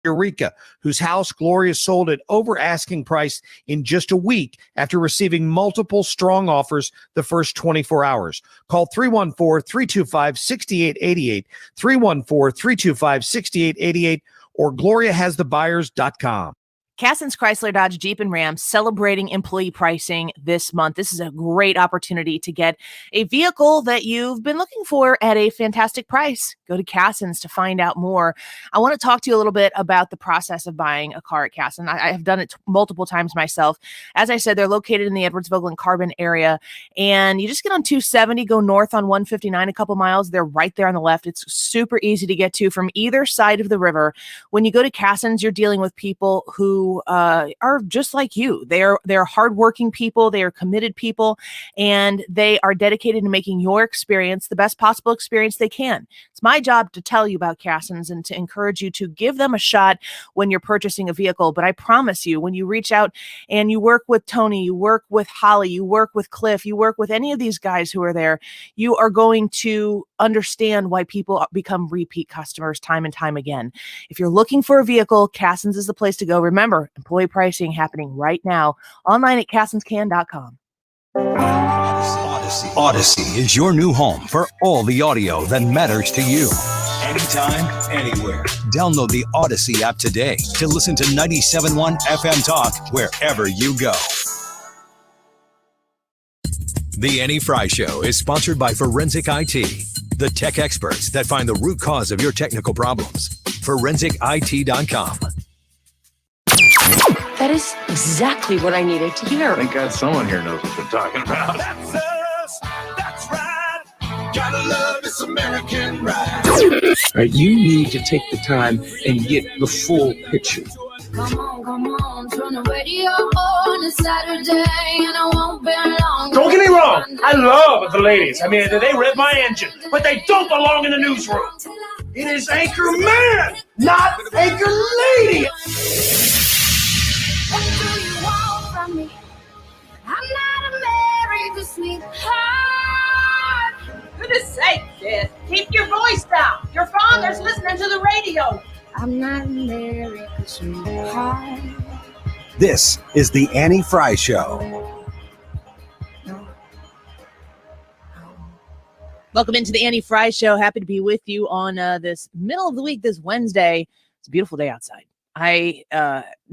Eureka, whose house Gloria sold at over asking price in just a week after receiving multiple strong offers the first 24 hours. Call 314-325-6888, 314-325-6888, or gloriahasthebuyers.com. Cassens Chrysler Dodge Jeep and Ram celebrating employee pricing this month. This is a great opportunity to get a vehicle that you've been looking for at a fantastic price. Go to Cassens to find out more. I want to talk to you a little bit about the process of buying a car at Cassens. I have done it multiple times myself. As I said, they're located in the Edwardsville and Carbon area, and you just get on 270, go north on 159 a couple miles. They're right there on the left. It's super easy to get to from either side of the river. When you go to Cassens, you're dealing with people who are just like you. They're hardworking people. They are committed people, and they are dedicated to making your experience the best possible experience they can. It's my job to tell you about Cassens and to encourage you to give them a shot when you're purchasing a vehicle. But I promise you, when you reach out and you work with Tony, you work with Holly, you work with Cliff, you work with any of these guys who are there, you are going to understand why people become repeat customers time and time again. If you're looking for a vehicle, Cassens is the place to go. Remember, employee pricing happening right now online at cassenscan.com. Odyssey is your new home for all the audio that matters to you. Anytime, anywhere. Download the Odyssey app today to listen to 97.1 FM Talk wherever you go. The Annie Fry Show is sponsored by Forensic IT, the tech experts that find the root cause of your technical problems. ForensicIT.com. That is exactly what I needed to hear. Thank God someone here knows what they're talking about. That's us. That's right. Gotta love this American ride. You need to take the time and get the full picture. Come on, turn the radio on. It's Saturday and I won't be long. Don't get me wrong, I love the ladies. I mean, they rev my engine, but they don't belong in the newsroom. It is Anchor Man, not Anchor Lady. What do you want from me? I'm not America's sweetheart. For goodness sake, kid, keep your voice down. Your father's listening to the radio. I'm not America's sweetheart. This is the Annie Fry Show. Welcome into the Annie Fry Show. Happy to be with you on this middle of the week, this Wednesday. It's a beautiful day outside. I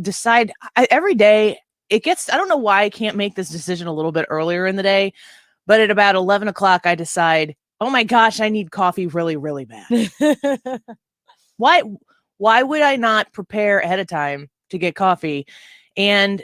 decide every day it gets, I don't know why I can't make this decision a little bit earlier in the day, but at about 11 o'clock, I decide, oh my gosh, I need coffee really, really bad. Why would I not prepare ahead of time to get coffee? And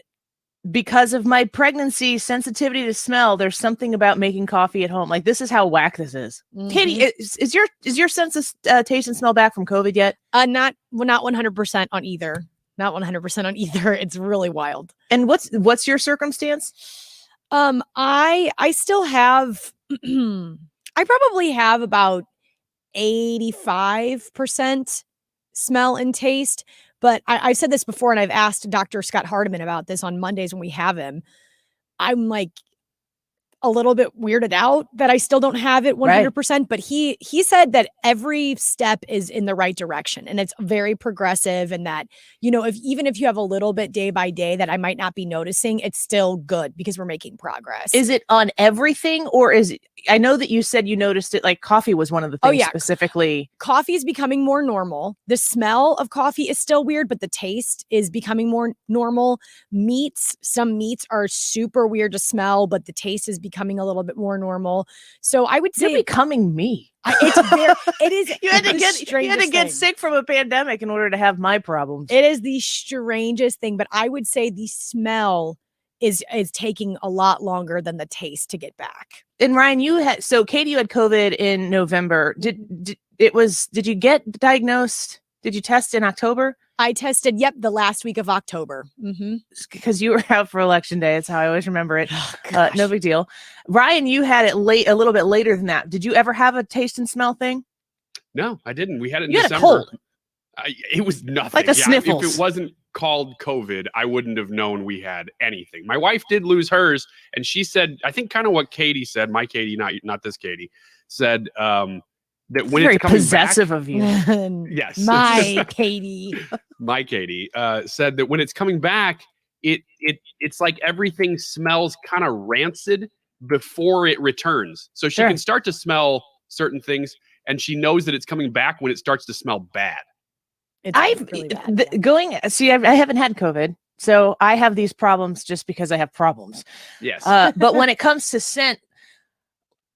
because of my pregnancy sensitivity to smell, there's something about making coffee at home. Like, this is how whack this is. Mm-hmm. Katie, is your sense of taste and smell back from COVID yet? Not 100% on either. Not 100% on either. It's really wild. And what's your circumstance? I still have, I probably have about 85% smell and taste. But I've said this before, and I've asked Dr. Scott Hardiman about this on Mondays when we have him. I'm like a little bit weirded out that I still don't have it 100%. Right. But he said that every step is in the right direction, and it's very progressive, and that, you know, even if you have a little bit day by day that I might not be noticing, it's still good because we're making progress. Is it on everything, or is it? I know that you said you noticed it, like coffee was one of the things specifically. Coffee is becoming more normal. The smell of coffee is still weird, but the taste is becoming more normal. Some meats are super weird to smell, but the taste is becoming a little bit more normal. So I would say you're becoming me. It is. You had to get sick from a pandemic in order to have my problems. It is the strangest thing, but I would say the smell is taking a lot longer than the taste to get back. And Ryan, Katie, you had COVID in November. Did you get diagnosed? Did you test in October? I tested, the last week of October. Mm-hmm. Because you were out for election day. That's how I always remember it. No big deal. Ryan, you had it a little bit later than that. Did you ever have a taste and smell thing? No, I didn't. We had it in December. Had a cold. It was nothing. Like a sniffles. If it wasn't called COVID, I wouldn't have known we had anything. My wife did lose hers, and she said, I think kind of what Katie said, my Katie, not this Katie, said, that when Very it's coming possessive back, of you. yes, My Katie. my Katie said that when it's coming back, it's like everything smells kind of rancid before it returns. So she can start to smell certain things, and she knows that it's coming back when it starts to smell bad. I've really bad, see, I haven't had COVID, so I have these problems just because I have problems. Yes. But when it comes to scent,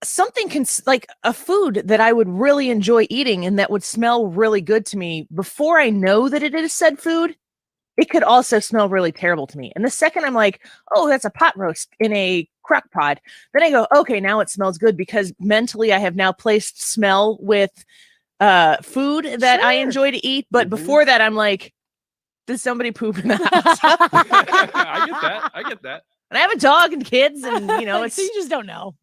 something can like a food that I would really enjoy eating and that would smell really good to me before I know that it is said food, it could also smell really terrible to me. And the second I'm like, oh, that's a pot roast in a crock pot, then I go, okay, now it smells good, because mentally I have now placed smell with food that I enjoy to eat. But before that, I'm like, did somebody poop in the house? I get that. And I have a dog and kids, and it's so you just don't know.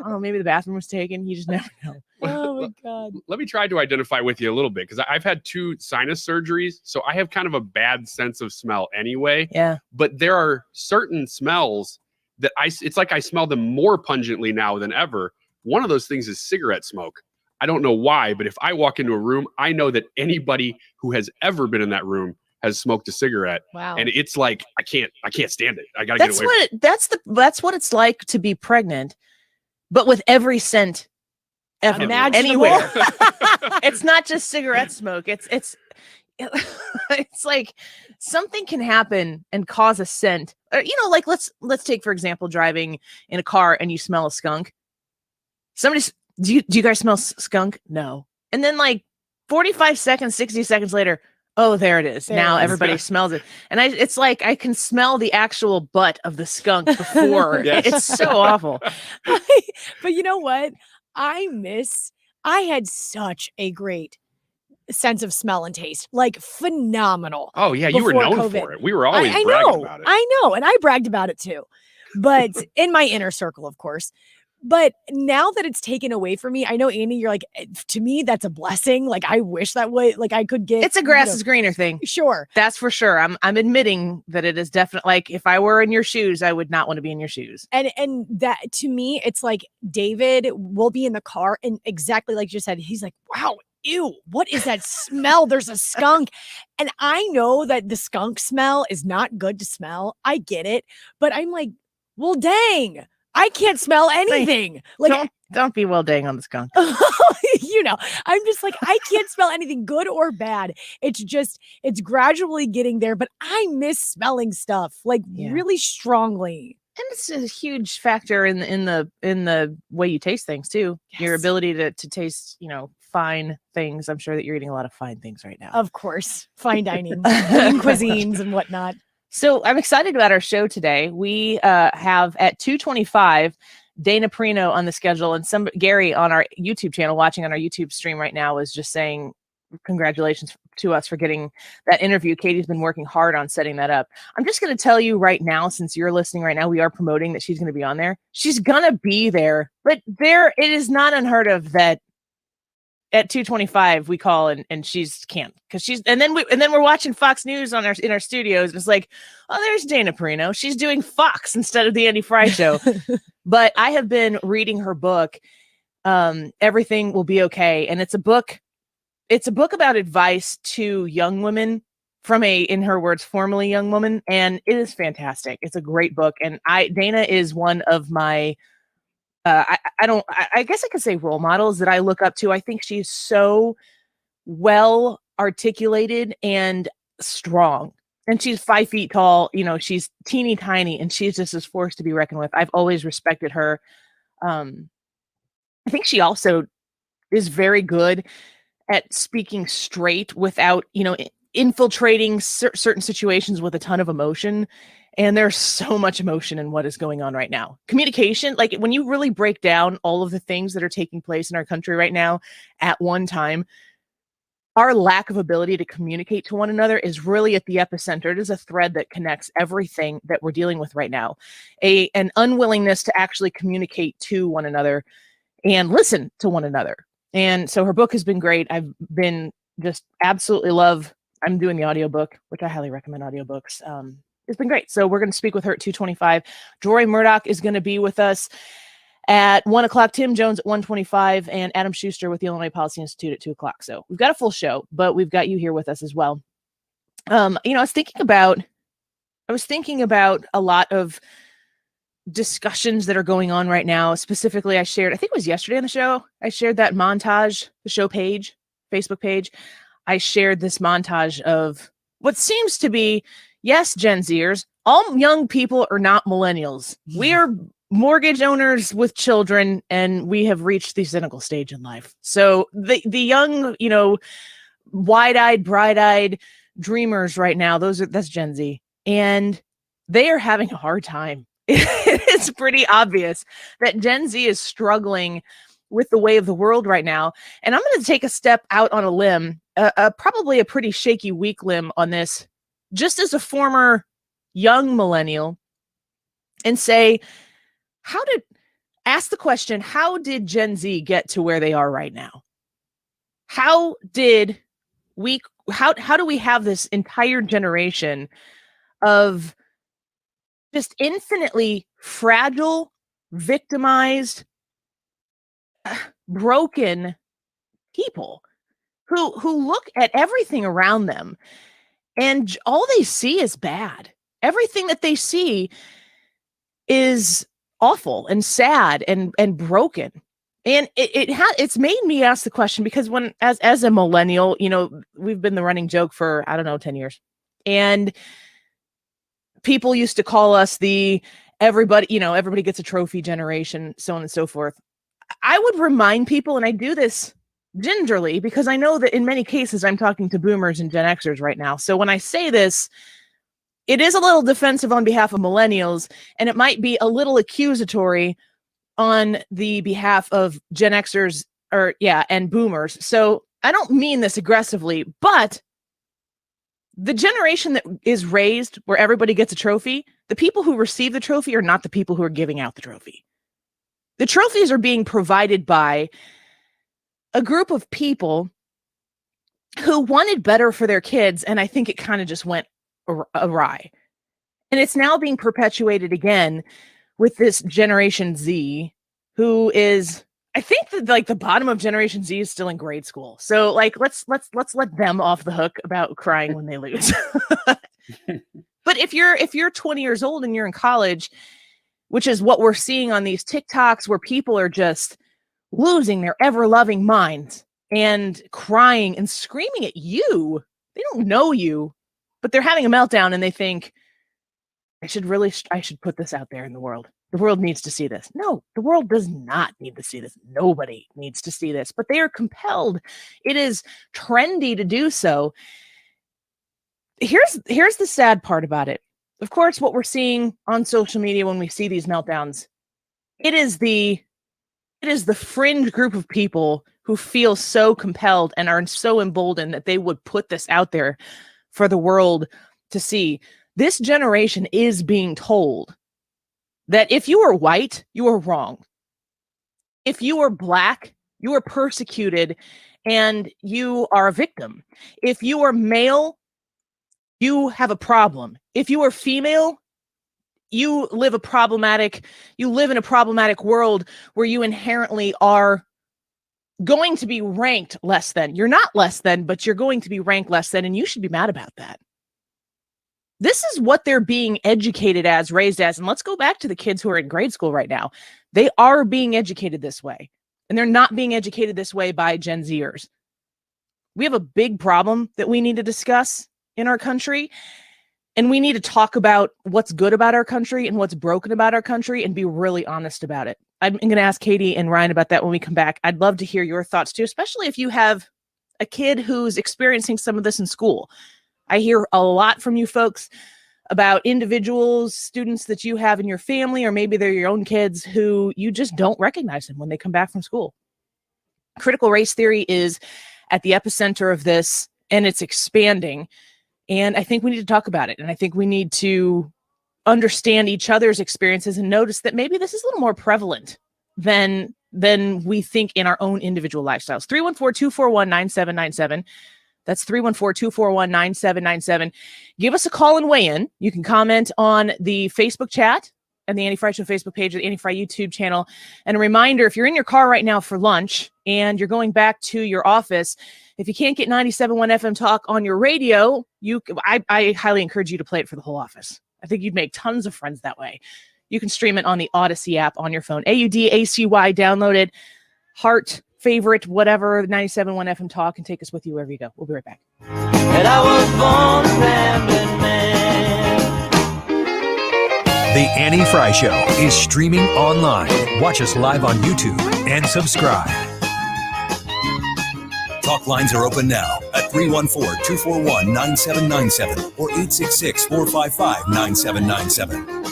Oh, maybe the bathroom was taken. You just never know. Oh my God. Let me try to identify with you a little bit, because I've had 2 sinus surgeries, so I have kind of a bad sense of smell anyway. Yeah. But there are certain smells that it's like I smell them more pungently now than ever. One of those things is cigarette smoke. I don't know why, but if I walk into a room, I know that anybody who has ever been in that room has smoked a cigarette. Wow. And it's like I can't stand it. I gotta get away. That's what it's like to be pregnant, but with every scent ever, imaginable. anywhere. It's not just cigarette smoke. It's like something can happen and cause a scent. Like let's take, for example, driving in a car and you smell a skunk. Do you guys smell skunk? No. And then like 45 seconds, 60 seconds later, oh, there it is. Now everybody smells it. And it's like I can smell the actual butt of the skunk before. Yes. It's so awful. But you know what? I had such a great sense of smell and taste, like phenomenal. Oh yeah, you were before known COVID. for it. We were always I bragging know, about it. I know, and I bragged about it too, but in my inner circle, of course. But now that it's taken away from me, I know, Andy, you're like, to me, that's a blessing. Like, I wish that way. Like, I could get. It's a grass is greener thing. Sure. That's for sure. I'm admitting that it is definitely, like, if I were in your shoes, I would not want to be in your shoes. And that, to me, it's like David will be in the car, and exactly like you said, he's like, wow, ew, what is that smell? There's a skunk. And I know that the skunk smell is not good to smell. I get it. But I'm like, well, dang. I can't smell anything. Like, don't be well dang on the skunk. I'm just like, I can't smell anything good or bad. It's gradually getting there, but I miss smelling stuff like really strongly. And it's a huge factor in the way you taste things too. Yes. Your ability to taste, fine things. I'm sure that you're eating a lot of fine things right now. Of course, fine dining, clean cuisines and whatnot. So I'm excited about our show today. We have at 2:25 Dana Perino on the schedule, and Gary on our YouTube channel, watching on our YouTube stream right now, is just saying congratulations to us for getting that interview. Katie's been working hard on setting that up. I'm just going to tell you right now, since you're listening right now, we are promoting that she's going to be on there. She's going to be there, but it is not unheard of that at 2:25 we call and she's can't, because and then we're watching Fox News in our studios, and it's like, oh, there's Dana Perino. She's doing Fox instead of the Andy Fry Show. But I have been reading her book, Everything Will Be Okay, and it's a book about advice to young women from in her words, formerly young woman, and it is fantastic. It's a great book, and Dana is one of my I guess I could say role models that I look up to. I think she's so well articulated and strong, and she's 5 feet tall. She's teeny tiny, and she's just this force to be reckoned with. I've always respected her. I think she also is very good at speaking straight without, infiltrating certain situations with a ton of emotion. And there's so much emotion in what is going on right now. Communication, like when you really break down all of the things that are taking place in our country right now at one time, our lack of ability to communicate to one another is really at the epicenter. It is a thread that connects everything that we're dealing with right now. An unwillingness to actually communicate to one another and listen to one another. And so her book has been great. I've been just absolutely I'm doing the audiobook, which I highly recommend audiobooks. It's been great. So we're going to speak with her at 2:25. Deroy Murdock is going to be with us at 1 o'clock, Tim Jones at 1:25, and Adam Schuster with the Illinois Policy Institute at 2 o'clock. So we've got a full show, but we've got you here with us as well. I was thinking about a lot of discussions that are going on right now. Specifically, I think it was yesterday on the show, I shared that montage, the show page, Facebook page. I shared this montage of what seems to be, yes, Gen Zers, all young people are not millennials. We are mortgage owners with children, and we have reached the cynical stage in life. So the young, wide-eyed, bright-eyed dreamers right now, that's Gen Z, and they are having a hard time. It's pretty obvious that Gen Z is struggling with the way of the world right now. And I'm going to take a step out on a limb, probably a pretty shaky, weak limb on this, just as a former young millennial, and say, ask the question, how did Gen Z get to where they are right now? How do we have this entire generation of just infinitely fragile, victimized, broken people who look at everything around them and all they see is bad. Everything that they see is awful and sad and broken. And it's made me ask the question, because as a millennial, we've been the running joke for, 10 years. And people used to call us everybody gets a trophy generation, so on and so forth. I would remind people, and I do this gingerly because I know that in many cases I'm talking to boomers and Gen Xers right now. So when I say this, it is a little defensive on behalf of millennials, and it might be a little accusatory on the behalf of Gen Xers and boomers. So I don't mean this aggressively, but the generation that is raised where everybody gets a trophy, the people who receive the trophy are not the people who are giving out the trophy. The trophies are being provided by a group of people who wanted better for their kids, and I think it kind of just went awry. And it's now being perpetuated again with this Generation Z, who is, I think that the bottom of Generation Z is still in grade school. So let's let them off the hook about crying when they lose. But if you're 20 years old and you're in college, which is what we're seeing on these TikToks, where people are just losing their ever-loving minds and crying and screaming at you. They don't know you, but they're having a meltdown and they think, I should put this out there in the world. The world needs to see this. No, the world does not need to see this. Nobody needs to see this, but they are compelled. It is trendy to do so. Here's the sad part about it. Of course, what we're seeing on social media when we see these meltdowns, it is the fringe group of people who feel so compelled and are so emboldened that they would put this out there for the world to see. This generation is being told that if you are white, you are wrong. If you are black, you are persecuted and you are a victim. If you are male, you have a problem. If you are female, you live in a problematic world where you inherently are going to be ranked less than. You're not less than, but you're going to be ranked less than, and you should be mad about that. This is what they're being educated as, raised as. And let's go back to the kids who are in grade school right now. They are being educated this way, and they're not being educated this way by Gen Zers. We have a big problem that we need to discuss in our country, and we need to talk about what's good about our country and what's broken about our country and be really honest about it. I'm going to ask Katie and Ryan about that when we come back. I'd love to hear your thoughts too, especially if you have a kid who's experiencing some of this in school. I hear a lot from you folks about individuals, students that you have in your family, or maybe they're your own kids who you just don't recognize them when they come back from school. Critical race theory is at the epicenter of this, and it's expanding. And I think we need to talk about it. And I think we need to understand each other's experiences and notice that maybe this is a little more prevalent than we think in our own individual lifestyles. 314-241-9797. That's 314-241-9797. Give us a call and weigh in. You can comment on the Facebook chat and the Annie Fry Show Facebook page, or the Annie Fry YouTube channel. And a reminder, if you're in your car right now for lunch and you're going back to your office, if you can't get 97.1 FM Talk on your radio, I highly encourage you to play it for the whole office. I think you'd make tons of friends that way. You can stream it on the Odyssey app on your phone. AUDACY, download it. Heart, favorite, whatever, 97.1 FM Talk, and take us with you wherever you go. We'll be right back. And I was born a rambling man. The Annie Fry Show is streaming online. Watch us live on YouTube and subscribe. Talk lines are open now at 314-241-9797 or 866-455-9797.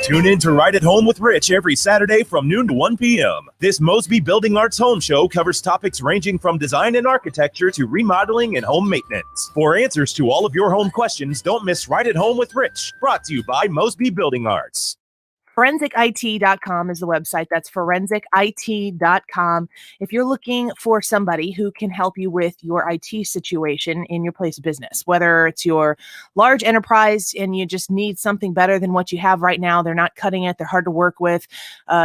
Tune in to Right at Home with Rich every Saturday from noon to 1 p.m. This Mosby Building Arts Home Show covers topics ranging from design and architecture to remodeling and home maintenance. For answers to all of your home questions, don't miss Right at Home with Rich, brought to you by Mosby Building Arts. ForensicIT.com is the website. That's ForensicIT.com. If you're looking for somebody who can help you with your IT situation in your place of business, whether it's your large enterprise and you just need something better than what you have right now, they're not cutting it, they're hard to work with,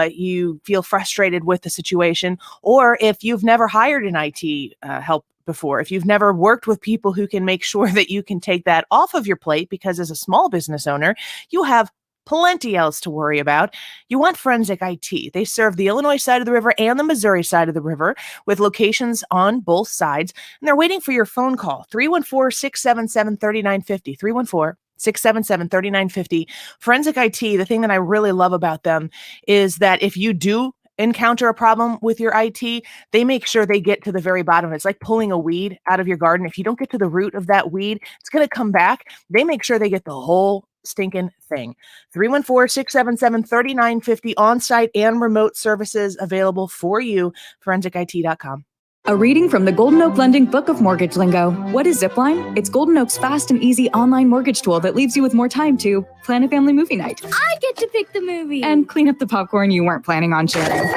you feel frustrated with the situation, or if you've never hired an IT help before, if you've never worked with people who can make sure that you can take that off of your plate, because as a small business owner, you have plenty else to worry about. You want Forensic IT. They serve the Illinois side of the river and the Missouri side of the river with locations on both sides. And they're waiting for your phone call. 314-677-3950. 314-677-3950. Forensic IT, the thing that I really love about them is that if you do encounter a problem with your IT, they make sure they get to the very bottom. It's like pulling a weed out of your garden. If you don't get to the root of that weed, it's going to come back. They make sure they get the whole stinking thing. 314-677-3950, on-site and remote services available for you. ForensicIT.com. A reading from the Golden Oak Lending Book of Mortgage Lingo. What is Zipline? It's Golden Oak's fast and easy online mortgage tool that leaves you with more time to plan a family movie night. I get to pick the movie. And clean up the popcorn you weren't planning on sharing.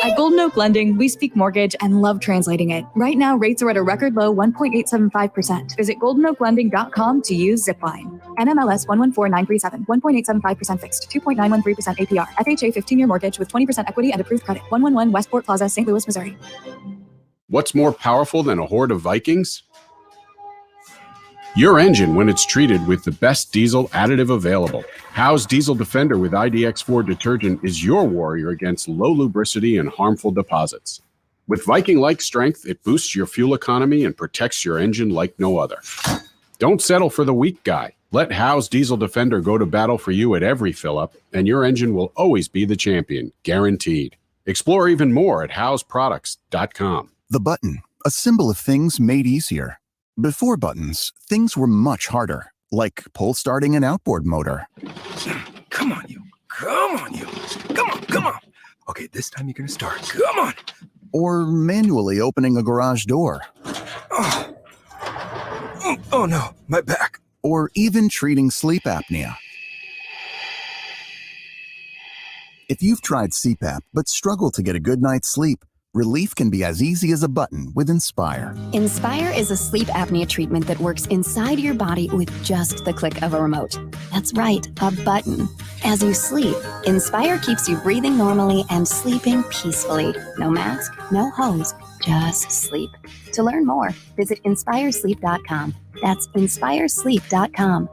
At Golden Oak Lending, we speak mortgage and love translating it. Right now, rates are at a record low 1.875%. Visit goldenoaklending.com to use Zipline. NMLS 114937, 1.875% fixed, 2.913% APR. FHA 15-year mortgage with 20% equity and approved credit. 111 Westport Plaza, St. Louis, Missouri. What's more powerful than a horde of Vikings? Your engine when it's treated with the best diesel additive available. How's Diesel Defender with IDX4 detergent is your warrior against low lubricity and harmful deposits. With Viking-like strength, it boosts your fuel economy and protects your engine like no other. Don't settle for the weak guy. Let How's Diesel Defender go to battle for you at every fill-up, and your engine will always be the champion, guaranteed. Explore even more at howsproducts.com. The button, a symbol of things made easier. Before buttons, things were much harder, like pull starting an outboard motor. Come on, you. Come on, you. Come on. Okay, this time you're going to start. Come on. Or manually opening a garage door. Oh no, my back. Or even treating sleep apnea. If you've tried CPAP but struggle to get a good night's sleep, relief can be as easy as a button with Inspire. Inspire is a sleep apnea treatment that works inside your body with just the click of a remote. That's right, a button. As you sleep, Inspire keeps you breathing normally and sleeping peacefully. No mask, no hose, just sleep. To learn more, visit inspiresleep.com. That's inspiresleep.com.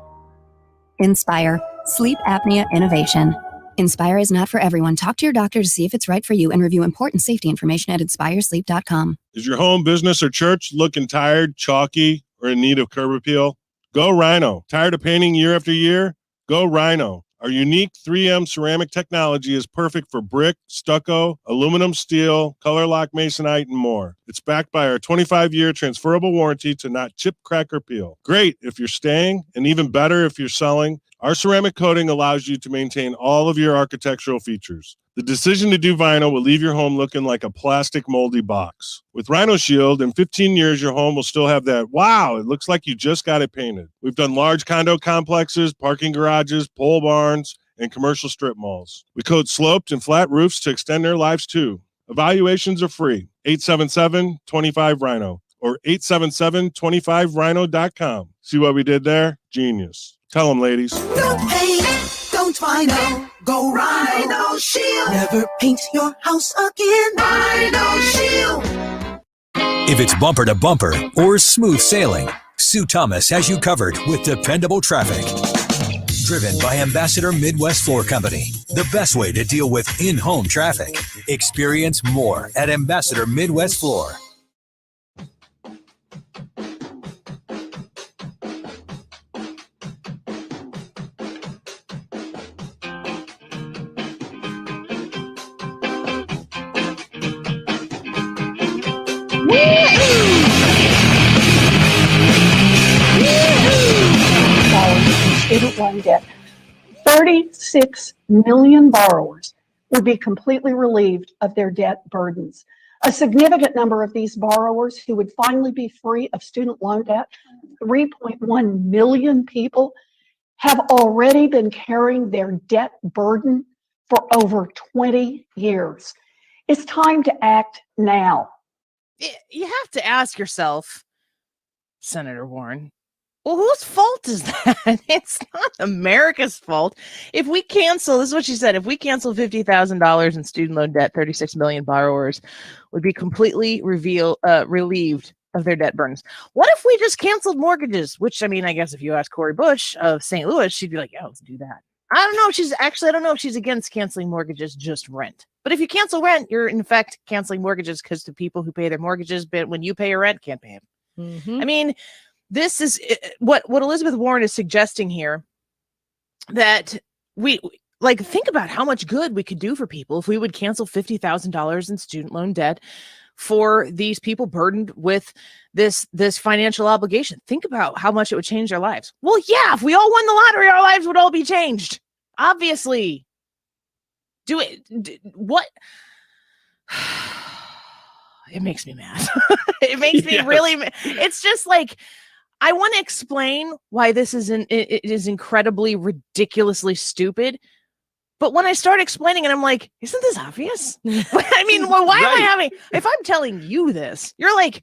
Inspire, sleep apnea innovation. Inspire is not for everyone. Talk to your doctor to see if it's right for you and review important safety information at inspiresleep.com. Is your home, business, or church looking tired, chalky, or in need of curb appeal? Go Rhino. Tired of painting year after year? Go Rhino. Our unique 3M ceramic technology is perfect for brick, stucco, aluminum, steel, color lock masonite, and more. It's backed by our 25-year transferable warranty to not chip, crack, or peel. Great if you're staying, and even better if you're selling. Our ceramic coating allows you to maintain all of your architectural features. The decision to do vinyl will leave your home looking like a plastic moldy box. With Rhino Shield, in 15 years, your home will still have that, wow, it looks like you just got it painted. We've done large condo complexes, parking garages, pole barns, and commercial strip malls. We coat sloped and flat roofs to extend their lives too. Evaluations are free. 877-25-RHINO. or 877-25rhino.com. See what we did there? Genius. Tell them, ladies. Don't paint, don't Rhino, go Rhino Shield. Never paint your house again. Rhino Shield. If it's bumper to bumper or smooth sailing, Sue Thomas has you covered with dependable traffic. Driven by Ambassador Midwest Floor Company, the best way to deal with in-home traffic. Experience more at Ambassador Midwest Floor. Student loan debt. 36 million borrowers would be completely relieved of their debt burdens. A significant number of these borrowers who would finally be free of student loan debt, 3.1 million people, have already been carrying their debt burden for over 20 years. It's time to act now. You have to ask yourself, Senator Warren, well, whose fault is that? It's not America's fault. If we cancel, this is what she said, if we cancel $50,000 in student loan debt, 36 million borrowers would be completely relieved of their debt burdens. What if we just canceled mortgages? Which, I mean, I guess if you ask Cori Bush of St. Louis, she'd be like, yeah, let's do that. I don't know if she's against canceling mortgages, just rent. But if you cancel rent, you're in fact canceling mortgages because the people who pay their mortgages, but when you pay your rent, can't pay them. Mm-hmm. I mean, this is what Elizabeth Warren is suggesting here, that we like think about how much good we could do for people if we would cancel $50,000 in student loan debt for these people burdened with this financial obligation. Think about how much it would change their lives. Well, yeah, if we all won the lottery, our lives would all be changed. Obviously. What? It makes me mad. It makes me really mad. It's just like, I want to explain why this it is incredibly, ridiculously stupid. But when I start explaining it, I'm like, isn't this obvious? I mean, well, why am I if I'm telling you this, you're like,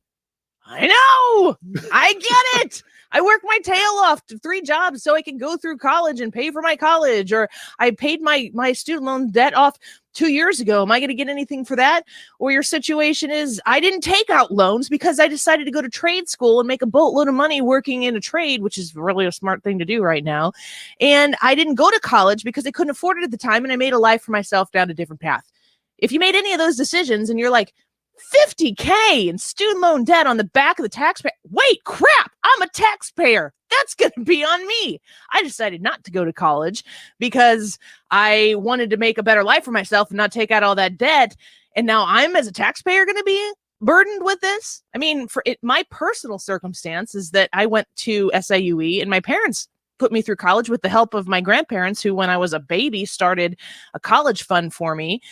I know, I get it. I work my tail off to 3 jobs so I can go through college and pay for my college, or I paid my student loan debt off 2 years ago. Am I going to get anything for that? Or your situation is, I didn't take out loans because I decided to go to trade school and make a boatload of money working in a trade, which is really a smart thing to do right now. And I didn't go to college because I couldn't afford it at the time, and I made a life for myself down a different path. If you made any of those decisions and you're like, $50K in student loan debt on the back of the taxpayer. Wait, crap, I'm a taxpayer. That's going to be on me. I decided not to go to college because I wanted to make a better life for myself and not take out all that debt. And now I'm, as a taxpayer, going to be burdened with this. I mean, my personal circumstance is that I went to SIUE and my parents put me through college with the help of my grandparents, who, when I was a baby, started a college fund for me.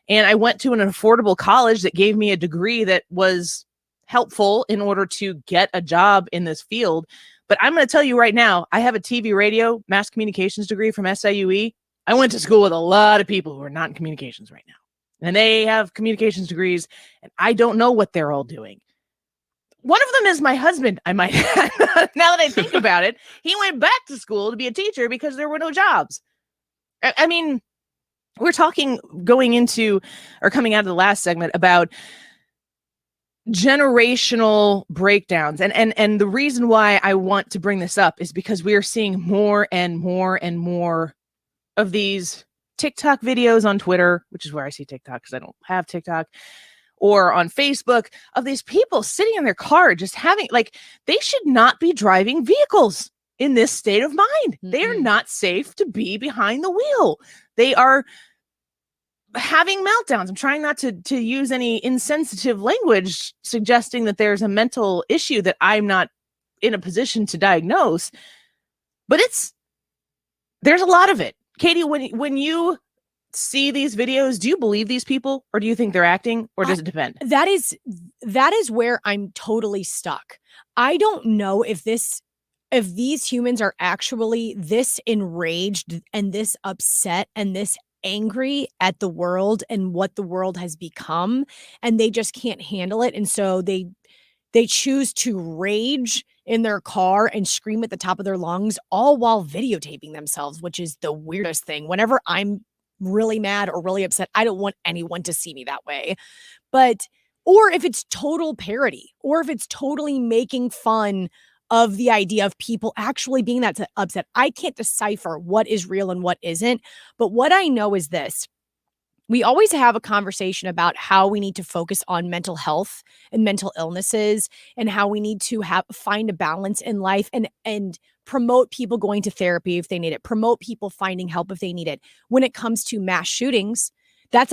And I went to an affordable college that gave me a degree that was helpful in order to get a job in this field. But I'm going to tell you right now, I have a TV radio mass communications degree from SIUE. I went to school with a lot of people who are not in communications right now. And they have communications degrees, and I don't know what they're all doing. One of them is my husband, I might add. Now that I think about it, he went back to school to be a teacher because there were no jobs. I mean, we're talking coming out of the last segment about generational breakdowns. And the reason why I want to bring this up is because we are seeing more and more and more of these TikTok videos on Twitter, which is where I see TikTok because I don't have TikTok, or on Facebook, of these people sitting in their car just having, like, they should not be driving vehicles in this state of mind. Mm-hmm. They are not safe to be behind the wheel. They are having meltdowns. I'm trying not to use any insensitive language suggesting that there's a mental issue that I'm not in a position to diagnose, but there's a lot of it. Katie, when you see these videos, do you believe these people, or do you think they're acting, or does it depend? That is where I'm totally stuck. I don't know if these humans are actually this enraged and this upset and this angry at the world and what the world has become, and they just can't handle it, and so they They choose to rage in their car and scream at the top of their lungs, all while videotaping themselves, which is the weirdest thing. Whenever I'm really mad or really upset, I don't want anyone to see me that way. But, or if it's total parody, or if it's totally making fun of the idea of people actually being that upset. I can't decipher what is real and what isn't. But what I know is this. We always have a conversation about how we need to focus on mental health and mental illnesses and how we need to find a balance in life and promote people going to therapy if they need it, promote people finding help if they need it. When it comes to mass shootings, that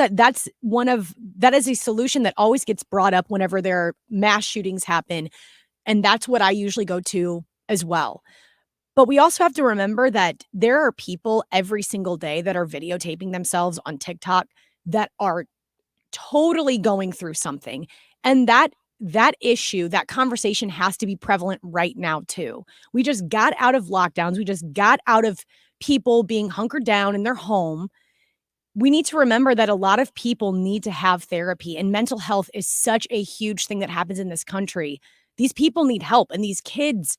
is a solution that always gets brought up whenever there are mass shootings happen. And that's what I usually go to as well. But we also have to remember that there are people every single day that are videotaping themselves on TikTok that are totally going through something. And that issue, that conversation has to be prevalent right now too. We just got out of lockdowns. We just got out of people being hunkered down in their home. We need to remember that a lot of people need to have therapy, and mental health is such a huge thing that happens in this country. These people need help, and these kids,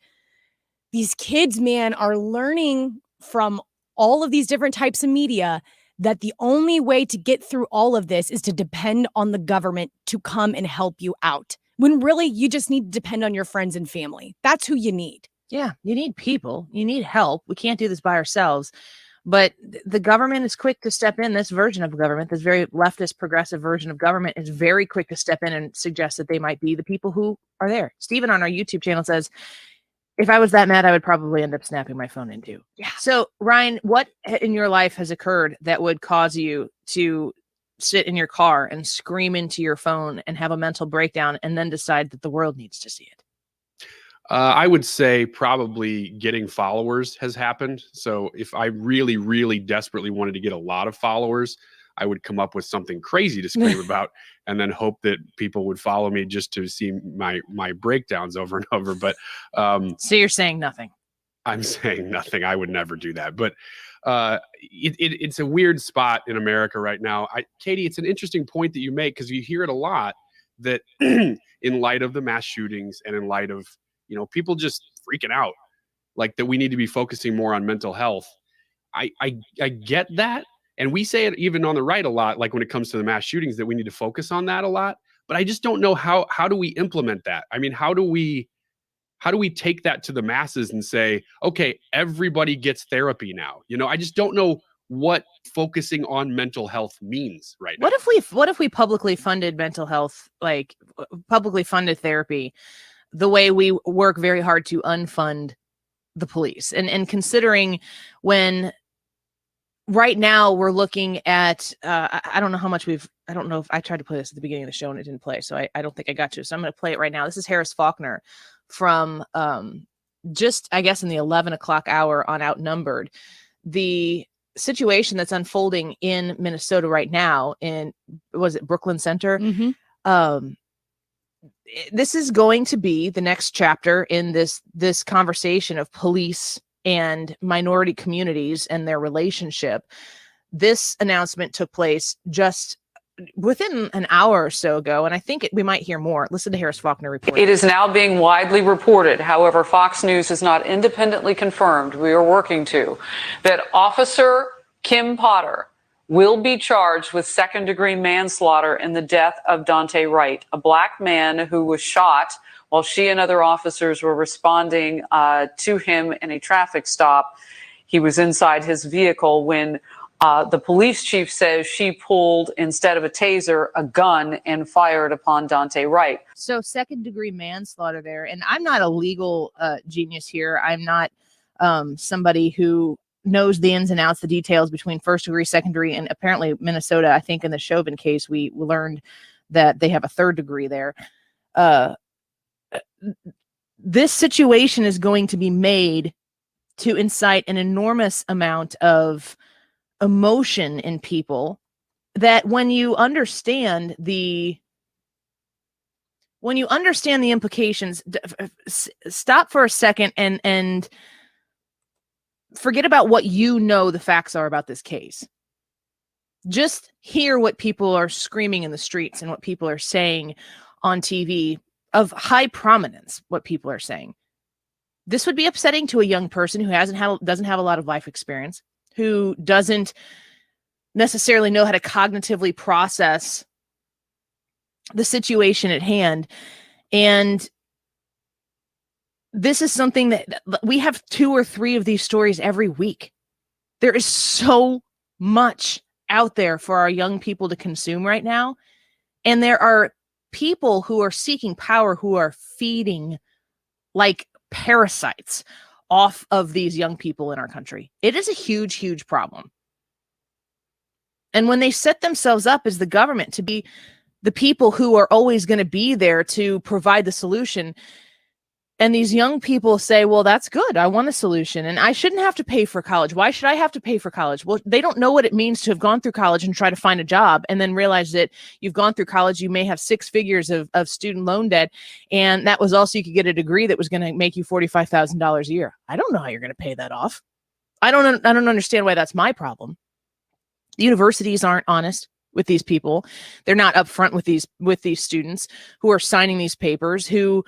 man, are learning from all of these different types of media that the only way to get through all of this is to depend on the government to come and help you out. When really you just need to depend on your friends and family. That's who you need. Yeah, you need people. You need help. We can't do this by ourselves. But the government is quick to step in. This version of government, this very leftist, progressive version of government, is very quick to step in and suggest that they might be the people who are there. Steven on our YouTube channel says, if I was that mad, I would probably end up snapping my phone in two. Yeah. So, Ryan, what in your life has occurred that would cause you to sit in your car and scream into your phone and have a mental breakdown and then decide that the world needs to see it? I would say probably getting followers has happened. So if I really, really desperately wanted to get a lot of followers, I would come up with something crazy to scream about and then hope that people would follow me just to see my breakdowns over and over. But so you're saying nothing. I'm saying nothing. I would never do that. But it's a weird spot in America right now. Katie, it's an interesting point that you make, because you hear it a lot that in light of the mass shootings and in light of, people just freaking out, like that we need to be focusing more on mental health. I get that. And we say it even on the right a lot, like when it comes to the mass shootings, that we need to focus on that a lot. But I just don't know how do we implement that? I mean, how do we take that to the masses and say, okay, everybody gets therapy now? I just don't know what focusing on mental health means right now. What if we publicly funded mental health, like publicly funded therapy, the way we work very hard to unfund the police? And considering when right now we're looking at, I don't know how much I don't know if I tried to play this at the beginning of the show and it didn't play. So I don't think I got to. So I'm going to play it right now. This is Harris Faulkner from just, I guess, in the 11 o'clock hour on Outnumbered. The situation that's unfolding in Minnesota right now was it Brooklyn Center? Mm-hmm. This is going to be the next chapter in this conversation of police and minority communities and their relationship. This announcement took place just within an hour or so ago, and I think we might hear more. Listen to Harris Faulkner report. It is now being widely reported, however, Fox News has not independently confirmed, we are working to, that Officer Kim Potter will be charged with second-degree manslaughter in the death of Duante Wright, a black man who was shot while she and other officers were responding to him in a traffic stop. He was inside his vehicle when the police chief says she pulled, instead of a taser, a gun and fired upon Duante Wright. So second-degree manslaughter there. And I'm not a legal genius here. I'm not somebody who knows the ins and outs, the details between first degree, second degree, and apparently Minnesota, I think in the Chauvin case, we learned that they have a third degree there. This situation is going to be made to incite an enormous amount of emotion in people, that when you understand the implications, stop for a second and forget about what the facts are about this case. Just hear what people are screaming in the streets and what people are saying on TV of high prominence, what people are saying. This would be upsetting to a young person who doesn't have a lot of life experience, who doesn't necessarily know how to cognitively process the situation at hand. And this is something that we have 2 or 3 of these stories every week. There is so much out there for our young people to consume right now. And there are people who are seeking power, who are feeding like parasites off of these young people in our country. It is a huge, huge problem. And when they set themselves up as the government to be the people who are always going to be there to provide the solution, and these young people say, well, that's good. I want a solution and I shouldn't have to pay for college. Why should I have to pay for college? Well, they don't know what it means to have gone through college and try to find a job and then realize that you've gone through college. You may have 6 figures of student loan debt. And that was also, you could get a degree that was going to make you $45,000 a year. I don't know how you're going to pay that off. I don't understand why that's my problem. The universities aren't honest with these people. They're not upfront with these students who are signing these papers, who,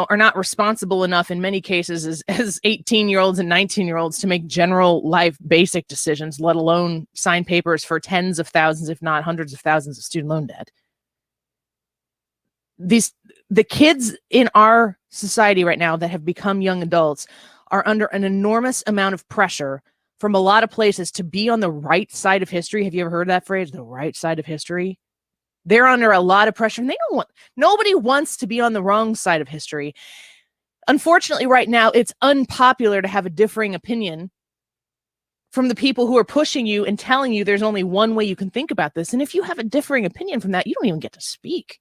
are not responsible enough in many cases as 18-year-olds and 19-year-olds to make general life basic decisions, let alone sign papers for tens of thousands, if not hundreds of thousands of student loan debt. The kids in our society right now that have become young adults are under an enormous amount of pressure from a lot of places to be on the right side of history. Have you ever heard that phrase, the right side of history? They're under a lot of pressure, and nobody wants to be on the wrong side of history. Unfortunately, right now, it's unpopular to have a differing opinion from the people who are pushing you and telling you there's only one way you can think about this. And if you have a differing opinion from that, you don't even get to speak.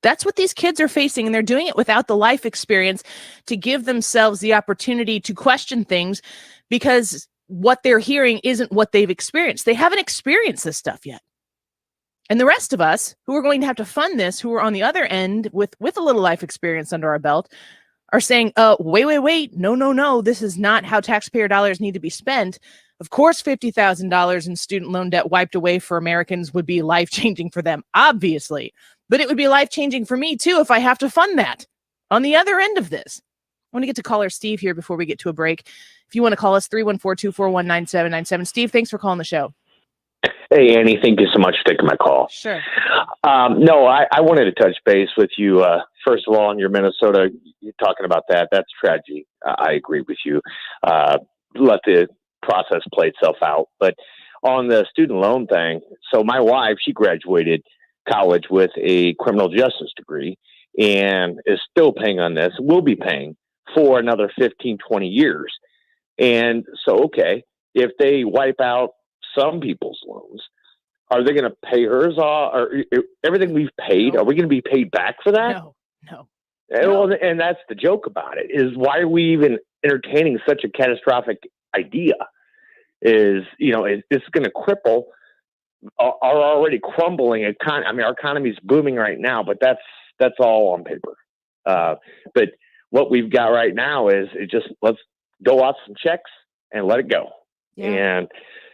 That's what these kids are facing, and they're doing it without the life experience to give themselves the opportunity to question things, because what they're hearing isn't what they've experienced. They haven't experienced this stuff yet. And the rest of us who are going to have to fund this, who are on the other end with a little life experience under our belt, are saying, wait, no, this is not how taxpayer dollars need to be spent. Of course, $50,000 in student loan debt wiped away for Americans would be life-changing for them, obviously. But it would be life-changing for me, too, if I have to fund that on the other end of this. I want to get to caller Steve here before we get to a break. If you want to call us, 314-241-9797. Steve, thanks for calling the show. Hey, Annie, thank you so much for taking my call. Sure. No, I wanted to touch base with you. First of all, on your Minnesota, you're talking about that. That's tragedy. I agree with you. Let the process play itself out. But on the student loan thing, so my wife, she graduated college with a criminal justice degree and is still paying on this, will be paying for another 15, 20 years. And so, okay, if they wipe out some people's loans, are they going to pay hers off, or everything we've paid? No. Are we going to be paid back for that? No. And that's the joke about it, is why are we even entertaining such a catastrophic idea? Is, it's going to cripple our already crumbling economy. I mean, our economy is booming right now, but that's all on paper. But what we've got right now is let's go out some checks and let it go. Yeah. And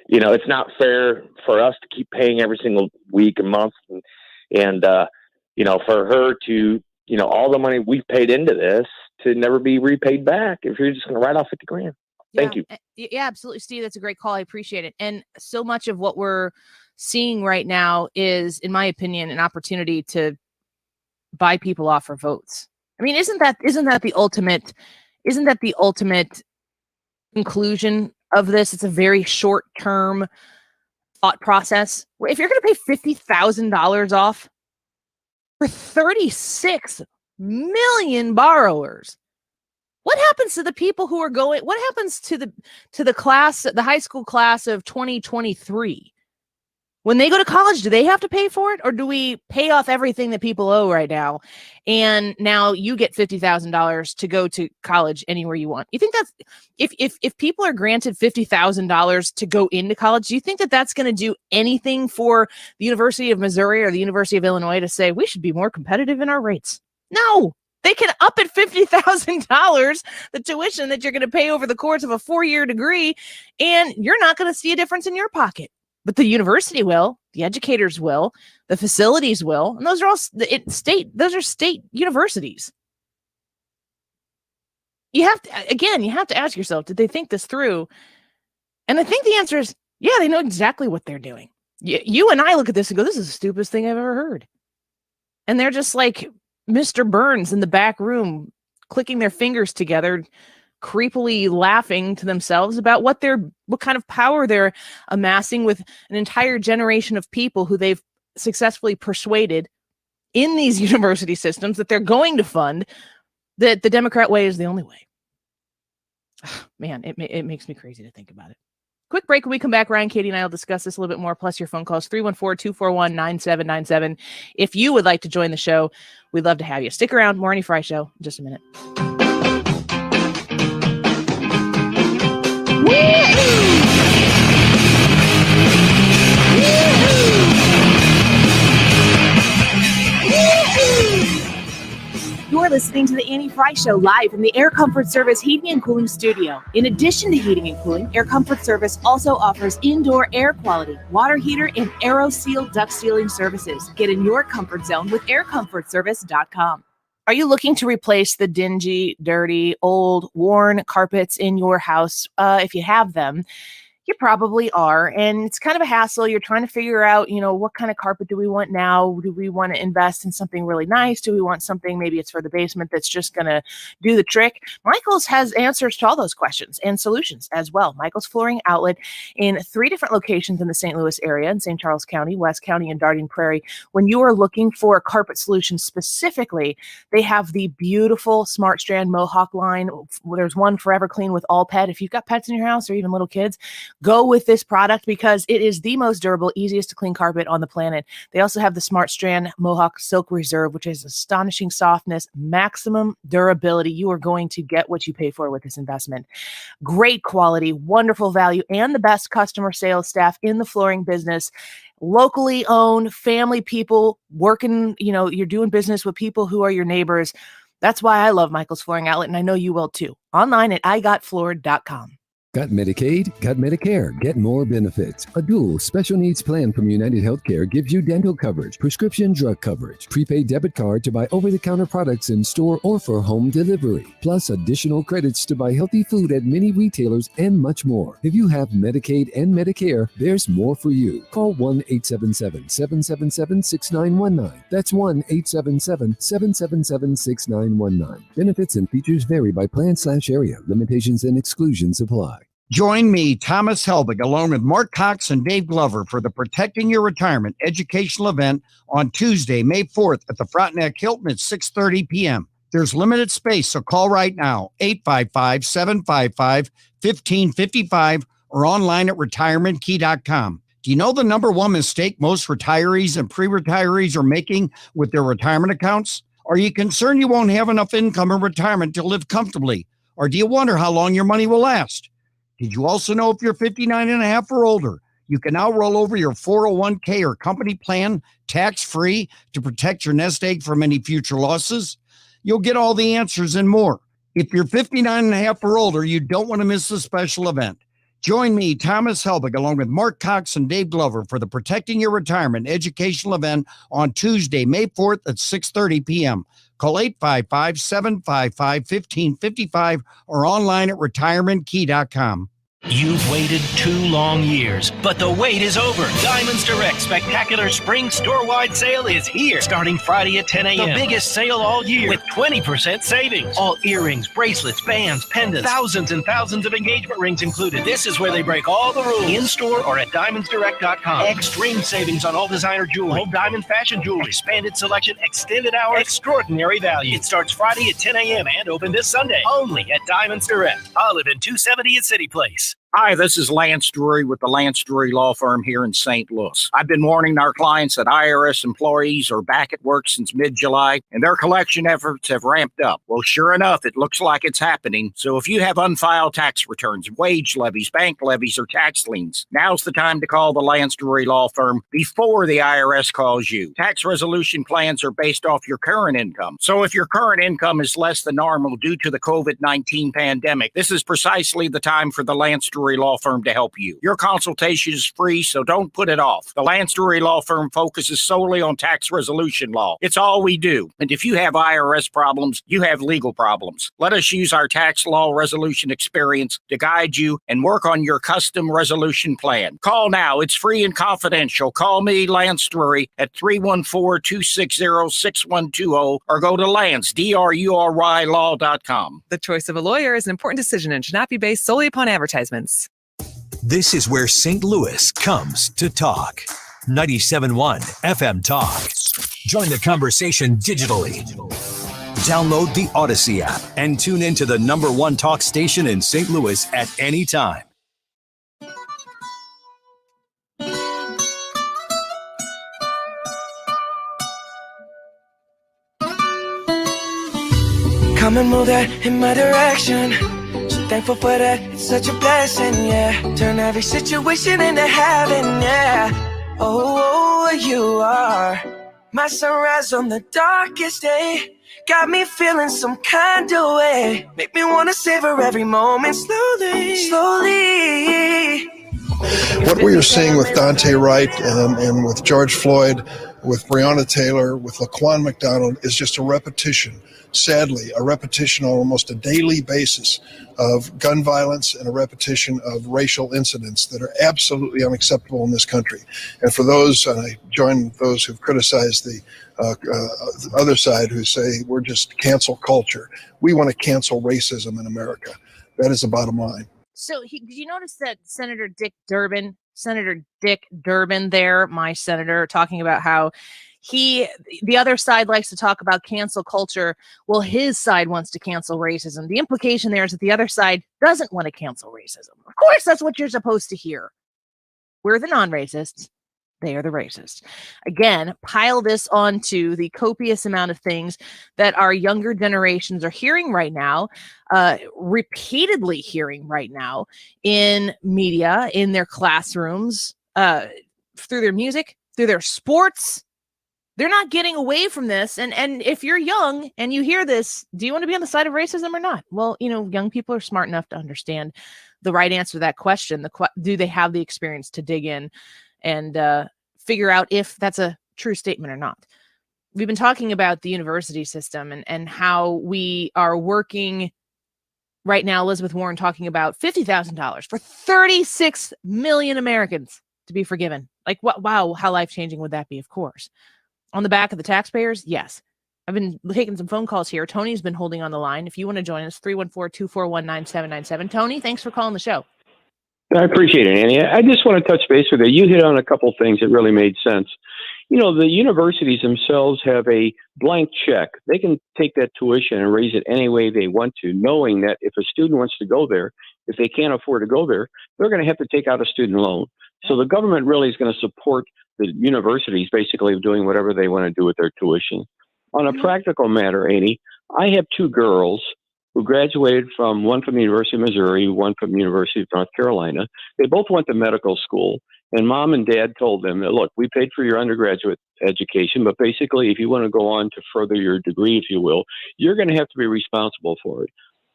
it's not fair for us to keep paying every single week and month, and for her to, all the money we've paid into this to never be repaid back if you're just going to write off $50,000. Thank you. Yeah, absolutely, Steve. That's a great call. I appreciate it. And so much of what we're seeing right now is, in my opinion, an opportunity to buy people off for votes. I mean, isn't that the ultimate conclusion of this? It's a very short-term thought process. If you're going to pay $50,000 off for 36 million borrowers, what happens to the people who are going? What happens to the class, the high school class of 2023? When they go to college, do they have to pay for it, or do we pay off everything that people owe right now? And now you get $50,000 to go to college anywhere you want. You think that's if people are granted $50,000 to go into college, do you think that that's going to do anything for the University of Missouri or the University of Illinois to say we should be more competitive in our rates? No. They can up at $50,000 the tuition that you're going to pay over the course of a 4-year degree, and you're not going to see a difference in your pocket. But the university will, the educators will, the facilities will, and those are all those are state universities. You have to ask yourself, did they think this through? And I think the answer is, yeah, they know exactly what they're doing. You and I look at this and go, this is the stupidest thing I've ever heard. And they're just like Mr. Burns in the back room, clicking their fingers together, creepily laughing to themselves about what kind of power they're amassing with an entire generation of people who they've successfully persuaded in these university systems that they're going to fund, that the Democrat way is the only way. Man, it makes me crazy to think about it. Quick break. When we come back, Ryan, Katie, and I will discuss this a little bit more, plus your phone calls, 314-241-9797. If you would like to join the show, we'd love to have you. Stick around. More Annie Fry Show in just a minute. You're listening to the Annie Fry Show live from the Air Comfort Service Heating and Cooling Studio. In addition to heating and cooling, Air Comfort Service also offers indoor air quality, water heater, and AeroSeal duct sealing services. Get in your comfort zone with aircomfortservice.com. Are you looking to replace the dingy, dirty, old, worn carpets in your house? If you have them, you probably are. And it's kind of a hassle. You're trying to figure out, what kind of carpet do we want now? Do we want to invest in something really nice? Do we want something, maybe it's for the basement, that's just going to do the trick? Michael's has answers to all those questions and solutions as well. Michael's Flooring Outlet in 3 different locations in the St. Louis area, in St. Charles County, West County, and Darien Prairie. When you are looking for carpet solutions specifically, they have the beautiful Smart Strand Mohawk line. There's one Forever Clean with all pet. If you've got pets in your house or even little kids, go with this product because it is the most durable, easiest to clean carpet on the planet. They also have the Smart Strand Mohawk Silk Reserve, which has astonishing softness, maximum durability. You are going to get what you pay for with this investment. Great quality, wonderful value, and the best customer sales staff in the flooring business. Locally owned, family people working, you're doing business with people who are your neighbors. That's why I love Michael's Flooring Outlet, and I know you will too. Online at igotfloored.com. Got Medicaid? Got Medicare? Get more benefits. A dual special needs plan from United Healthcare gives you dental coverage, prescription drug coverage, prepaid debit card to buy over-the-counter products in store or for home delivery, plus additional credits to buy healthy food at many retailers and much more. If you have Medicaid and Medicare, there's more for you. Call 1-877-777-6919. That's 1-877-777-6919. Benefits and features vary by plan/area. Limitations and exclusions apply. Join me, Thomas Helbig, along with Mark Cox and Dave Glover for the Protecting Your Retirement educational event on Tuesday, May 4th at the Frontenac Hilton at 6:30 p.m. There's limited space, so call right now, 855-755-1555 or online at retirementkey.com. Do you know the number one mistake most retirees and pre-retirees are making with their retirement accounts? Are you concerned you won't have enough income in retirement to live comfortably? Or do you wonder how long your money will last? Did you also know if you're 59 and a half or older, you can now roll over your 401k or company plan tax-free to protect your nest egg from any future losses? You'll get all the answers and more. If you're 59 and a half or older, you don't want to miss this special event. Join me, Thomas Helbig, along with Mark Cox and Dave Glover for the Protecting Your Retirement educational event on Tuesday, May 4th at 6:30 p.m. Call 855-755-1555 or online at retirementkey.com. You've waited 2 long years, but the wait is over. Diamonds Direct Spectacular Spring Store-Wide Sale is here, starting Friday at 10 a.m. The biggest sale all year with 20% savings. All earrings, bracelets, bands, pendants, thousands and thousands of engagement rings included. This is where they break all the rules. In-store or at diamondsdirect.com. Extreme savings on all designer jewelry, whole diamond fashion jewelry, expanded selection, extended hours, extraordinary value. It starts Friday at 10 a.m. and open this Sunday only at Diamonds Direct. Olive in 270 at City Place. Hi, this is Lance Drury with the Lance Drury Law Firm here in St. Louis. I've been warning our clients that IRS employees are back at work since mid-July, and their collection efforts have ramped up. Well, sure enough, it looks like it's happening. So if you have unfiled tax returns, wage levies, bank levies, or tax liens, now's the time to call the Lance Drury Law Firm before the IRS calls you. Tax resolution plans are based off your current income. So if your current income is less than normal due to the COVID-19 pandemic, this is precisely the time for the Lance Drury Story Law Firm to help you. Your consultation is free, so don't put it off. The Lance Story Law Firm focuses solely on tax resolution law. It's all we do. And if you have IRS problems, you have legal problems. Let us use our tax law resolution experience to guide you and work on your custom resolution plan. Call now. It's free and confidential. Call me, Lance Drury, at 314-260-6120 or go to Lance, DRURY law.com. The choice of a lawyer is an important decision and should not be based solely upon advertisements. This is where St. Louis comes to talk. 97.1 FM Talk. Join the conversation digitally. Download the Odyssey app and tune into the #1 talk station in St. Louis at any time. Come and move that in my direction. So thankful for that, it's such a blessing, yeah. Turn every situation into heaven, yeah. Oh, you are my sunrise on the darkest day. Got me feeling some kind of way. Make me wanna savor every moment slowly, slowly. What we are seeing with Duante Wright and with George Floyd, with Breonna Taylor, with Laquan McDonald is just a repetition, sadly, a repetition on almost a daily basis of gun violence and a repetition of racial incidents that are absolutely unacceptable in this country. And for those, and I join those who've criticized the other side who say we're just cancel culture, we want to cancel racism in America. That is the bottom line. So did you notice that Senator Dick Durbin there, my senator, talking about how the other side likes to talk about cancel culture. Well, his side wants to cancel racism. The implication there is that the other side doesn't want to cancel racism. Of course, that's what you're supposed to hear. We're the non-racists. They are the racists. Again, pile this onto the copious amount of things that our younger generations are hearing right now, repeatedly hearing right now in media, in their classrooms, through their music, through their sports. They're not getting away from this. And if you're young and you hear this, do you want to be on the side of racism or not? Well, young people are smart enough to understand the right answer to that question. Do they have the experience to dig in and figure out if that's a true statement or not? We've been talking about the university system and how we are working right now. Elizabeth Warren talking about $50,000 for 36 million Americans to be forgiven. Like, wow, how life-changing would that be? Of course. On the back of the taxpayers? Yes. I've been taking some phone calls here. Tony's been holding on the line. If you want to join us, 314-241-9797. Tony, thanks for calling the show. I appreciate it, Annie. I just want to touch base with you. You hit on a couple things that really made sense. The universities themselves have a blank check. They can take that tuition and raise it any way they want to, knowing that if a student wants to go there, if they can't afford to go there, they're going to have to take out a student loan. So the government really is going to support the universities basically doing whatever they want to do with their tuition. On a practical matter, Annie, I have two girls who graduated one from the University of Missouri, one from the University of North Carolina. They both went to medical school, and mom and dad told them that, look, we paid for your undergraduate education, but basically if you want to go on to further your degree, if you will, you're going to have to be responsible for it.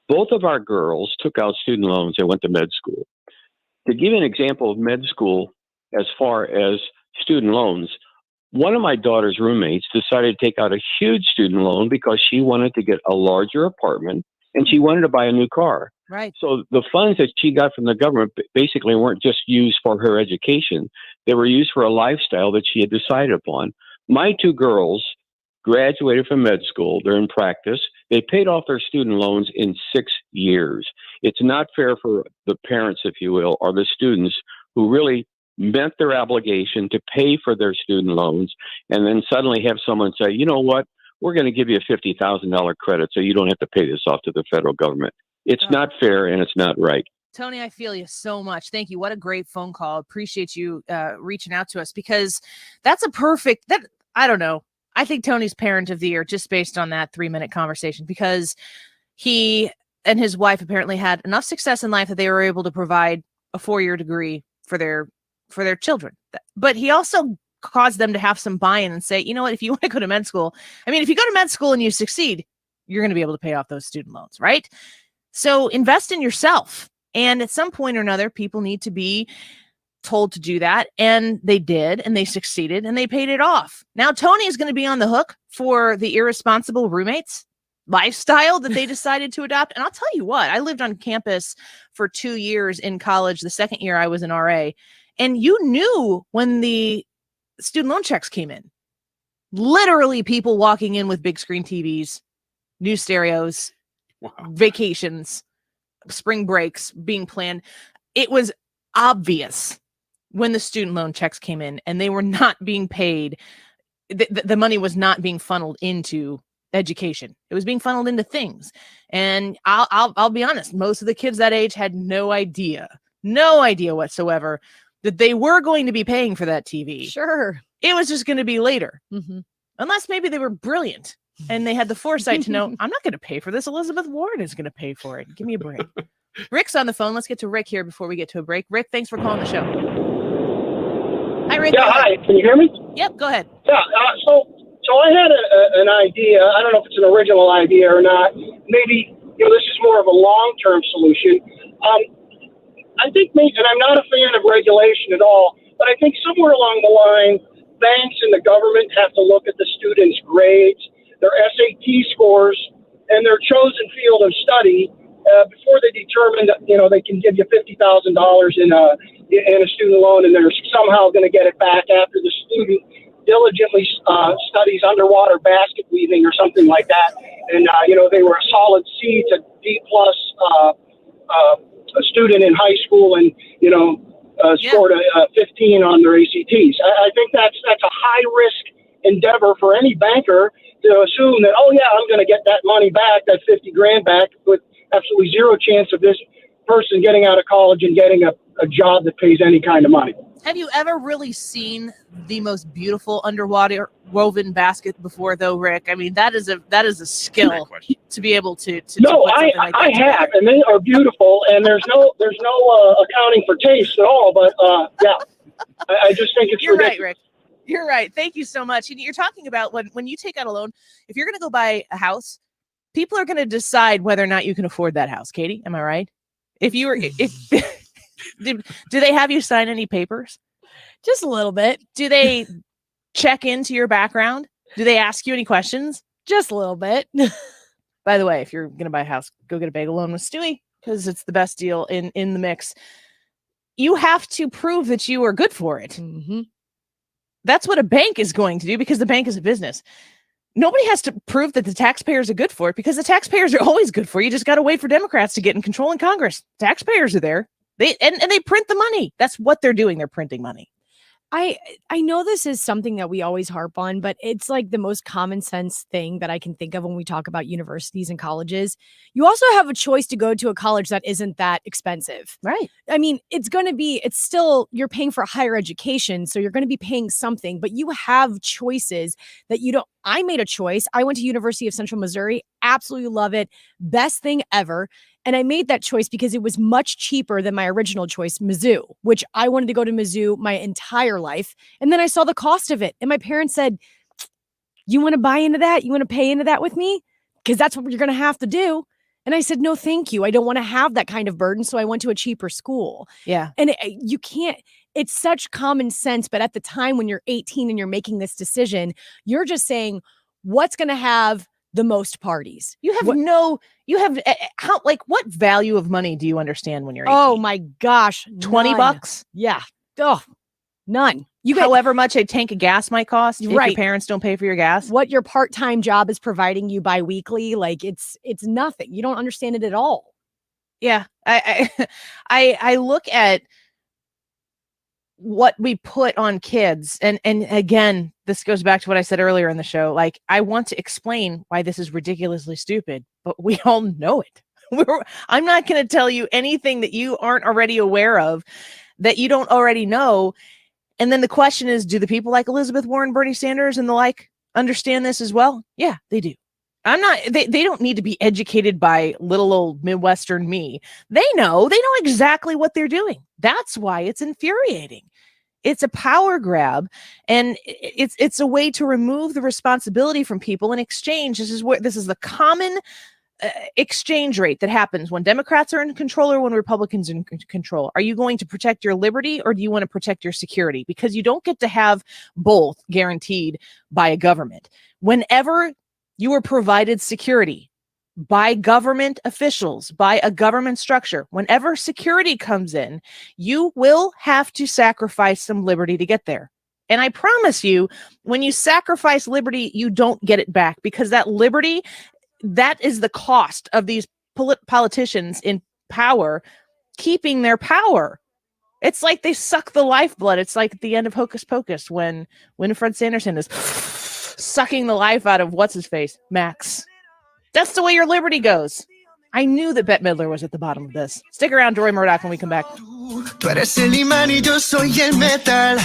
Both of our girls took out student loans and went to med school. To give you an example of med school as far as student loans, one of my daughter's roommates decided to take out a huge student loan because she wanted to get a larger apartment and she wanted to buy a new car. Right. So the funds that she got from the government basically weren't just used for her education. They were used for a lifestyle that she had decided upon. My two girls graduated from med school. They're in practice. They paid off their student loans in 6 years. It's not fair for the parents, if you will, or the students who really met their obligation to pay for their student loans and then suddenly have someone say, you know what, we're going to give you a $50,000 credit so you don't have to pay this off to the federal government. It's not fair and it's not right. Tony, I feel you so much. Thank you. What a great phone call. Appreciate you reaching out to us because that's I don't know. I think Tony's parent of the year just based on that 3-minute conversation because he and his wife apparently had enough success in life that they were able to provide a 4-year degree for their children. But he also caused them to have some buy-in and say, you know what, if you want to go to med school, if you go to med school and you succeed, you're going to be able to pay off those student loans, right? So invest in yourself. And at some point or another, people need to be told to do that. And they did, and they succeeded, and they paid it off. Now, Tony is going to be on the hook for the irresponsible roommates lifestyle that they decided to adopt. And I'll tell you what, I lived on campus for 2 years in college. The second year I was an RA, and you knew when the student loan checks came in. Literally people walking in with big screen TVs, new stereos, vacations, spring breaks being planned. It was obvious when the student loan checks came in and they were not being paid. The money was not being funneled into education. It was being funneled into things. And I'll be honest, most of the kids that age had no idea whatsoever that they were going to be paying for that TV. Sure. It was just going to be later. Unless maybe they were brilliant and they had the foresight to know, I'm not going to pay for this. Elizabeth Warren is going to pay for it. Give me a break. Rick's on the phone. Let's get to Rick here before we get to a break. Rick, thanks for calling the show. Hi, Rick. Yeah, hi. Can you hear me? Yep, go ahead. Yeah, so I had an idea. I don't know if it's an original idea or not. Maybe, this is more of a long-term solution. I think maybe, and I'm not a fan of regulation at all, but I think somewhere along the line, banks and the government have to look at the students' grades, their SAT scores, and their chosen field of study before they determine that, they can give you $50,000 in a student loan, and they're somehow going to get it back after the student diligently studies underwater basket weaving or something like that. And, they were a solid C to D plus a student in high school and, scored a 15 on their ACTs. I think that's a high risk endeavor for any banker to assume that, I'm going to get that money back, that 50 grand back, with absolutely zero chance of this person getting out of college and getting a job that pays any kind of money. Have you ever really seen the most beautiful underwater woven basket before, though, Rick? I mean, that is a skill to be able to no, put something like that I together. have, and they are beautiful, and there's no accounting for taste at all. But I just think it's You're ridiculous. right, Rick. You're right. Thank you so much. You're talking about when you take out a loan, if you're going to go buy a house, people are going to decide whether or not you can afford that house. Katie, am I right? If do they have you sign any papers? Just a little bit. Do they check into your background? Do they ask you any questions? Just a little bit. By the way, if you're going to buy a house, go get a bagel loan with Stewie because it's the best deal in the mix. You have to prove that you are good for it. That's what a bank is going to do because the bank is a business. Nobody has to prove that the taxpayers are good for it because the taxpayers are always good for it. You just got to wait for Democrats to get in control in Congress. Taxpayers are there. They print the money. That's what they're doing. They're printing money. I know this is something that we always harp on, but it's like the most common sense thing that I can think of when we talk about universities and colleges. You also have a choice to go to a college that isn't that expensive. Right. I mean, it's still, you're paying for higher education, so you're going to be paying something, but you have choices that you don't. I made a choice. I went to University of Central Missouri. Absolutely love it. Best thing ever. And I made that choice because it was much cheaper than my original choice, Mizzou, which I wanted to go to Mizzou my entire life. And then I saw the cost of it. And my parents said, you want to buy into that? You want to pay into that with me? Because that's what you're going to have to do. And I said, no, thank you. I don't want to have that kind of burden. So I went to a cheaper school. Yeah. And you can't, it's such common sense. But at the time when you're 18 and you're making this decision, you're just saying, what's going to have the most parties? You have what value of money do you understand when you're 18? Oh my gosh. $20? Yeah. Oh, none. However much a tank of gas might cost if Right. your parents don't pay for your gas. What your part-time job is providing you bi-weekly, like it's nothing. You don't understand it at all. Yeah. I look at what we put on kids and again, this goes back to what I said earlier in the show. Like, I want to explain why this is ridiculously stupid, but we all know it. I'm not going to tell you anything that you aren't already aware of, that you don't already know. And then the question is, do the people like Elizabeth Warren, Bernie Sanders, and the like understand this as well? Yeah, they do. They don't need to be educated by little old Midwestern me. They know exactly what they're doing. That's why it's infuriating. It's a power grab, and it's a way to remove the responsibility from people in exchange. This is the common exchange rate that happens when Democrats are in control or when Republicans are in control. Are you going to protect your liberty or do you want to protect your security? Because you don't get to have both guaranteed by a government. Whenever you are provided security by government officials, by a government structure, whenever security comes in, you will have to sacrifice some liberty to get there. And I promise you, when you sacrifice liberty, you don't get it back, because that liberty, that is the cost of these politicians in power keeping their power. It's like they suck the lifeblood. It's like at the end of Hocus Pocus when Winifred Sanderson is sucking the life out of what's his face, Max. That's the way your liberty goes. I knew that Bette Midler was at the bottom of this. Stick around, Deroy Murdock, when we come back.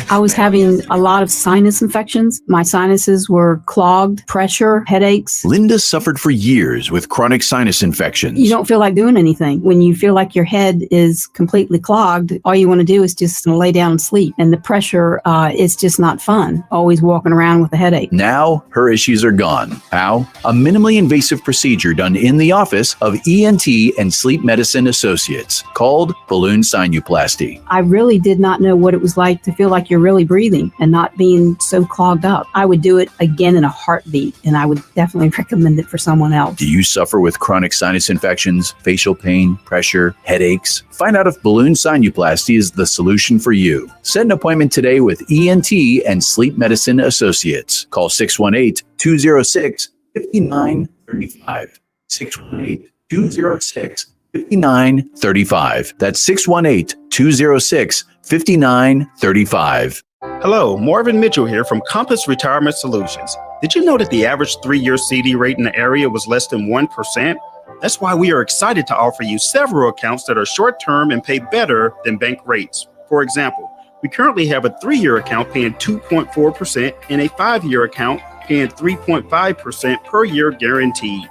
I was having a lot of sinus infections. My sinuses were clogged, pressure, headaches. Linda suffered for years with chronic sinus infections. You don't feel like doing anything. When you feel like your head is completely clogged, all you want to do is just lay down and sleep. And the pressure is just not fun, always walking around with a headache. Now, her issues are gone. How? A minimally invasive procedure done in the office of ENT and Sleep Medicine Associates, called balloon sinuplasty. I really did not know what it was like to feel like you're really breathing and not being so clogged up. I would do it again in a heartbeat, and I would definitely recommend it for someone else. Do you suffer with chronic sinus infections, facial pain, pressure, headaches? Find out if balloon sinuplasty is the solution for you. Set an appointment today with ENT and Sleep Medicine Associates. Call 618-206-5935. 618-206-5935. That's 618-206-5935. Hello, Marvin Mitchell here from Compass Retirement Solutions. Did you know that the average 3-year CD rate in the area was less than 1%? That's why we are excited to offer you several accounts that are short-term and pay better than bank rates. For example, we currently have a 3-year account paying 2.4% and a 5-year account paying 3.5% per year guaranteed.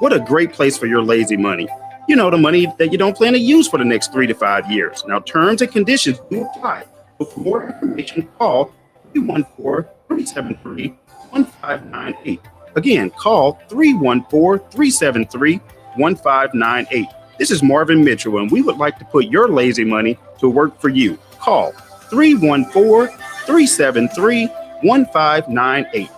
What a great place for your lazy money. You know, the money that you don't plan to use for the next 3 to 5 years. Now, terms and conditions do apply. But for more information, call 314-373-1598. Again, call 314-373-1598. This is Marvin Mitchell, and we would like to put your lazy money to work for you. Call 314-373-1598.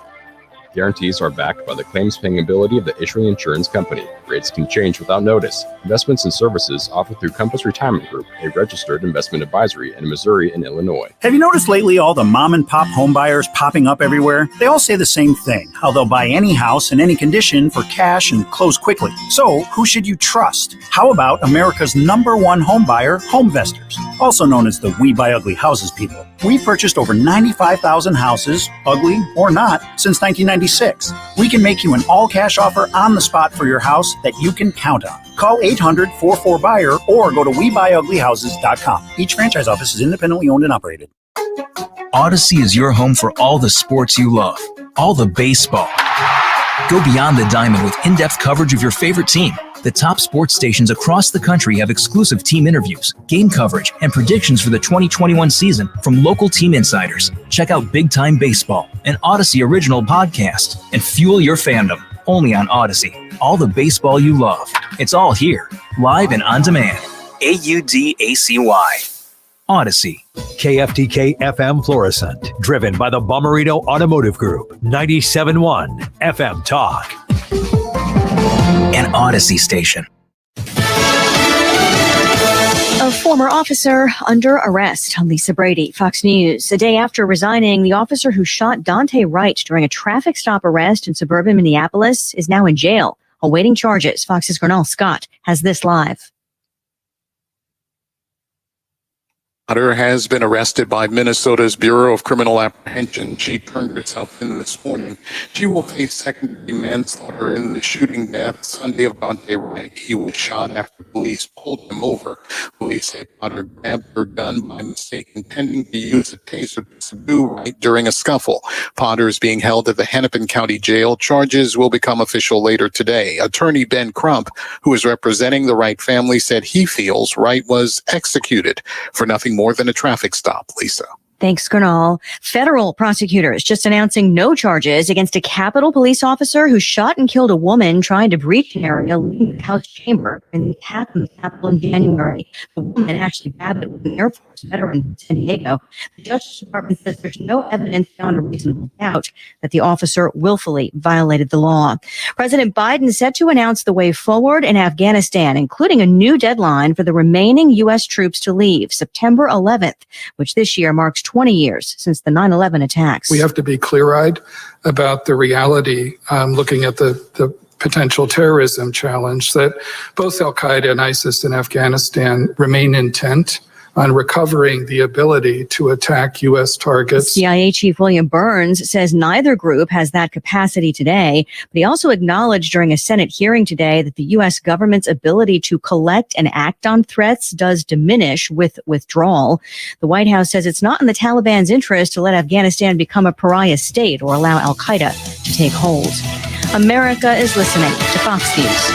Guarantees are backed by the claims-paying ability of the issuing insurance company. Rates can change without notice. Investments and services offered through Compass Retirement Group, a registered investment advisory in Missouri and Illinois. Have you noticed lately all the mom-and-pop home buyers popping up everywhere? They all say the same thing, how they'll buy any house in any condition for cash and close quickly. So, who should you trust? How about America's #1 home buyer, HomeVestors, also known as the We Buy Ugly Houses people? We've purchased over 95,000 houses, ugly or not, since 1996. We can make you an all-cash offer on the spot for your house that you can count on. Call 800-44-BUYER or go to WeBuyUglyHouses.com. Each franchise office is independently owned and operated. Odyssey is your home for all the sports you love, all the baseball. Go beyond the diamond with in-depth coverage of your favorite team. The top sports stations across the country have exclusive team interviews, game coverage, and predictions for the 2021 season from local team insiders. Check out Big Time Baseball, an Odyssey original podcast, and fuel your fandom only on Odyssey. All the baseball you love. It's all here, live and on demand. AUDACY. Odyssey. KFTK FM Florissant, driven by the Bomarito Automotive Group, 97.1 FM Talk. An Odyssey station. A former officer under arrest. Lisa Brady, Fox News. A day after resigning, the officer who shot Duante Wright during a traffic stop arrest in suburban Minneapolis is now in jail, awaiting charges. Fox's Gernal Scott has this live. Potter has been arrested by Minnesota's Bureau of Criminal Apprehension. She turned herself in this morning. She will face second-degree manslaughter in the shooting death Sunday of Duante Wright. He was shot after police pulled him over. Police say Potter grabbed her gun by mistake, intending to use a taser to subdue Wright during a scuffle. Potter is being held at the Hennepin County Jail. Charges will become official later today. Attorney Ben Crump, who is representing the Wright family, said he feels Wright was executed for nothing more than a traffic stop. Lisa. Thanks, Gernal. Federal prosecutors just announcing no charges against a Capitol police officer who shot and killed a woman trying to breach an area leading to the House chamber in the Capitol in January. The woman, Ashley Babbitt, was an Air Force veteran from San Diego. The Justice Department says there's no evidence beyond a reasonable doubt that the officer willfully violated the law. President Biden set to announce the way forward in Afghanistan, including a new deadline for the remaining U.S. troops to leave, September 11th, which this year marks 20 years since the 9/11 attacks. We have to be clear-eyed about the reality, looking at the potential terrorism challenge, that both al-Qaeda and ISIS in Afghanistan remain intent on recovering the ability to attack U.S. targets. CIA Chief William Burns says neither group has that capacity today, but he also acknowledged during a Senate hearing today that the U.S. government's ability to collect and act on threats does diminish with withdrawal. The White House says it's not in the Taliban's interest to let Afghanistan become a pariah state or allow al-Qaeda to take hold. America is listening to Fox News.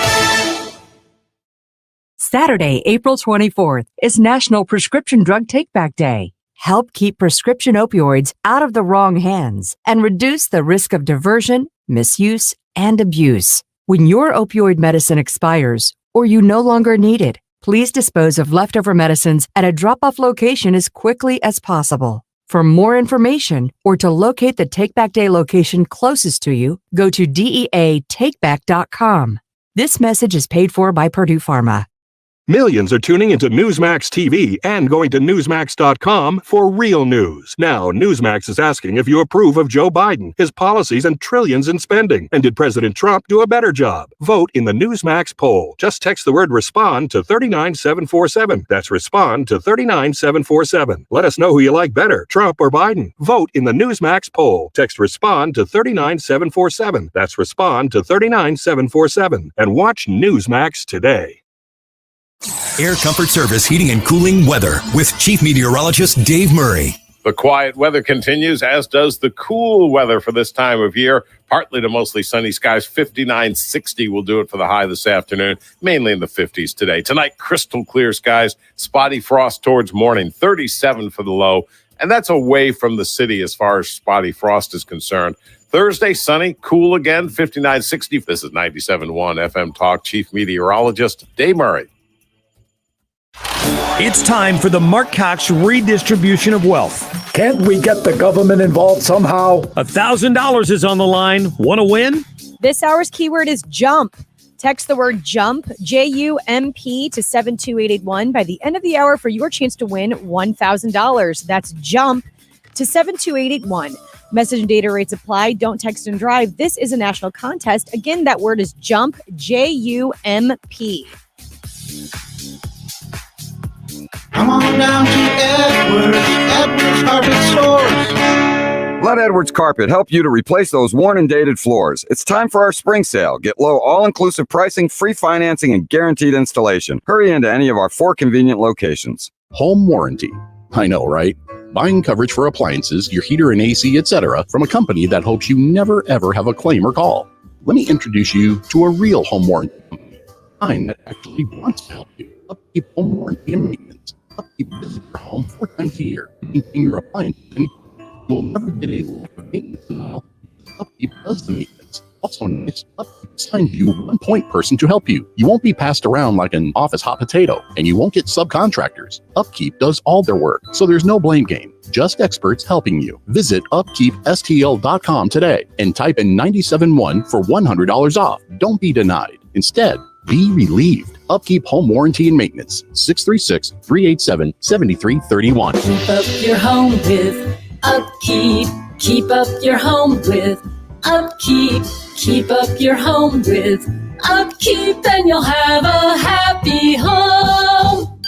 Saturday, April 24th is National Prescription Drug Take-Back Day. Help keep prescription opioids out of the wrong hands and reduce the risk of diversion, misuse, and abuse. When your opioid medicine expires or you no longer need it, please dispose of leftover medicines at a drop-off location as quickly as possible. For more information or to locate the Take-Back Day location closest to you, go to DEATakeback.com. This message is paid for by Purdue Pharma. Millions are tuning into Newsmax TV and going to Newsmax.com for real news. Now, Newsmax is asking if you approve of Joe Biden, his policies, and trillions in spending. And did President Trump do a better job? Vote in the Newsmax poll. Just text the word RESPOND to 39747. That's RESPOND to 39747. Let us know who you like better, Trump or Biden. Vote in the Newsmax poll. Text RESPOND to 39747. That's RESPOND to 39747. And watch Newsmax today. Air Comfort Service Heating and Cooling Weather with Chief Meteorologist Dave Murray. The quiet weather continues, as does the cool weather for this time of year. Partly to mostly sunny skies. 59-60 will do it for the high this afternoon, mainly in the 50s today. Tonight, crystal clear skies, spotty frost towards morning, 37 for the low. And that's away from the city as far as spotty frost is concerned. Thursday, sunny, cool again, 59-60. This is 97.1 FM Talk. Chief Meteorologist Dave Murray. It's time for the Mark Cox redistribution of wealth. Can't we get the government involved somehow? $1,000 is on the line. Want to win? This hour's keyword is jump. Text the word jump, J-U-M-P, to 72881 by the end of the hour for your chance to win $1,000. That's jump to 72881. Message and data rates apply. Don't text and drive. This is a national contest. Again, that word is jump, J-U-M-P. Come on down to Edwards Carpet Stores. Let Edwards Carpet help you to replace those worn and dated floors. It's time for our spring sale. Get low all-inclusive pricing, free financing, and guaranteed installation. Hurry into any of our 4 convenient locations. Home warranty. I know, right? Buying coverage for appliances, your heater and AC, etc. from a company that hopes you never ever have a claim or call. Let me introduce you to a real home warranty company. Mine that actually wants to help you. Upkeep Home Warranty and Maintenance. Upkeep visits your home 4 times a year. Maintain your appliances, and you'll never get a look of maintenance denial. Upkeep does the maintenance. Also nice, Upkeep assigns you one point person to help you. You won't be passed around like an office hot potato, and you won't get subcontractors. Upkeep does all their work, so there's no blame game. Just experts helping you. Visit upkeepstl.com today and type in 971 for $100 off. Don't be denied. Instead, be relieved. Upkeep Home Warranty and Maintenance. 636-387-7331. Keep up your home with Upkeep. Keep up your home with Upkeep. Keep up your home with Upkeep, and you'll have a happy home.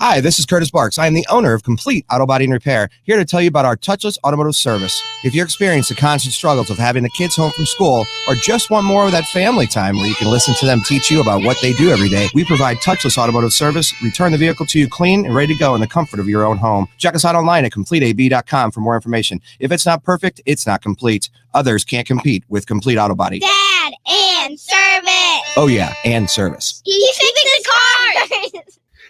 Hi, this is Curtis Barks. I am the owner of Complete Auto Body and Repair, here to tell you about our touchless automotive service. If you're experiencing the constant struggles of having the kids home from school or just want more of that family time where you can listen to them teach you about what they do every day, we provide touchless automotive service, return the vehicle to you clean and ready to go in the comfort of your own home. Check us out online at CompleteAB.com for more information. If it's not perfect, it's not complete. Others can't compete with Complete Auto Body. Dad, and service. Oh yeah, and service. He fixed the car.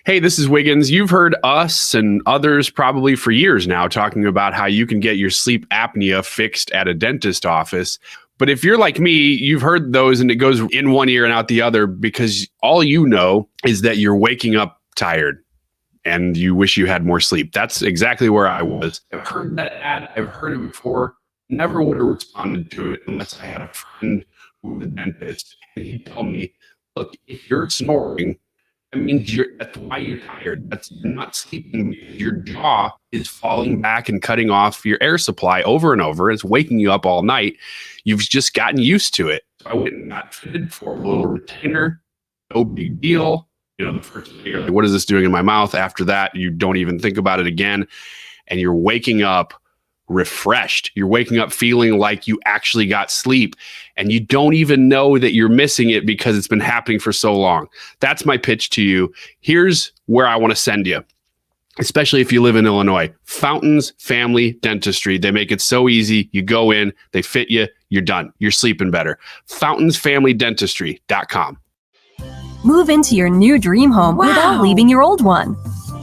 Hey, this is Wiggins. You've heard us and others probably for years now talking about how you can get your sleep apnea fixed at a dentist office. But if you're like me, you've heard those and it goes in one ear and out the other because all you know is that you're waking up tired and you wish you had more sleep. That's exactly where I was. I've heard that ad. I've heard it before. Never would have responded to it unless I had a friend who was a dentist. And he'd tell me, look, if you're snoring, that means that's why you're tired. You're not sleeping because your jaw is falling back and cutting off your air supply over and over. It's waking you up all night. You've just gotten used to it. So I went and got fitted for a little retainer. No big deal. The first day you're like, what is this doing in my mouth? After that, you don't even think about it again. And you're waking up refreshed. You're waking up feeling like you actually got sleep and you don't even know that you're missing it because it's been happening for so long. That's my pitch to you. Here's where I want to send you, especially if you live in Illinois. Fountains Family Dentistry. They make it so easy. You go in, they fit you, you're done. You're sleeping better. FountainsFamilyDentistry.com. Move into your new dream home without leaving your old one.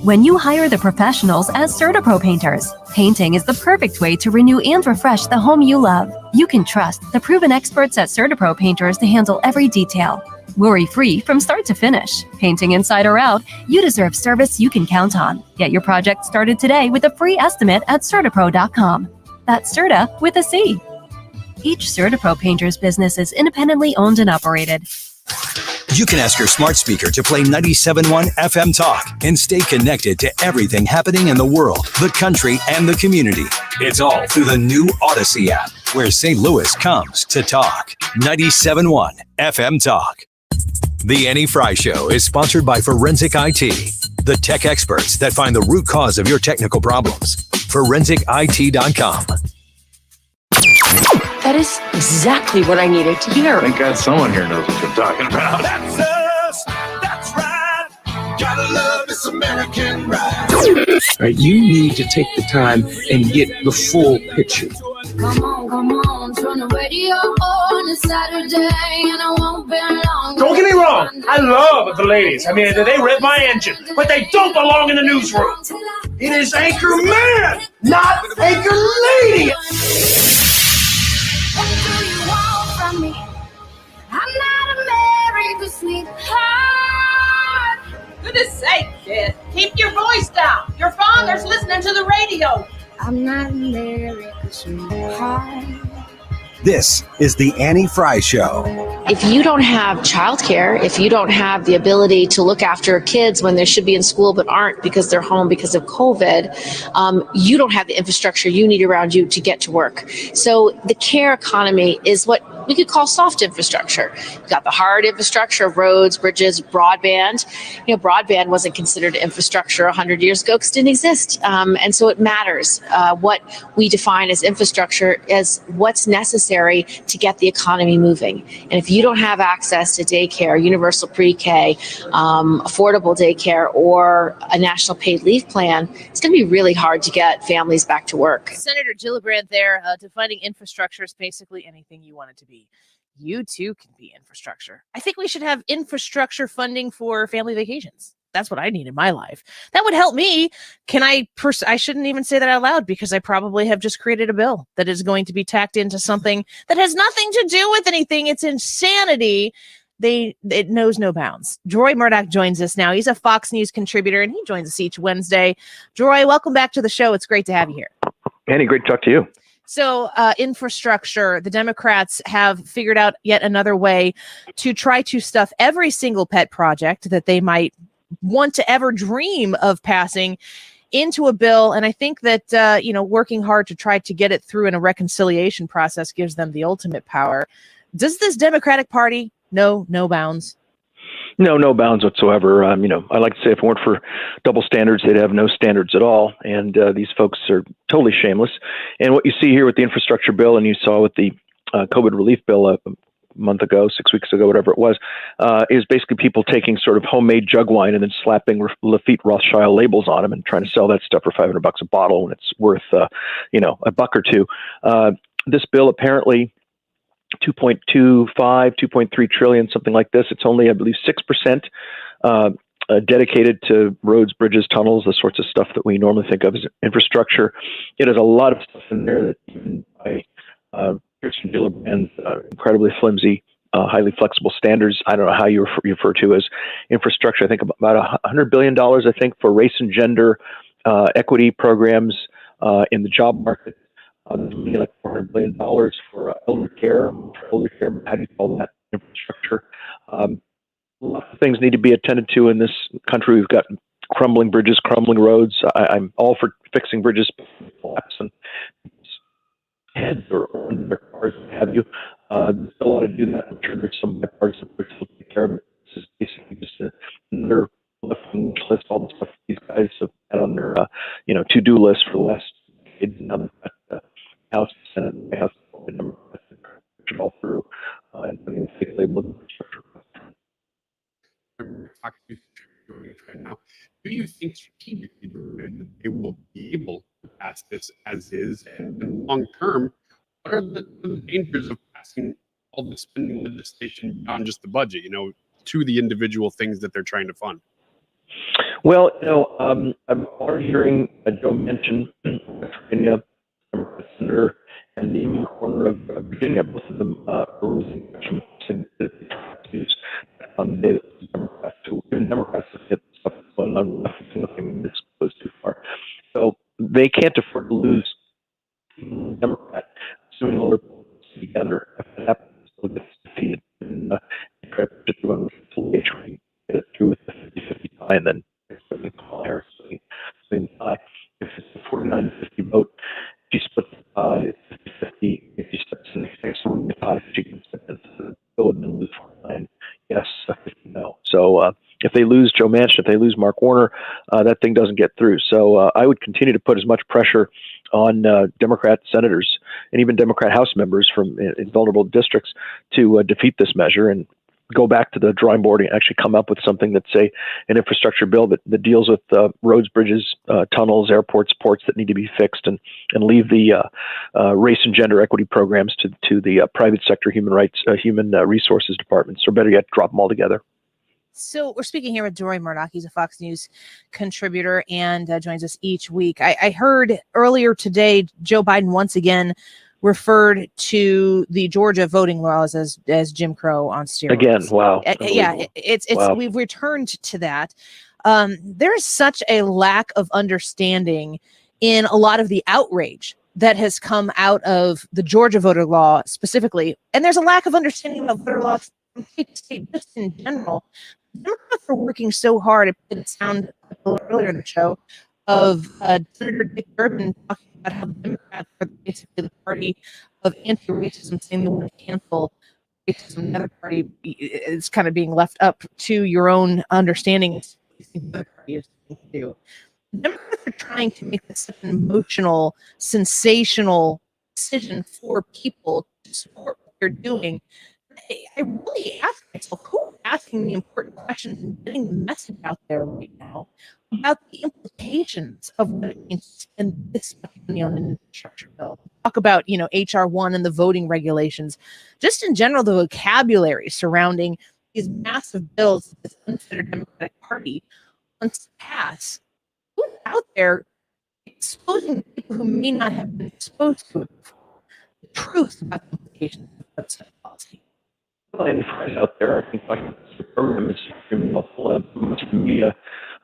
When you hire the professionals as CertaPro painters, painting is the perfect way to renew and refresh the home you love. You can trust the proven experts at CertaPro painters to handle every detail. Worry-free from start to finish. Painting inside or out, you deserve service you can count on. Get your project started today with a free estimate at CertaPro.com. That's Certa with a C. Each CertaPro painter's business is independently owned and operated. You can ask your smart speaker to play 97.1 FM Talk and stay connected to everything happening in the world, the country, and the community. It's all through the new Odyssey app, where St. Louis comes to talk. 97.1 FM Talk. The Annie Fry Show is sponsored by Forensic IT, the tech experts that find the root cause of your technical problems. ForensicIT.com. That is exactly what I needed to hear. Thank God someone here knows what you're talking about. That's us. That's right. Gotta love this American ride. Right, you need to take the time and get the full picture. Come on, turn the radio on. It's Saturday and I won't be long. Don't get me wrong, I love the ladies. I mean, they rev my engine, but they don't belong in the newsroom. It is Anchor Man, not Anchor Lady. What do you want from me? I'm not a married sweetheart. Goodness sake, kid. Keep your voice down. Your father's listening to the radio. I'm not married sweetheart. This is the Annie Fry Show. If you don't have childcare, if you don't have the ability to look after kids when they should be in school but aren't because they're home because of COVID, you don't have the infrastructure you need around you to get to work. So the care economy is what we could call soft infrastructure. You've got the hard infrastructure of roads, bridges, broadband. Broadband wasn't considered infrastructure 100 years ago because it didn't exist. And so it matters what we define as infrastructure as what's necessary to get the economy moving. And if you don't have access to daycare, universal pre-K, affordable daycare, or a national paid leave plan, it's going to be really hard to get families back to work. Senator Gillibrand there, defining infrastructure is basically anything you want it to be. You too can be infrastructure. I think we should have infrastructure funding for family vacations. That's what I need in my life. That would help me. I shouldn't even say that out loud because I probably have just created a bill that is going to be tacked into something that has nothing to do with anything. It's insanity. It knows no bounds. Deroy Murdock joins us now. He's a Fox News contributor and he joins us each Wednesday. Deroy, welcome back to the show. It's great to have you here. Annie, great to talk to you. So infrastructure, the Democrats have figured out yet another way to try to stuff every single pet project that they might want to ever dream of passing into a bill. And I think that, working hard to try to get it through in a reconciliation process gives them the ultimate power. Does this Democratic Party know no bounds? No bounds whatsoever. I like to say if it weren't for double standards, they'd have no standards at all. And these folks are totally shameless. And what you see here with the infrastructure bill and you saw with the COVID relief bill a month ago, 6 weeks ago, whatever it was, is basically people taking sort of homemade jug wine and then slapping Lafitte Rothschild labels on them and trying to sell that stuff for $500 a bottle when it's worth, $1 or $2. This bill apparently 2.25, 2.3 trillion, something like this. It's only, I believe, 6% dedicated to roads, bridges, tunnels, the sorts of stuff that we normally think of as infrastructure. It has a lot of stuff in there that even by Christian Gillibrand's incredibly flimsy, highly flexible standards, I don't know how you refer to as infrastructure. I think about $100 billion, I think, for race and gender equity programs in the job market. There's like $400 billion for elder care. How do you call that infrastructure? Lots of things need to be attended to in this country. We've got crumbling bridges, crumbling roads. I'm all for fixing bridges collapse and heads or under their cars, what have you. There's still a lot to do that. I'm sure there's some bipartisan groups who take care of it. This is basically just another list, all the stuff these guys have had on their to-do list for the last decades. Now they've got House, Senate, and White House, and Democrats that push it all through and putting a fake label of infrastructure. Right now, do you think strategically that they will be able to pass this as is, and long term, what are the dangers of passing all the spending legislation beyond just the budget, to the individual things that they're trying to fund? Well, I'm already hearing Joe mention Virginia, Senator, and the corner of Virginia, both of them losing on the day that Democrats have hit stuff going on, nothing this goes too far. So they can't afford to lose Democrat, assuming all their politics together. If that happens, they'll get defeated and try to put it through on the trying to get it through with the 50-50 tie, and then call Harris swing tie. If it's a 49-50 vote, she splits the tie, it's 50-50. If she steps in the next one, the tie, she can step into the vote and then lose 49. Yes, 50 no. So if they lose Joe Manchin, if they lose Mark Warner, that thing doesn't get through. So I would continue to put as much pressure on Democrat senators and even Democrat House members from in vulnerable districts to defeat this measure and go back to the drawing board and actually come up with something that's an infrastructure bill that deals with roads, bridges, tunnels, airports, ports that need to be fixed, and leave the race and gender equity programs to the private sector human resources departments, or better yet, drop them all together. So we're speaking here with Deroy Murdock. He's a Fox News contributor and joins us each week. I heard earlier today Joe Biden once again referred to the Georgia voting laws as Jim Crow on steroids. Again, wow. Yeah, it's wow. We've returned to that. There is such a lack of understanding in a lot of the outrage that has come out of the Georgia voter law specifically, and there's a lack of understanding of voter laws from state to state just in general. Democrats are working so hard. It sounded a little earlier in the show of Senator Dick Durbin talking about how the Democrats are basically the party of anti-racism, saying they want to cancel racism. The other party is kind of being left up to your own understanding of what the other party is going to do. The Democrats are trying to make this such an emotional, sensational decision for people to support what they're doing. I really ask myself, who is asking the important questions and getting the message out there right now about the implications of what it means to spend this much money on an infrastructure bill? Talk about, HR 1 and the voting regulations. Just in general, the vocabulary surrounding these massive bills that this unfettered Democratic Party wants to pass. Who's out there exposing people who may not have been exposed to it before the truth about the implications of such policy? Well, any fries out there, I think the program is extremely helpful. Much of the media,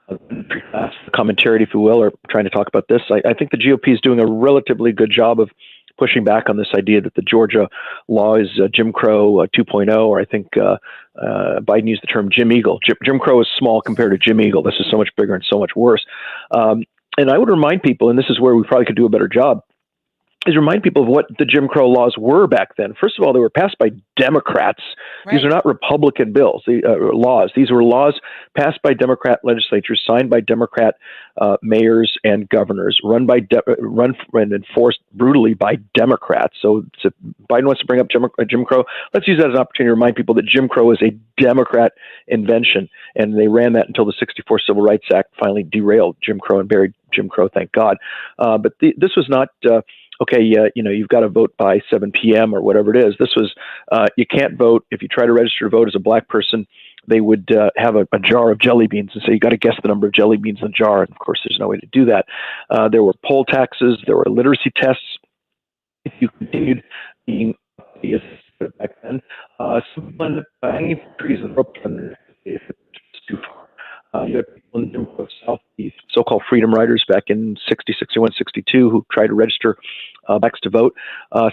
the commentary, if you will, are trying to talk about this. I think the GOP is doing a relatively good job of pushing back on this idea that the Georgia law is Jim Crow 2.0, or I think Biden used the term Jim Eagle. Jim Crow is small compared to Jim Eagle. This is so much bigger and so much worse. And I would remind people, and this is where we probably could do a better job, is remind people of what the Jim Crow laws were back then. First of all, they were passed by Democrats. Right. These are not Republican bills, laws. These were laws passed by Democrat legislatures, signed by Democrat mayors and governors, run and enforced brutally by Democrats. So Biden wants to bring up Jim Crow. Let's use that as an opportunity to remind people that Jim Crow is a Democrat invention, and they ran that until the '64 Civil Rights Act finally derailed Jim Crow and buried Jim Crow, thank God. But this was not... okay, you've got to vote by 7 p.m. or whatever it is. This was, you can't vote. If you try to register to vote as a black person, they would have a jar of jelly beans and say, you got to guess the number of jelly beans in the jar. And of course, there's no way to do that. There were poll taxes. There were literacy tests. If you continued being atheist back then, someone ended up hanging from trees and ropes under if it was too far. You had people in the South, the so-called freedom riders back in 60, 61, 62, who tried to register blacks to vote.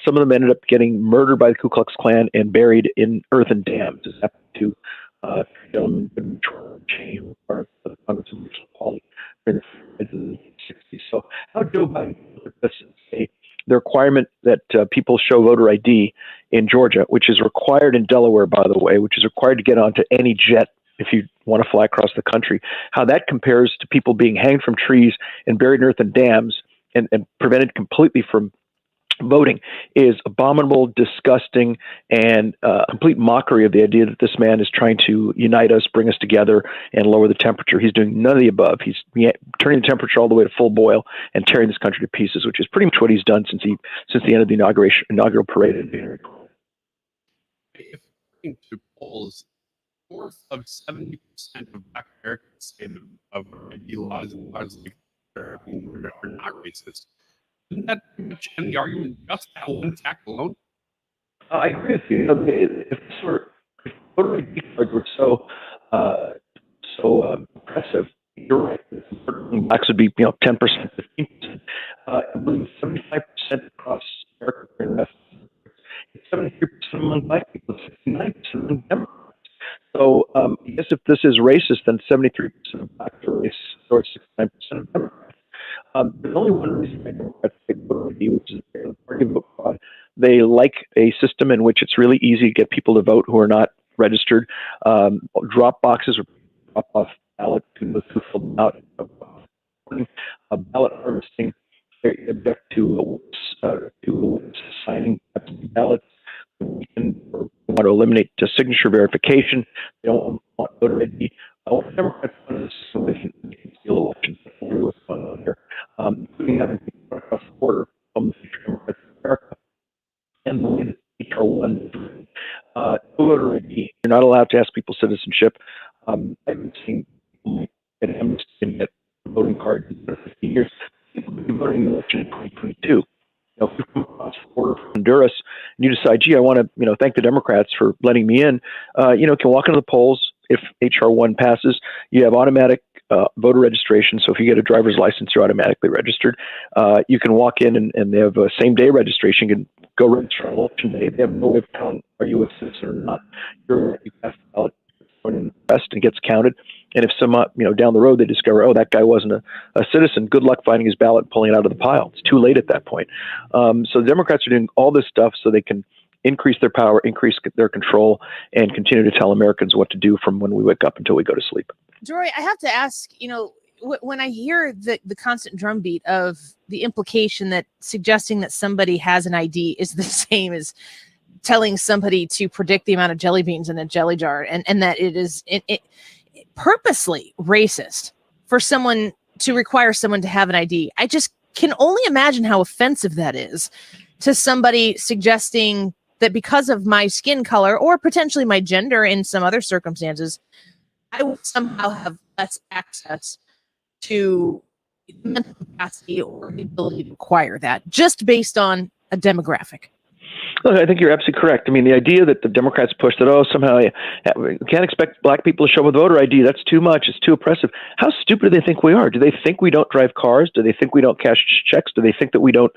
Some of them ended up getting murdered by the Ku Klux Klan and buried in earthen dams. This happened to three gentlemen, Cheney, who were part of the Congress of Regional Equality during the 60s. So how Joe Biden looked at this and say, the requirement that people show voter ID in Georgia, which is required in Delaware, by the way, which is required to get onto any jet if you want to fly across the country, how that compares to people being hanged from trees and buried in earthen dams and prevented completely from voting is abominable, disgusting, and complete mockery of the idea that this man is trying to unite us, bring us together, and lower the temperature. He's doing none of the above. He's turning the temperature all the way to full boil and tearing this country to pieces, which is pretty much what he's done since the end of the inaugural parade in January. If to polls, north of 70% of Black Americans say that of ID laws and laws like are not racist. Isn't that pretty much end the argument just that one fact alone? I agree with you. If voter ID cards were so oppressive, you're right. Blacks would be 10%, 15%. I believe 75% across America. It's 73% among Black people, 69% among Democrats. So I guess if this is racist, then 73% of Blacks are racist, or 69% of Democrats. There's only one reason why Democrats take voter ID, which is the party vote fraud. They like a system in which it's really easy to get people to vote who are not registered. Drop boxes or drop off ballots to those who fill them out. Ballot harvesting. They object to signing ballots. They want to eliminate signature verification. They don't want voter ID. Democrats want this so they can steal elections. What's going on here? Including having people across the border from the future Democrats of America. And the way that HR 1 no voter ID. You're not allowed to ask people citizenship. I've been seeing people get amnesty and get voting cards in 15 years. People will be voting in the election in 2022. If you come across the border from Honduras and you decide, gee, I want to, thank the Democrats for letting me in, you can walk into the polls. If HR 1 passes, you have automatic voter registration. So if you get a driver's license, you're automatically registered. You can walk in and they have a same-day registration. You can go register on election day. They have no way of telling are you a citizen or not. You pass the ballot, and it gets counted. And if some, down the road they discover, oh, that guy wasn't a citizen, good luck finding his ballot and pulling it out of the pile. It's too late at that point. So the Democrats are doing all this stuff so they can increase their power, increase their control, and continue to tell Americans what to do from when we wake up until we go to sleep. Deroy, I have to ask, when I hear the constant drumbeat of the implication that suggesting that somebody has an ID is the same as telling somebody to predict the amount of jelly beans in a jelly jar, and that it is purposely racist for someone to require someone to have an ID. I just can only imagine how offensive that is to somebody suggesting that because of my skin color or potentially my gender in some other circumstances, I would somehow have less access to mental capacity or the ability to acquire that just based on a demographic. Look, I think you're absolutely correct. I mean, the idea that the Democrats push that, somehow we can't expect Black people to show with voter ID. That's too much. It's too oppressive. How stupid do they think we are? Do they think we don't drive cars? Do they think we don't cash checks? Do they think that we don't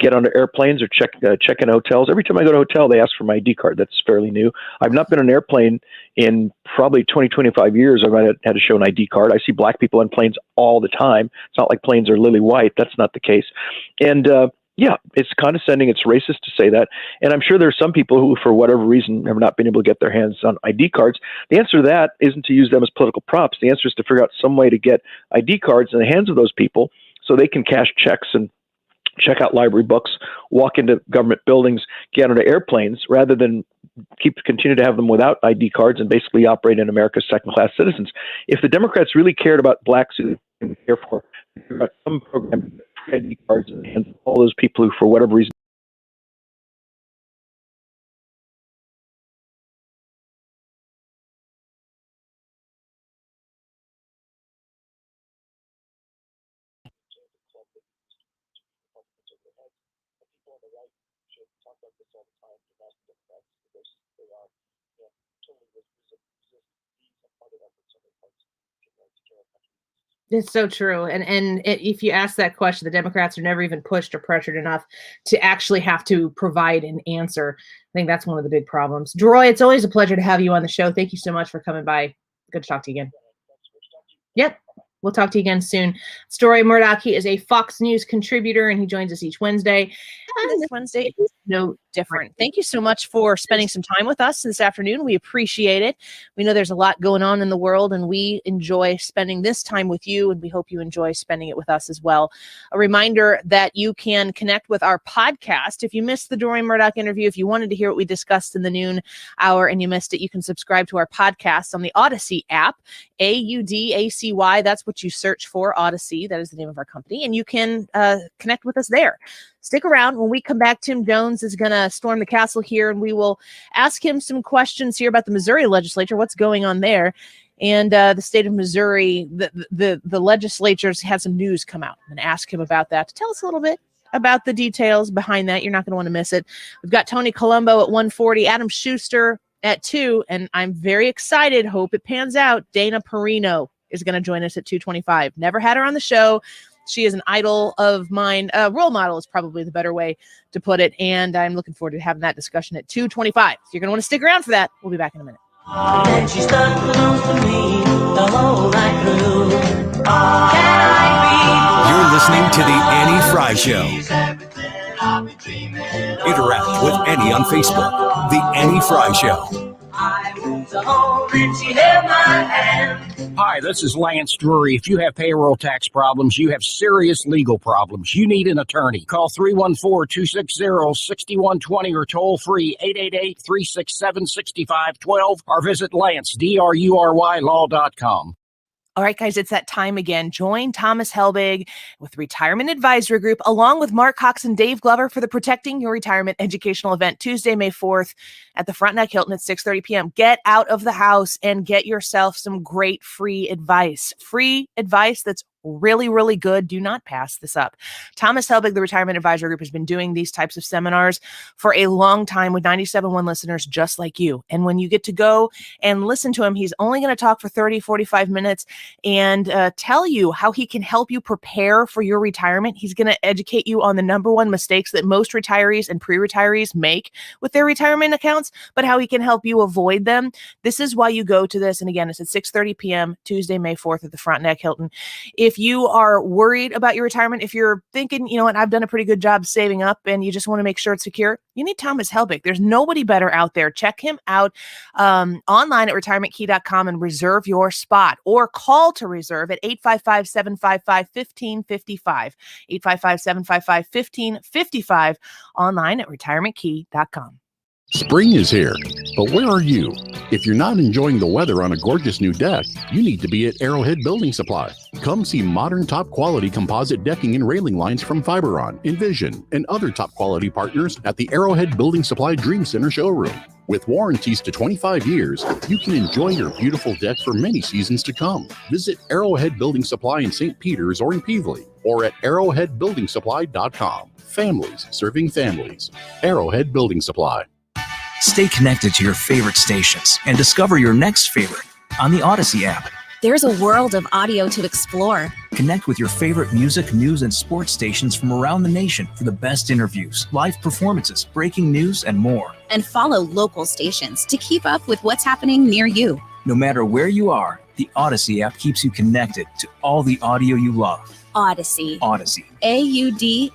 get onto airplanes or check in hotels? Every time I go to a hotel, they ask for my ID card. That's fairly new. I've not been on an airplane in probably 20, 25 years. I might have had to show an ID card. I see Black people on planes all the time. It's not like planes are lily white. That's not the case. And yeah, it's condescending. It's racist to say that. And I'm sure there are some people who, for whatever reason, have not been able to get their hands on ID cards. The answer to that isn't to use them as political props. The answer is to figure out some way to get ID cards in the hands of those people so they can cash checks and check out library books, walk into government buildings, get onto airplanes, rather than continue to have them without ID cards and basically operate in America's second-class citizens. If the Democrats really cared about Blacks who they care for, figure out some program to put ID cards in the hands of all those people who, for whatever reason, It's so true. If you ask that question, the Democrats are never even pushed or pressured enough to actually have to provide an answer. I think that's one of the big problems. Deroy, it's always a pleasure to have you on the show. Thank you so much for coming by. Good to talk to you again. Yep. We'll talk to you again soon. Deroy Murdock, he is a Fox News contributor, and he joins us each Wednesday. And this Wednesday is no different. Thank you so much for spending some time with us this afternoon. We appreciate it. We know there's a lot going on in the world, and we enjoy spending this time with you, and we hope you enjoy spending it with us as well. A reminder that you can connect with our podcast. If you missed the Deroy Murdock interview, if you wanted to hear what we discussed in the noon hour and you missed it, you can subscribe to our podcast on the Odyssey app, AUDACY. That's what you search for, Odyssey. That is the name of our company, and you can connect with us there. Stick around. When we come back, Tim Jones is going to storm the castle here, and we will ask him some questions here about the Missouri legislature, what's going on there, and the state of Missouri. The legislature's had some news come out, and ask him about that to tell us a little bit about the details behind that. You're not going to want to miss it. We've got Tony Colombo at 1:40, Adam Schuster at 2, and I'm very excited. Hope it pans out. Dana Perino is going to join us at 2:25. Never had her on the show. She is an idol of mine. Role model is probably the better way to put it. And I'm looking forward to having that discussion at 2:25. So you're going to want to stick around for that. We'll be back in a minute. And she stuck close to me the whole night through. You're listening to The Annie Fry Show. Interact with Annie on Facebook. The Annie Fry Show. I went home and she held my hand. Hi, this is Lance Drury. If you have payroll tax problems, you have serious legal problems, you need an attorney. Call 314-260-6120 or toll free 888-367-6512 or visit LanceDruryLaw.com. All right, guys, it's that time again. Join Thomas Helbig with Retirement Advisory Group, along with Mark Cox and Dave Glover for the Protecting Your Retirement educational event, Tuesday, May 4th at the Frontenac Hilton at 6:30 p.m. Get out of the house and get yourself some great free advice. Free advice that's really, really good. Do not pass this up. Thomas Helbig, the Retirement Advisory Group, has been doing these types of seminars for a long time with 97.1 listeners just like you. And when you get to go and listen to him, he's only going to talk for 30, 45 minutes and tell you how he can help you prepare for your retirement. He's going to educate you on the number one mistakes that most retirees and pre-retirees make with their retirement accounts, but how he can help you avoid them. This is why you go to this. And again, it's at 6:30 p.m. Tuesday, May 4th at the Frontenac Hilton. If you are worried about your retirement, if you're thinking, you know what, I've done a pretty good job saving up and you just want to make sure it's secure, you need Thomas Helbig. There's nobody better out there. Check him out online at retirementkey.com and reserve your spot, or call to reserve at 855-755-1555, 855-755-1555, online at retirementkey.com. Spring is here, but where are you? If you're not enjoying the weather on a gorgeous new deck, you need to be at Arrowhead Building Supply. Come see modern top quality composite decking and railing lines from Fiberon, Envision, and other top quality partners at the Arrowhead Building Supply Dream Center showroom. With warranties to 25 years, you can enjoy your beautiful deck for many seasons to come. Visit Arrowhead Building Supply in St. Peters or in Peevely, or at arrowheadbuildingsupply.com. Families serving families. Arrowhead Building Supply. Stay connected to your favorite stations and discover your next favorite on the Odyssey app. There's a world of audio to explore. Connect with your favorite music, news, and sports stations from around the nation for the best interviews, live performances, breaking news, and more. And follow local stations to keep up with what's happening near you. No matter where you are, the Odyssey app keeps you connected to all the audio you love. Odyssey. Odyssey. AUDACY.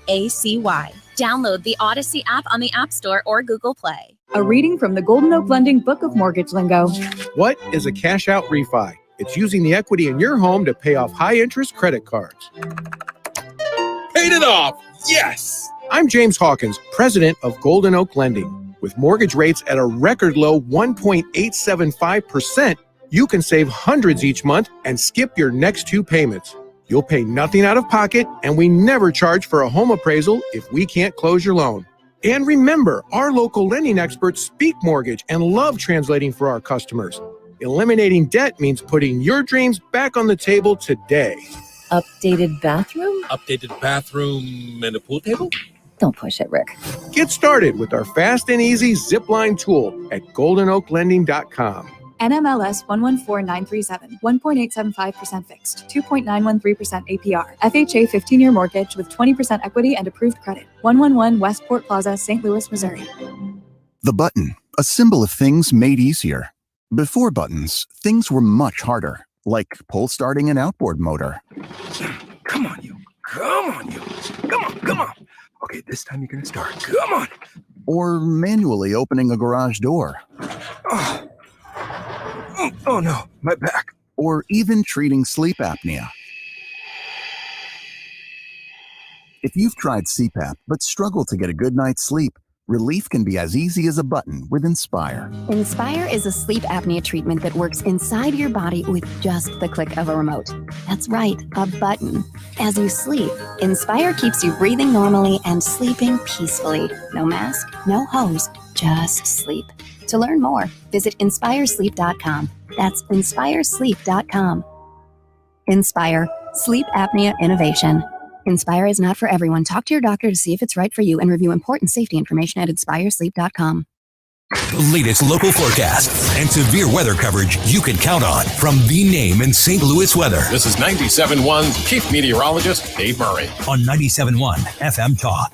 Download the Odyssey app on the App Store or Google Play. A reading from the Golden Oak Lending Book of Mortgage Lingo. What is a cash out refi? It's using the equity in your home to pay off high interest credit cards. Paid it off! Yes! I'm James Hawkins, president of Golden Oak Lending. With mortgage rates at a record low 1.875%, you can save hundreds each month and skip your next two payments. You'll pay nothing out of pocket, and we never charge for a home appraisal if we can't close your loan. And remember, our local lending experts speak mortgage and love translating for our customers. Eliminating debt means putting your dreams back on the table today. Updated bathroom? Updated bathroom and a pool table? Don't push it, Rick. Get started with our fast and easy zipline tool at goldenoaklending.com. NMLS 114937, 1.875% fixed, 2.913% APR. FHA 15-year mortgage with 20% equity and approved credit. 111 Westport Plaza, St. Louis, Missouri. The button, a symbol of things made easier. Before buttons, things were much harder, like pull starting an outboard motor. Come on, you. Come on, you. Come on. Okay, this time you're going to start. Come on. Or manually opening a garage door. Oh no, my back. Or even treating sleep apnea. If you've tried CPAP but struggle to get a good night's sleep, relief can be as easy as a button with Inspire. Inspire is a sleep apnea treatment that works inside your body with just the click of a remote. That's right, a button. As you sleep, Inspire keeps you breathing normally and sleeping peacefully. No mask, no hose, just sleep. To learn more, visit inspiresleep.com. That's inspiresleep.com. Inspire, sleep apnea innovation. Inspire is not for everyone. Talk to your doctor to see if it's right for you and review important safety information at inspiresleep.com. The latest local forecasts and severe weather coverage you can count on from the name in St. Louis weather. This is 97.1 Chief Meteorologist Dave Murray. On 97.1 FM Talk.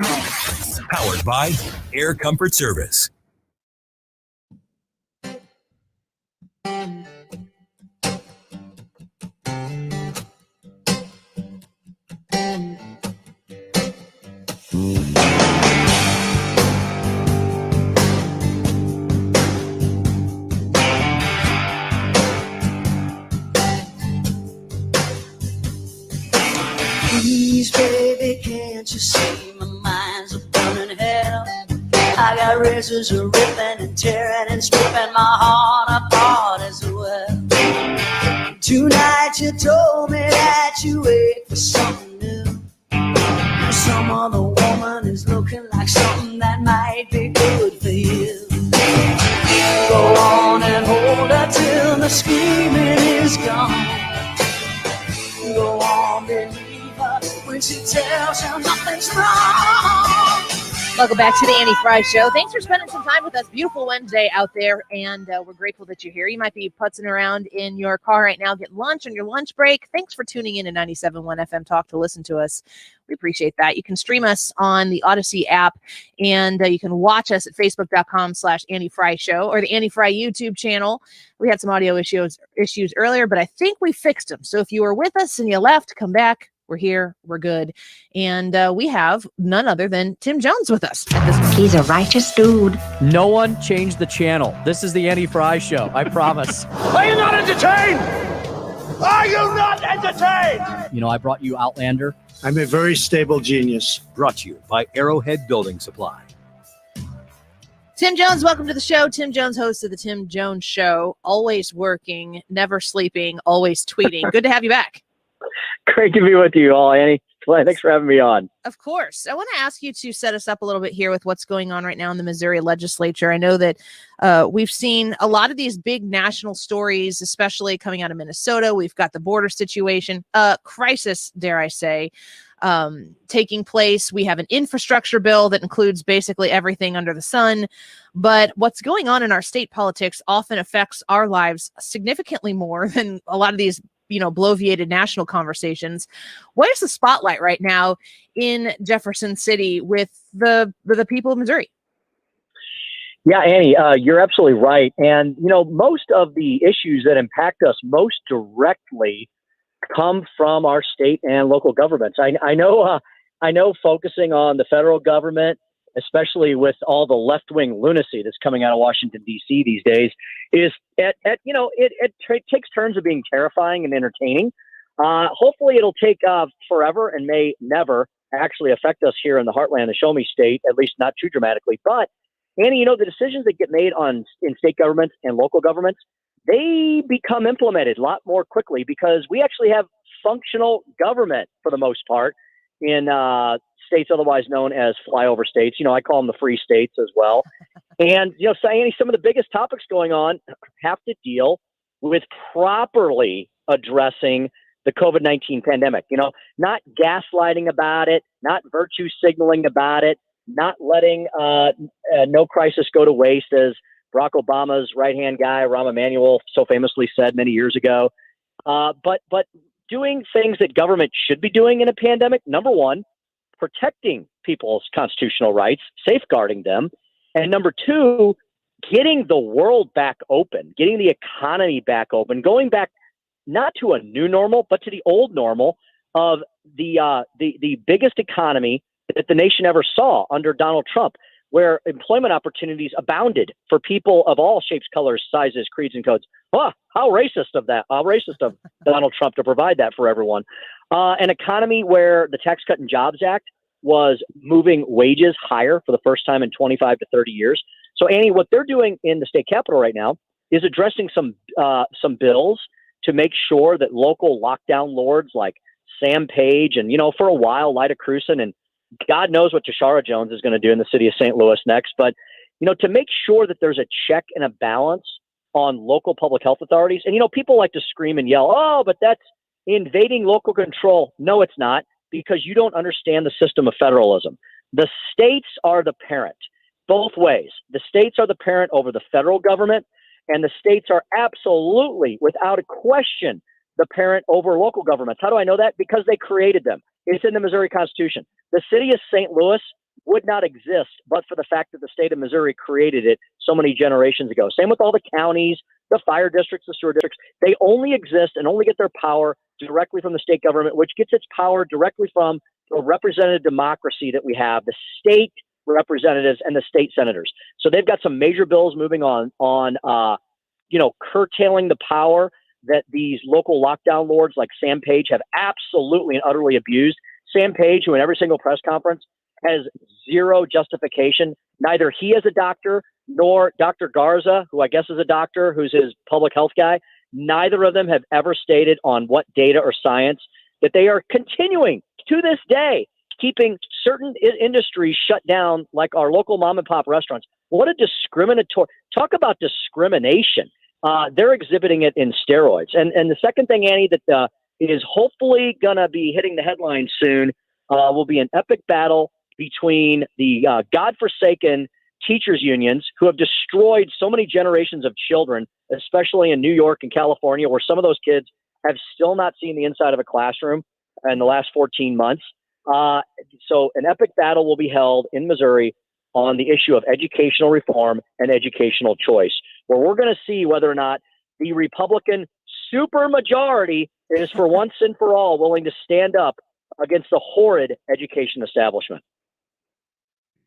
Powered by Air Comfort Service. Please, baby, can't you see my mind's a burning hell? I got razors a ripping and tearing and stripping my heart apart as well. Tonight you told me that you wait for something new. Some other woman is looking like something that might be good for you. Go on and hold her till the screaming is gone. Go on, believe her when she tells you nothing's wrong. Welcome back to the Annie Fry Show. Thanks for spending some time with us. Beautiful Wednesday out there, and we're grateful that you're here. You might be putzing around in your car right now, getting lunch on your lunch break. Thanks for tuning in to 97.1 FM Talk to listen to us. We appreciate that. You can stream us on the Odyssey app, and you can watch us at facebook.com/Annie Fry Show or the Annie Fry YouTube channel. We had some audio issues earlier, but I think we fixed them. So if you were with us and you left, come back. We're here. We're good. And we have none other than Tim Jones with us. He's a righteous dude. No one changed the channel. This is the Annie Fry Show. I promise. Are you not entertained? Are you not entertained? You know, I brought you Outlander. I'm a very stable genius. Brought to you by Arrowhead Building Supply. Tim Jones, welcome to the show. Tim Jones, host of the Tim Jones Show. Always working, never sleeping, always tweeting. Good to have you back. Great to be with you all, Annie. Thanks for having me on. Of course. I want to ask you to set us up a little bit here with what's going on right now in the Missouri legislature. I know that we've seen a lot of these big national stories, especially coming out of Minnesota. We've got the border situation, crisis, dare I say, taking place. We have an infrastructure bill that includes basically everything under the sun. But what's going on in our state politics often affects our lives significantly more than a lot of these bloviated national conversations. Where's the spotlight right now in Jefferson City with the people of Missouri? Yeah, Annie, you're absolutely right. And, most of the issues that impact us most directly come from our state and local governments. I know focusing on the federal government, especially with all the left-wing lunacy that's coming out of Washington, D.C. these days, is it takes turns of being terrifying and entertaining. Hopefully it'll take forever and may never actually affect us here in the heartland, the Show Me State, at least not too dramatically. But, Annie, the decisions that get made in state governments and local governments, they become implemented a lot more quickly because we actually have functional government for the most part in states otherwise known as flyover states. I call them the free states as well. And, Annie, some of the biggest topics going on have to deal with properly addressing the COVID-19 pandemic, not gaslighting about it, not virtue signaling about it, not letting no crisis go to waste, as Barack Obama's right-hand guy, Rahm Emanuel, so famously said many years ago. But doing things that government should be doing in a pandemic. Number one, protecting people's constitutional rights, safeguarding them. And number two, getting the world back open, getting the economy back open, going back not to a new normal, but to the old normal of the biggest economy that the nation ever saw under Donald Trump, where employment opportunities abounded for people of all shapes, colors, sizes, creeds, and codes. How racist of that! How racist of Donald Trump to provide that for everyone. An economy where the Tax Cut and Jobs Act was moving wages higher for the first time in 25 to 30 years. So, Annie, what they're doing in the state capitol right now is addressing some bills to make sure that local lockdown lords like Sam Page and, for a while, Lyda Crewson, and God knows what Tashara Jones is going to do in the city of St. Louis next. But, to make sure that there's a check and a balance on local public health authorities. And, people like to scream and yell, oh, but that's invading local control. No, it's not, because you don't understand the system of federalism. The states are the parent both ways. The states are the parent over the federal government, and the states are absolutely, without a question, the parent over local governments. How do I know that? Because they created them. It's in the Missouri Constitution. The city of St. Louis would not exist but for the fact that the state of Missouri created it so many generations ago. Same with all the counties, the fire districts, the sewer districts. They only exist and only get their power directly from the state government, which gets its power directly from the representative democracy that we have, the state representatives and the state senators. So they've got some major bills moving on curtailing the power that these local lockdown lords like Sam Page have absolutely and utterly abused. Sam Page, who in every single press conference has zero justification. Neither he is a doctor nor Dr. Garza, who I guess is a doctor, who's his public health guy. Neither of them have ever stated on what data or science that they are continuing to this day keeping certain industries shut down, like our local mom and pop restaurants. What a discriminatory, talk about discrimination. They're exhibiting it in steroids. And the second thing, Annie, that is hopefully going to be hitting the headlines soon will be an epic battle between the godforsaken teachers unions who have destroyed so many generations of children, especially in New York and California, where some of those kids have still not seen the inside of a classroom in the last 14 months. So an epic battle will be held in Missouri on the issue of educational reform and educational choice, where we're going to see whether or not the Republican supermajority is for once and for all willing to stand up against the horrid education establishment.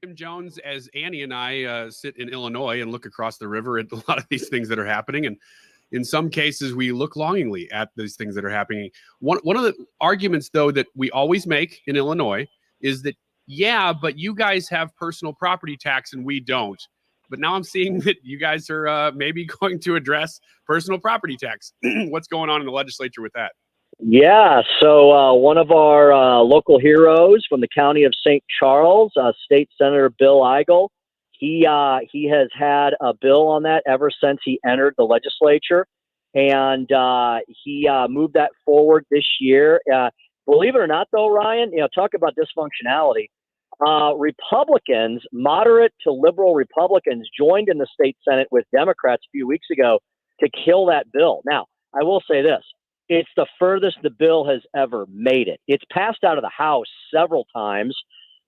Jim Jones, as Annie and I sit in Illinois and look across the river at a lot of these things that are happening, and in some cases we look longingly at these things that are happening. One of the arguments, though, that we always make in Illinois is that, yeah, but you guys have personal property tax and we don't. But now I'm seeing that you guys are maybe going to address personal property tax. What's going on in the legislature with that? Yeah, so one of our local heroes from the county of St. Charles, State Senator Bill Eigel, he has had a bill on that ever since he entered the legislature, and he moved that forward this year. Believe it or not, though, Ryan, talk about dysfunctionality. Republicans, moderate to liberal Republicans, joined in the state Senate with Democrats a few weeks ago to kill that bill. Now, I will say this. It's the furthest the bill has ever made it. It's passed out of the House several times.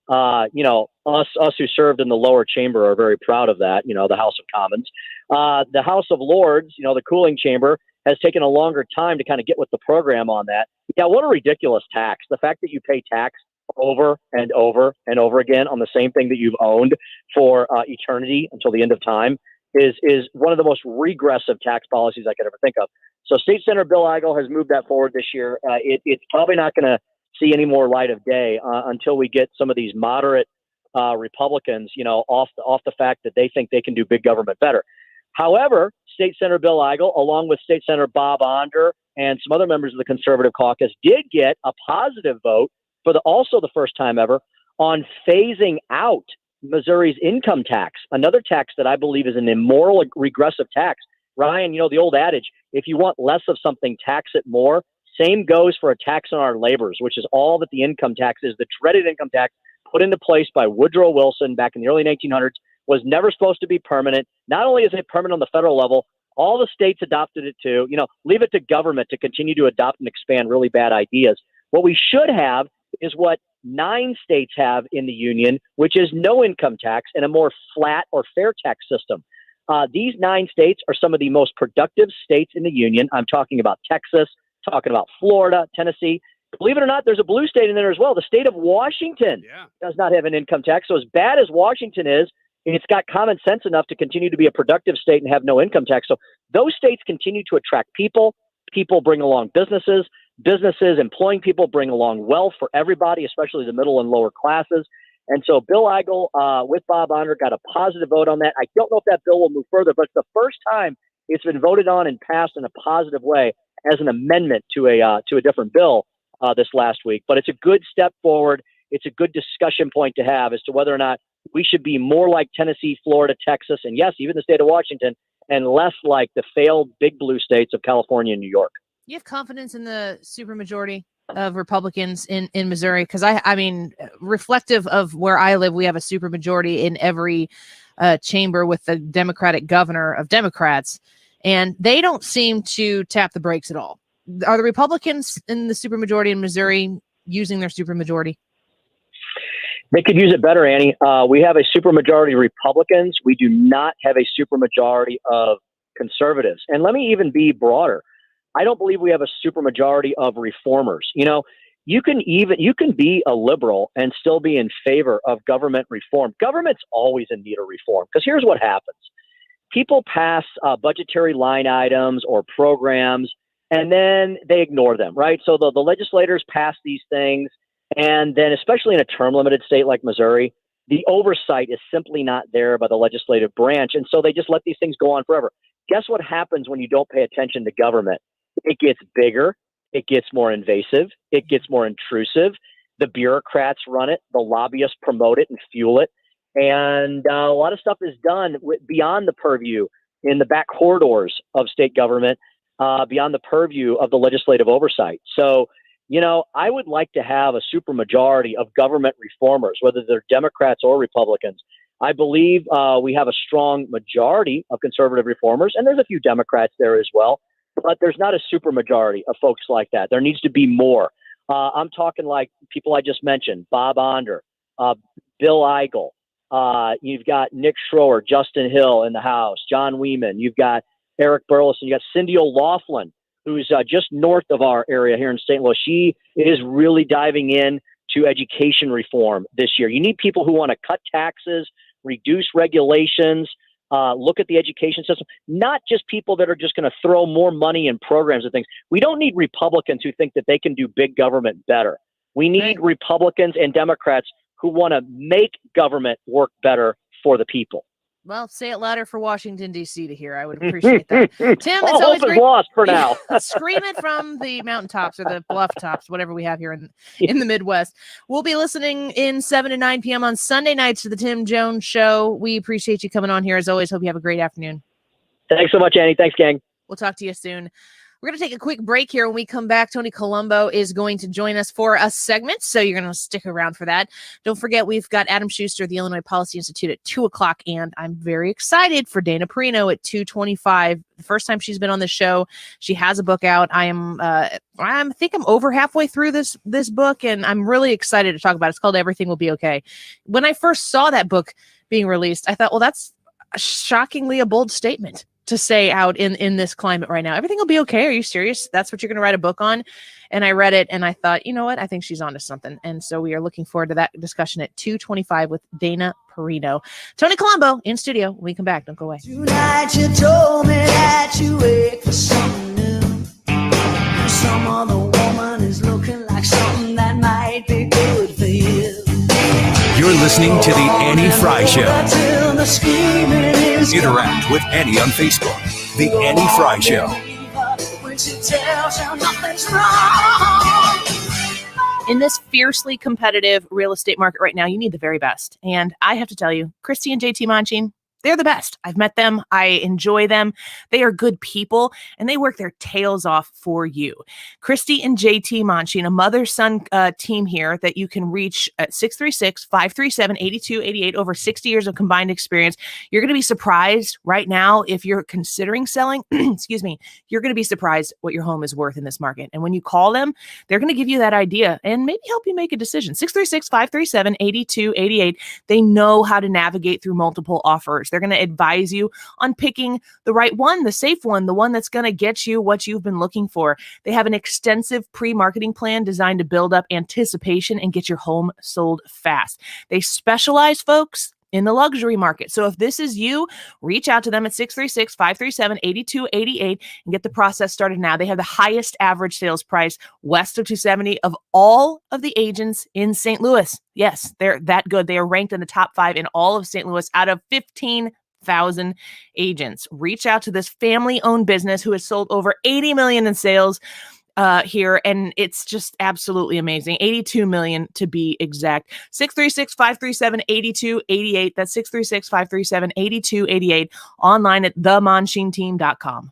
Us who served in the lower chamber are very proud of that, the House of Commons. The House of Lords, the cooling chamber, has taken a longer time to kind of get with the program on that. Yeah, what a ridiculous tax. The fact that you pay tax over and over and over again on the same thing that you've owned for eternity until the end of time is one of the most regressive tax policies I could ever think of. So State Senator Bill Eigel has moved that forward this year. It's probably not going to see any more light of day until we get some of these moderate Republicans, off the fact that they think they can do big government better. However, State Senator Bill Eigel, along with State Senator Bob Onder and some other members of the Conservative Caucus, did get a positive vote for also the first time ever on phasing out Missouri's income tax, another tax that I believe is an immoral, regressive tax. Ryan, the old adage, if you want less of something, tax it more. Same goes for a tax on our labors, which is all that the income tax is, the dreaded income tax put into place by Woodrow Wilson back in the early 1900s was never supposed to be permanent. Not only is it permanent on the federal level, all the states adopted it too. Leave it to government to continue to adopt and expand really bad ideas. What we should have is what 9 states have in the union, which is no income tax and a more flat or fair tax system. These 9 states are some of the most productive states in the union. I'm talking about Texas, talking about Florida, Tennessee. Believe it or not, there's a blue state in there as well. The state of Washington does not have an income tax. So as bad as Washington is, it's got common sense enough to continue to be a productive state and have no income tax. So those states continue to attract people. People bring along businesses. Businesses employing people bring along wealth for everybody, especially the middle and lower classes. And so Bill Eigel with Bob Onder got a positive vote on that. I don't know if that bill will move further, but it's the first time it's been voted on and passed in a positive way as an amendment to a different bill this last week. But it's a good step forward. It's a good discussion point to have as to whether or not we should be more like Tennessee, Florida, Texas, and yes, even the state of Washington, and less like the failed big blue states of California and New York. You have confidence in the supermajority of Republicans in Missouri? Because I mean, reflective of where I live, we have a supermajority in every chamber with the Democratic governor of Democrats, and they don't seem to tap the brakes at all. Are the Republicans in the supermajority in Missouri using their supermajority? They could use it better, Annie. We have a supermajority Republicans. We do not have a supermajority of conservatives. And let me even be broader. I don't believe we have a supermajority of reformers. You can be a liberal and still be in favor of government reform. Government's always in need of reform because here's what happens. People pass budgetary line items or programs and then they ignore them, right? So the legislators pass these things. And then especially in a term limited state like Missouri, the oversight is simply not there by the legislative branch. And so they just let these things go on forever. Guess what happens when you don't pay attention to government? It gets bigger. It gets more invasive. It gets more intrusive. The bureaucrats run it. The lobbyists promote it and fuel it. And a lot of stuff is done beyond the purview in the back corridors of state government, beyond the purview of the legislative oversight. So, I would like to have a supermajority of government reformers, whether they're Democrats or Republicans. I believe we have a strong majority of conservative reformers, and there's a few Democrats there as well, but there's not a supermajority of folks like that. There needs to be more. I'm talking like people I just mentioned, Bob Onder, Bill Eigel. You've got Nick Schroer, Justin Hill in the House, John Wieman. You've got Eric Burleson. You got Cindy O'Loughlin, who's just north of our area here in St. Louis. She is really diving in to education reform this year. You need people who want to cut taxes, reduce regulations, look at the education system, not just people that are just going to throw more money in programs and things. We don't need Republicans who think that they can do big government better. We need Republicans and Democrats who want to make government work better for the people. Well, say it louder for Washington, D.C. to hear. I would appreciate that. Tim, it's always great. Lost for now. Scream it from the mountaintops or the bluff tops, whatever we have here in the Midwest. We'll be listening in 7 to 9 p.m. on Sunday nights to the Tim Jones Show. We appreciate you coming on here as always. Hope you have a great afternoon. Thanks so much, Annie. Thanks, gang. We'll talk to you soon. We're going to take a quick break here. When we come back, Tony Colombo is going to join us for a segment, so you're going to stick around for that. Don't forget, we've got Adam Schuster of the Illinois Policy Institute at 2 o'clock, and I'm very excited for Dana Perino at 2:25. The first time she's been on the show. She has a book out. I think I'm over halfway through this book, and I'm really excited to talk about it. It's called Everything Will Be Okay. When I first saw that book being released, I thought, well, that's shockingly a bold statement to say out in this climate right now. Everything will be okay. Are you serious? That's what you're going to write a book on? And I read it and I thought, you know what? I think she's onto something. And so we are looking forward to that discussion at 2:25 with Dana Perino. Tony Colombo in studio. When we come back, don't go away. Tonight you told me that you wait for something new. Some other woman is looking like something that might be good for you. You're listening to The Annie Fry Show. Interact with Annie on Facebook. The Annie Fry Show. In this fiercely competitive real estate market right now, you need the very best. And I have to tell you, Christy and JT Manchin, They're the best. I've met them. I enjoy them. They are good people, and they work their tails off for you. Christy and JT Monchine, a mother-son team here that you can reach at 636-537-8288, over 60 years of combined experience. You're going to be surprised right now if you're considering selling. Excuse me. You're going to be surprised what your home is worth in this market. And when you call them, they're going to give you that idea and maybe help you make a decision. 636-537-8288. They know how to navigate through multiple offers. They're going to advise you on picking the right one, the safe one, the one that's going to get you what you've been looking for. They have an extensive pre-marketing plan designed to build up anticipation and get your home sold fast. They specialize, folks, in the luxury market. So if this is you, reach out to them at 636-537-8288 and get the process started now. They have the highest average sales price west of 270 of all of the agents in St. Louis. Yes, they're that good. They are ranked in the top 5 in all of St. Louis out of 15,000 agents. Reach out to this family-owned business who has sold over $80 million in sales here, and it's just absolutely amazing. 82 million to be exact. 636-537-8288. That's 636-537-8288. Online at themonchineteam.com.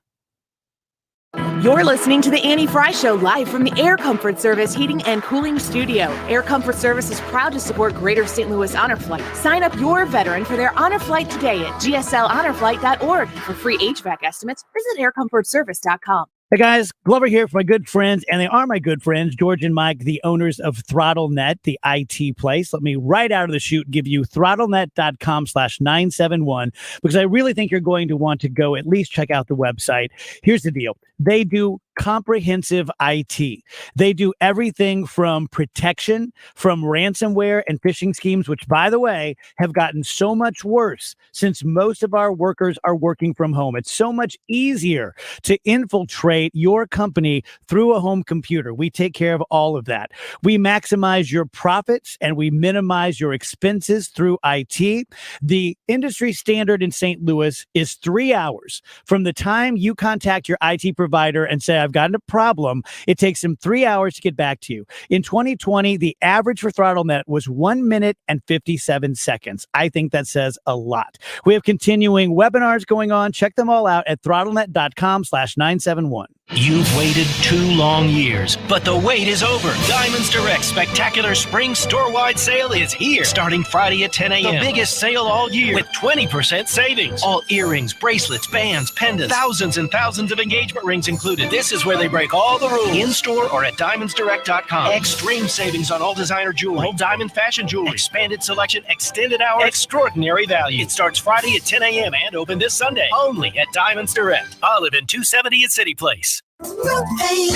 You're listening to the Annie Fry Show live from the Air Comfort Service Heating and Cooling Studio. Air Comfort Service is proud to support Greater St. Louis Honor Flight. Sign up your veteran for their Honor Flight today at gsLhonorflight.org. For free HVAC estimates, visit aircomfortservice.com. Hey guys, Glover here for my good friends, and they are my good friends, George and Mike, the owners of ThrottleNet, the IT place. Let me right out of the chute give you throttlenet.com/971, because I really think you're going to want to go at least check out the website. Here's the deal. They do comprehensive IT. They do everything from protection, from ransomware and phishing schemes, which, by the way, have gotten so much worse since most of our workers are working from home. It's so much easier to infiltrate your company through a home computer. We take care of all of that. We maximize your profits and we minimize your expenses through IT. The industry standard in St. Louis is 3 hours from the time you contact your IT provider and say, I've got a problem. It takes them 3 hours to get back to you. In 2020, the average for ThrottleNet was 1 minute and 57 seconds. I think that says a lot. We have continuing webinars going on. Check them all out at throttlenet.com/971. You've waited 2 long years, but the wait is over. Diamonds Direct's spectacular spring store-wide sale is here, starting Friday at 10 a.m. The biggest sale all year with 20% savings. All earrings, bracelets, bands, pendants, thousands and thousands of engagement rings included. This is where they break all the rules. In-store or at diamondsdirect.com. Extreme savings on all designer jewelry, all diamond fashion jewelry, expanded selection, extended hours, extraordinary value. It starts Friday at 10 a.m. and open this Sunday only at Diamonds Direct. Olive in 270 at City Place. No pain,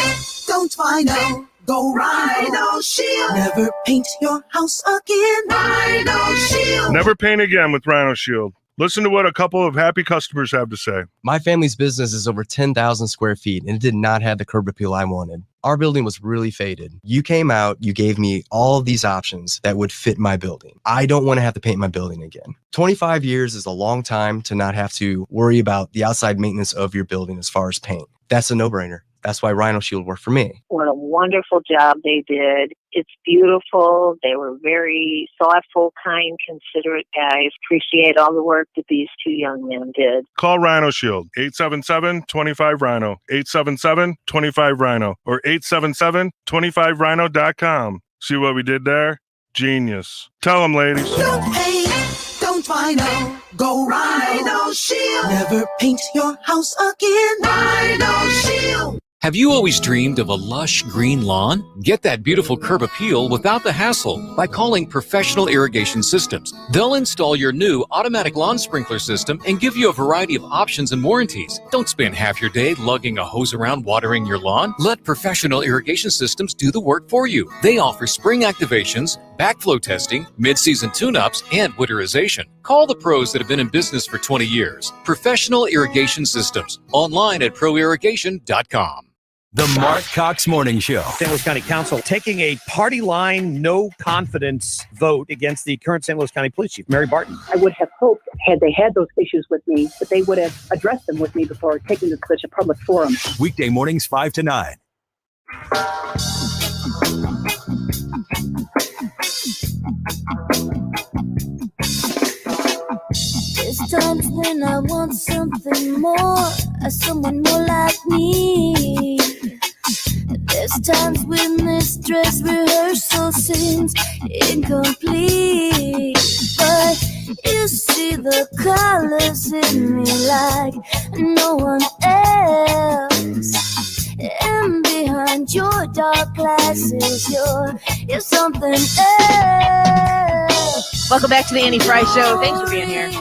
don't Rhino. Go Rhino Shield. Never paint your house again. Rhino Shield. Never paint again with Rhino Shield. Listen to what a couple of happy customers have to say. My family's business is over 10,000 square feet, and it did not have the curb appeal I wanted. Our building was really faded. You came out, you gave me all of these options that would fit my building. I don't want to have to paint my building again. 25 years is a long time to not have to worry about the outside maintenance of your building as far as paint. That's a no-brainer. That's why Rhino Shield worked for me. What a wonderful job they did. It's beautiful. They were very thoughtful, kind, considerate guys. Appreciate all the work that these 2 young men did. Call Rhino Shield, 877-25-RHINO, 877-25-RHINO, or 877-25rhino.com. See what we did there? Genius. Tell them, ladies. No pain, don't Rhino. Go Rhino Shield. Never paint your house again. Rhino Shield. Have you always dreamed of a lush green lawn? Get that beautiful curb appeal without the hassle by calling Professional Irrigation Systems. They'll install your new automatic lawn sprinkler system and give you a variety of options and warranties. Don't spend half your day lugging a hose around watering your lawn. Let Professional Irrigation Systems do the work for you. They offer spring activations, backflow testing, mid-season tune-ups, and winterization. Call the pros that have been in business for 20 years. Professional Irrigation Systems. Online at proirrigation.com. The Mark Cox Morning Show. St. Louis County Council taking a party line no confidence vote against the current St. Louis County Police Chief, Mary Barton. I would have hoped, had they had those issues with me, that they would have addressed them with me before taking to such a public forum. Weekday mornings 5 to 9. This time's and I want something more, someone more like me. There's times when this dress rehearsal seems incomplete, but you see the colors in me like no one else. And behind your dark glasses, you're something else. Welcome back to the Annie Fry Show. Thanks for being here.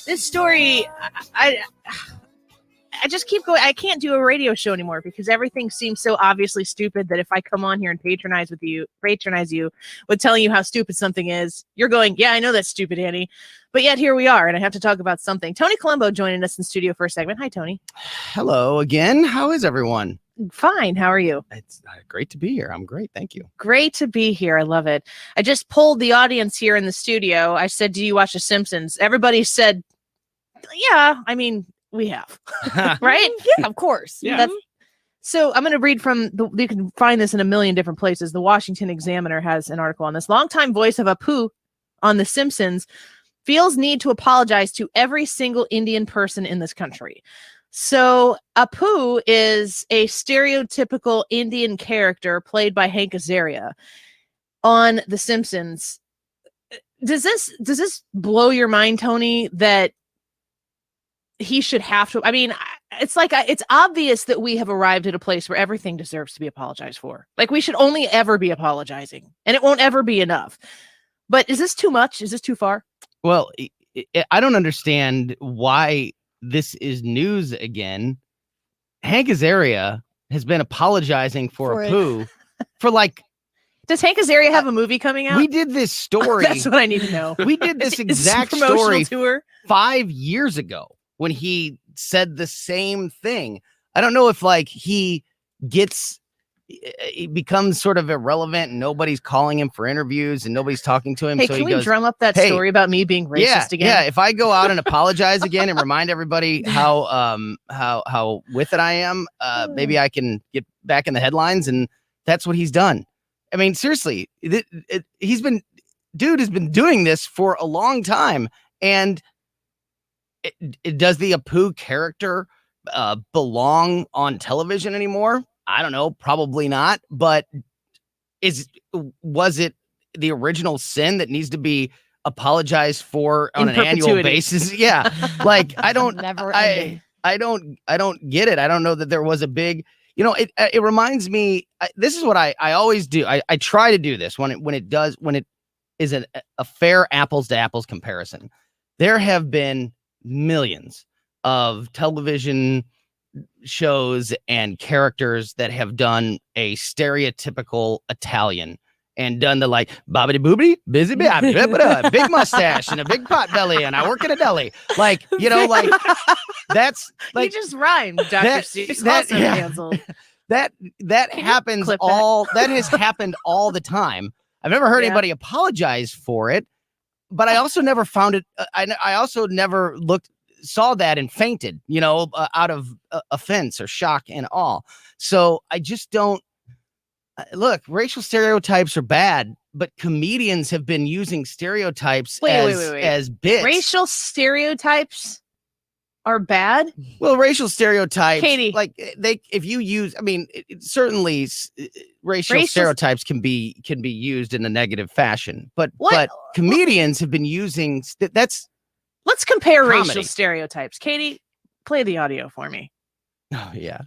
This story, I just keep going. I can't do a radio show anymore because everything seems so obviously stupid that if I come on here and patronize you with telling you how stupid something is, you're going, yeah, I know that's stupid, Annie. But yet here we are, and I have to talk about something. Tony Colombo joining us in studio for a segment. Hi, Tony. Hello again. How is everyone? Fine. How are you? It's great to be here. I'm great. Thank you. Great to be here. I love it. I just polled the audience here in the studio. I said, do you watch The Simpsons? Everybody said, yeah, I mean, we have. Right? Yeah, of course. Yeah. So I'm going to read from, you can find this in a million different places. The Washington Examiner has an article on this. Longtime voice of Apu on The Simpsons feels need to apologize to every single Indian person in this country. So Apu is a stereotypical Indian character played by Hank Azaria on The Simpsons. Does this blow your mind, Tony, that he should have to? I mean, it's like it's obvious that we have arrived at a place where everything deserves to be apologized for. Like, we should only ever be apologizing, and it won't ever be enough. But is this too much? Is this too far? Well, I don't understand why this is news again. Hank Azaria has been apologizing for Apu for like. Does Hank Azaria have a movie coming out? We did this story. That's what I need to know. We did this exact story tour 5 years ago when he said the same thing. I don't know if like he becomes sort of irrelevant and nobody's calling him for interviews and nobo's talking to him. Hey, so can he goes, we drum up that story about me being racist again? Yeah, if I go out and apologize again and remind everybody how with it I am, maybe I can get back in the headlines, and that's what he's done. I mean, seriously, he's been doing this for a long time, and does the Apu character belong on television anymore? I don't know, probably not. But was it the original sin that needs to be apologized for on an annual basis? Yeah, like I don't get it. I don't know that there was a big. You know, it reminds me. This is what I always do. I try to do this when it is a fair apples to apples comparison. There have been millions of television shows and characters that have done a stereotypical Italian and done the like bobbity boobity busy big mustache and a big pot belly and I work in a deli, like, you know, like that's like you just rhymed, Dr. Seuss. Also canceled. That happens that has happened all the time. I've never heard anybody apologize for it, but I also never found it. I also never saw that and fainted, you know, out of offense or shock and awe. So I just don't look. Racial stereotypes are bad, but comedians have been using stereotypes as bits. Racial stereotypes are bad. Well, racial stereotypes, Katie, like if you use, I mean, certainly racial stereotypes can be used in a negative fashion, but comedians have been using that's. Let's compare comedy. Racial stereotypes. Katie, play the audio for me. Oh, yeah.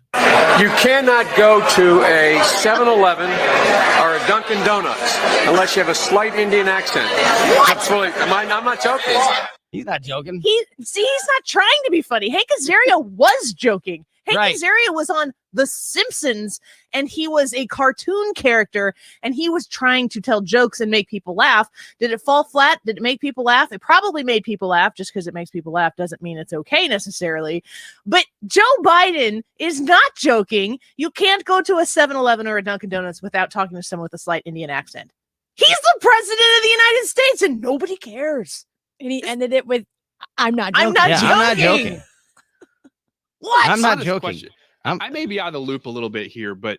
You cannot go to a 7-Eleven or a Dunkin' Donuts unless you have a slight Indian accent. Absolutely. I'm not joking. He's not joking. He's not trying to be funny. Hank Azaria was joking. Hank Azaria was on The Simpsons, and he was a cartoon character, and he was trying to tell jokes and make people laugh. Did it fall flat? Did it make people laugh? It probably made people laugh. Just because it makes people laugh doesn't mean it's okay necessarily. But Joe Biden is not joking. You can't go to a 7-Eleven or a Dunkin' Donuts without talking to someone with a slight Indian accent. He's the president of the United States, and nobody cares. And he ended it with, I'm not joking. I'm not joking. What? I'm not joking. I may be out of the loop a little bit here, but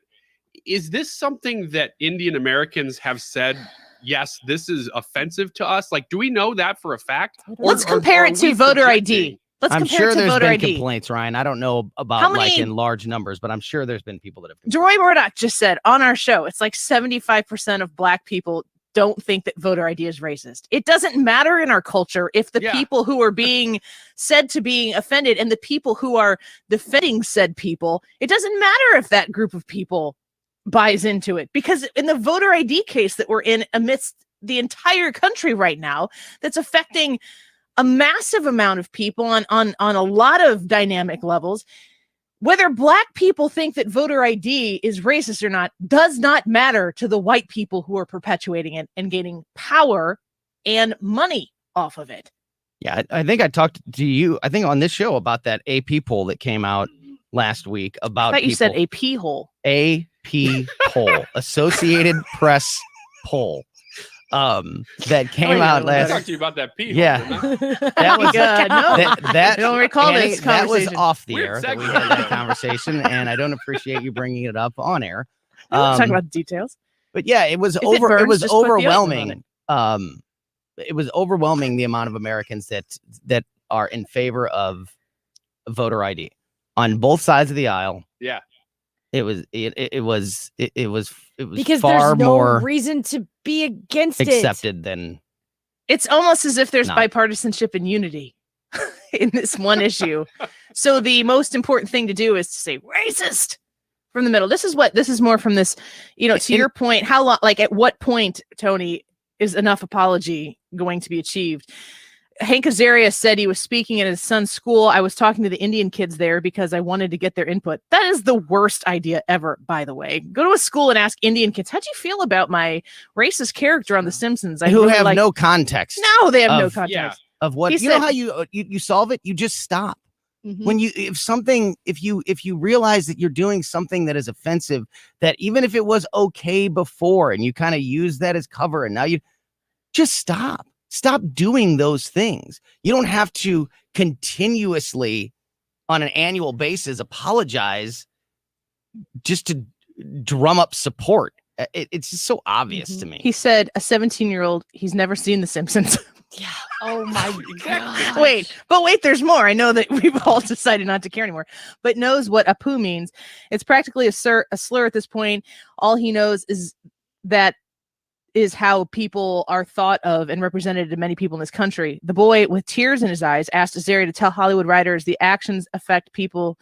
is this something that Indian Americans have said, yes, this is offensive to us? Like, do we know that for a fact? Let's compare it to voter ID. Let's I'm compare sure it to there's voter been ID. complaints, Ryan. I don't know about How like many- in large numbers, but I'm sure there's been people that have. Deroy Murdock just said on our show, it's like 75% of Black people don't think that voter ID is racist. It doesn't matter in our culture if the people who are being said to being offended and the people who are defending said people, it doesn't matter if that group of people buys into it. Because in the voter ID case that we're in amidst the entire country right now, that's affecting a massive amount of people on a lot of dynamic levels. Whether Black people think that voter ID is racist or not does not matter to the white people who are perpetuating it and gaining power and money off of it. Yeah, I think I talked to you, I think on this show about that AP poll that came out last week about I thought you said people. a pee hole. AP poll, Associated Press poll, that came out I last. talked to you about that pee. Yeah, that was no. that. I don't recall Annie, this that was conversation. off the Weird air that we segue. had that conversation, and I don't appreciate you bringing it up on air. We don't talk about the details. But yeah, it was If it It burns, was just put deodorant on overwhelming. It was overwhelming the amount of Americans that are in favor of voter ID on both sides of the aisle. Yeah. It was Because far there's no more reason to be against it. accepted than It's almost as if there's Not. bipartisanship and unity in this one issue. So the most important thing to do is to say racist from the middle. This is more from this, to your point, how long, like at what point, Tony, is enough apology going to be achieved? Hank Azaria said he was speaking at his son's school. I was talking to the Indian kids there because I wanted to get their input. That is the worst idea ever, by the way. Go to a school and ask Indian kids, how'd you feel about my racist character on The Simpsons? who have no context. No, they have no of- context. of what He you know said- how you solve it. You just stop. Mhm. When if you realize that you're doing something that is offensive, that even if it was okay before and you kind of use that as cover, and now you just stop doing those things. You don't have to continuously on an annual basis apologize just to drum up support. It's just so obvious to me. He said a 17-year-old, he's never seen The Simpsons. Yeah. Oh my god. Wait, there's more. I know that we've all decided not to care anymore, but knows what apu means. It's practically a slur at this point. All he knows is that is how people are thought of and represented to many people in this country. The boy with tears in his eyes asked Azaria to tell Hollywood writers their actions affect people's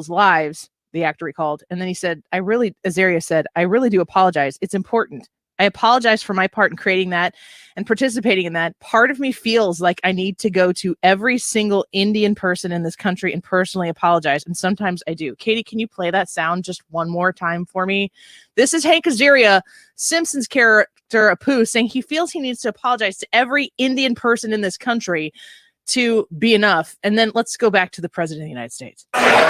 lives, the actor recalled. And then he said, Azaria said, I really do apologize. It's important. I apologize for my part in creating that and participating in that. Part of me feels like I need to go to every single Indian person in this country and personally apologize. And sometimes I do. Katie, can you play that sound just one more time for me? This is Hank Azaria, Simpsons character Apu, saying he feels he needs to apologize to every Indian person in this country to be enough. And then let's go back to the president of the United States.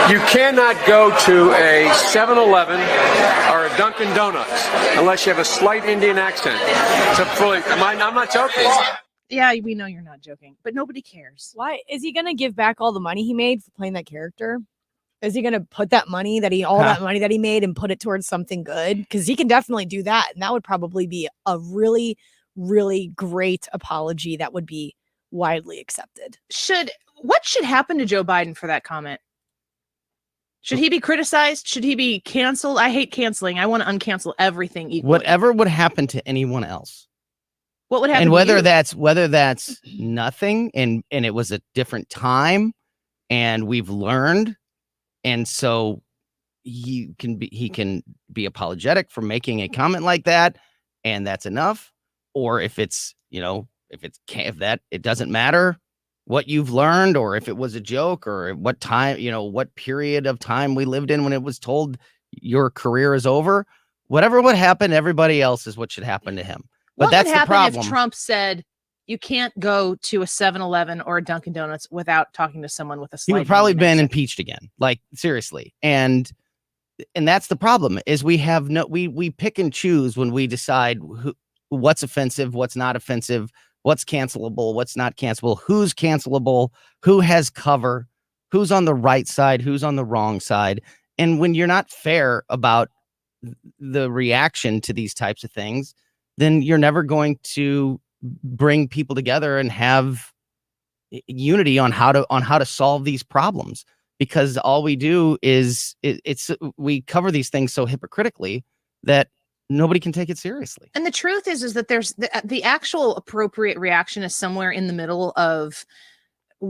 You cannot go to a 7-Eleven or a Dunkin' Donuts unless you have a slight Indian accent. I'm not joking. Yeah, we know you're not joking, but nobody cares. Why is he gonna give back all the money he made for playing that character? Is he gonna put that money that he made and put it towards something good? Because he can definitely do that, and that would probably be a really, really great apology that would be widely accepted. What should happen to Joe Biden for that comment? Should he be criticized? Should he be canceled? I hate canceling. I want to uncancel everything equally. Whatever would happen to anyone else. What would happen? And to whether that's nothing and it was a different time and we've learned, and so he can be apologetic for making a comment like that, and that's enough. Or if it's if that it doesn't matter what you've learned, or if it was a joke, or what time, what period of time we lived in when it was told your career is over, whatever would happen to everybody else is what should happen to him. But What that's would the happen problem. if Trump said you can't go to a 7-Eleven or a Dunkin' Donuts without talking to someone with a He slight would probably Indian been accent? impeached again. Like seriously. And that's the problem is we pick and choose when we decide what's offensive, what's not offensive, what's cancelable, what's not cancelable, who's cancelable, who has cover, who's on the right side, who's on the wrong side. And when you're not fair about the reaction to these types of things, then you're never going to bring people together and have unity on how to solve these problems, because all we do is we cover these things so hypocritically that nobody can take it seriously. And the truth is that there's the actual appropriate reaction is somewhere in the middle of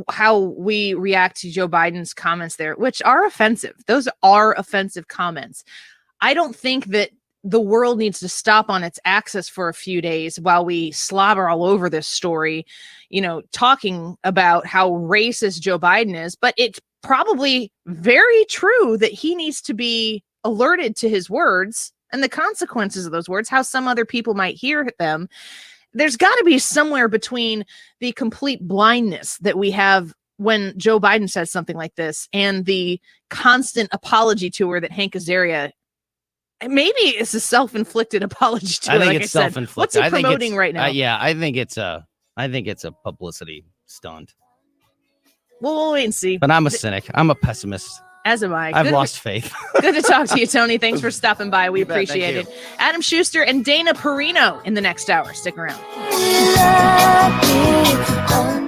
how we react to Joe Biden's comments there, which are offensive. Those are offensive comments. I don't think that the world needs to stop on its axis for a few days while we slobber all over this story, talking about how racist Joe Biden is. But it's probably very true that he needs to be alerted to his words and the consequences of those words, how some other people might hear them. There's got to be somewhere between the complete blindness that we have when Joe Biden says something like this and the constant apology tour that Hank Azaria, maybe it's a self-inflicted apology tour. I think it's self-inflicted. What's he promoting right now? I think it's a publicity stunt. We'll wait and see. But I'm a cynic. I'm a pessimist. As am I. I've lost faith. Good to talk to you, Tony. Thanks for stopping by. We You bet. appreciate Thank it. Adam Schuster and Dana Perino in the next hour. Stick around.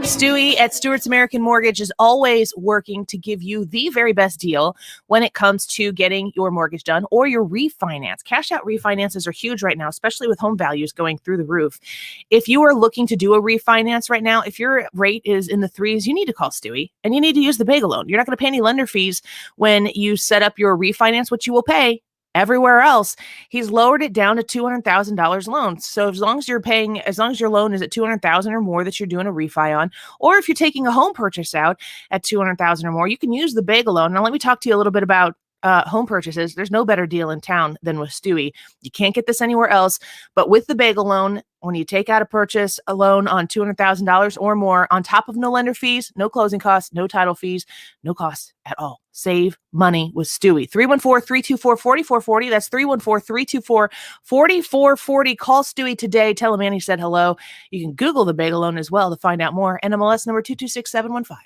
Stewie at Stewart's American Mortgage is always working to give you the very best deal when it comes to getting your mortgage done or your refinance. Cash out refinances are huge right now, especially with home values going through the roof. If you are looking to do a refinance right now, if your rate is in the 3s, you need to call Stewie and you need to use the bagel loan. You're not going to pay any lender fees when you set up your refinance, which you will pay everywhere else. He's lowered it down to $200,000 loans. So as long as your loan is at $200,000 or more that you're doing a refi on, or if you're taking a home purchase out at $200,000 or more, you can use the bagel loan. Now let me talk to you a little bit about home purchases. There's no better deal in town than with Stewie. You can't get this anywhere else, but with the bagel loan, when you take out a loan on $200,000 or more, on top of no lender fees, no closing costs, no title fees, no costs at all. Save money with Stewie. 314-324-4440. That's 314-324-4440. Call Stewie today. Tell him Annie said hello. You can Google the bagel loan as well to find out more. NMLS number 226715.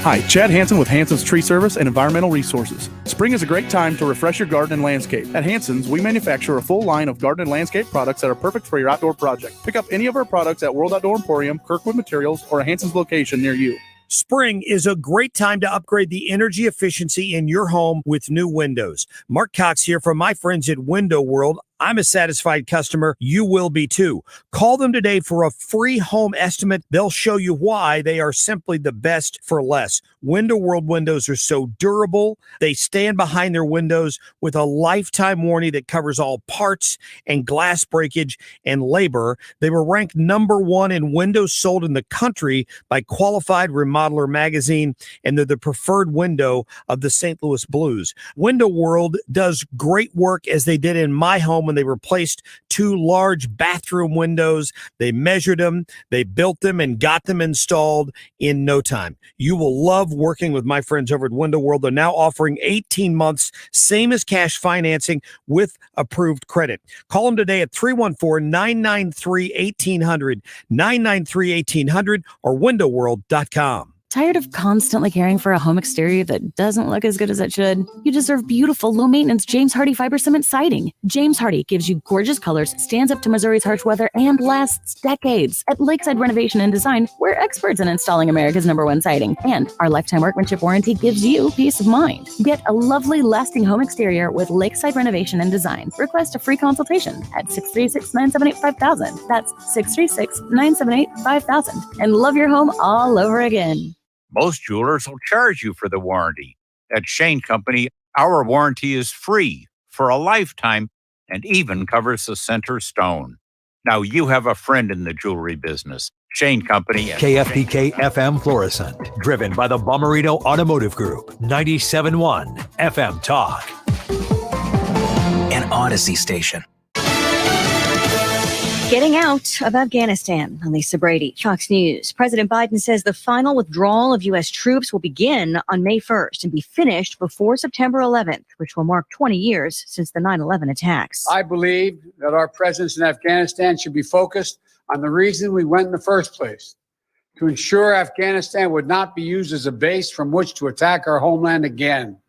Hi, Chad Hansen with Hansen's Tree Service and Environmental Resources. Spring is a great time to refresh your garden and landscape. At Hansen's, we manufacture a full line of garden and landscape products that are perfect for your outdoor project. Pick up any of our products at World Outdoor Emporium, Kirkwood Materials, or a Hansen's location near you. Spring is a great time to upgrade the energy efficiency in your home with new windows. Mark Cox here from my friends at Window World. I'm a satisfied customer. You will be too. Call them today for a free home estimate. They'll show you why they are simply the best for less. Window World windows are so durable. They stand behind their windows with a lifetime warranty that covers all parts and glass breakage and labor. They were ranked #1 in windows sold in the country by Qualified Remodeler magazine, and they're the preferred window of the St. Louis Blues. Window World does great work, as they did in my home when they replaced 2 large bathroom windows. They measured them, they built them, and got them installed in no time. You will love working with my friends over at Window World. They're now offering 18 months, same as cash financing with approved credit. Call them today at 314-993-1800, 993-1800, or windowworld.com. Tired of constantly caring for a home exterior that doesn't look as good as it should? You deserve beautiful, low-maintenance James Hardie fiber cement siding. James Hardie gives you gorgeous colors, stands up to Missouri's harsh weather, and lasts decades. At Lakeside Renovation and Design, we're experts in installing America's #1 siding. And our lifetime workmanship warranty gives you peace of mind. Get a lovely, lasting home exterior with Lakeside Renovation and Design. Request a free consultation at 636-978-5000. That's 636-978-5000. And love your home all over again. Most jewelers will charge you for the warranty. At Shane Company, our warranty is free for a lifetime and even covers the center stone. Now you have a friend in the jewelry business. Shane Company. KFPK FM Florissant, driven by the Bomarito Automotive Group, 97.1 FM Talk. An Odyssey station. Getting out of Afghanistan. I'm Lisa Brady, Fox News. President Biden says the final withdrawal of U.S. troops will begin on May 1st and be finished before September 11th, which will mark 20 years since the 9/11 attacks. I believe that our presence in Afghanistan should be focused on the reason we went in the first place, to ensure Afghanistan would not be used as a base from which to attack our homeland again.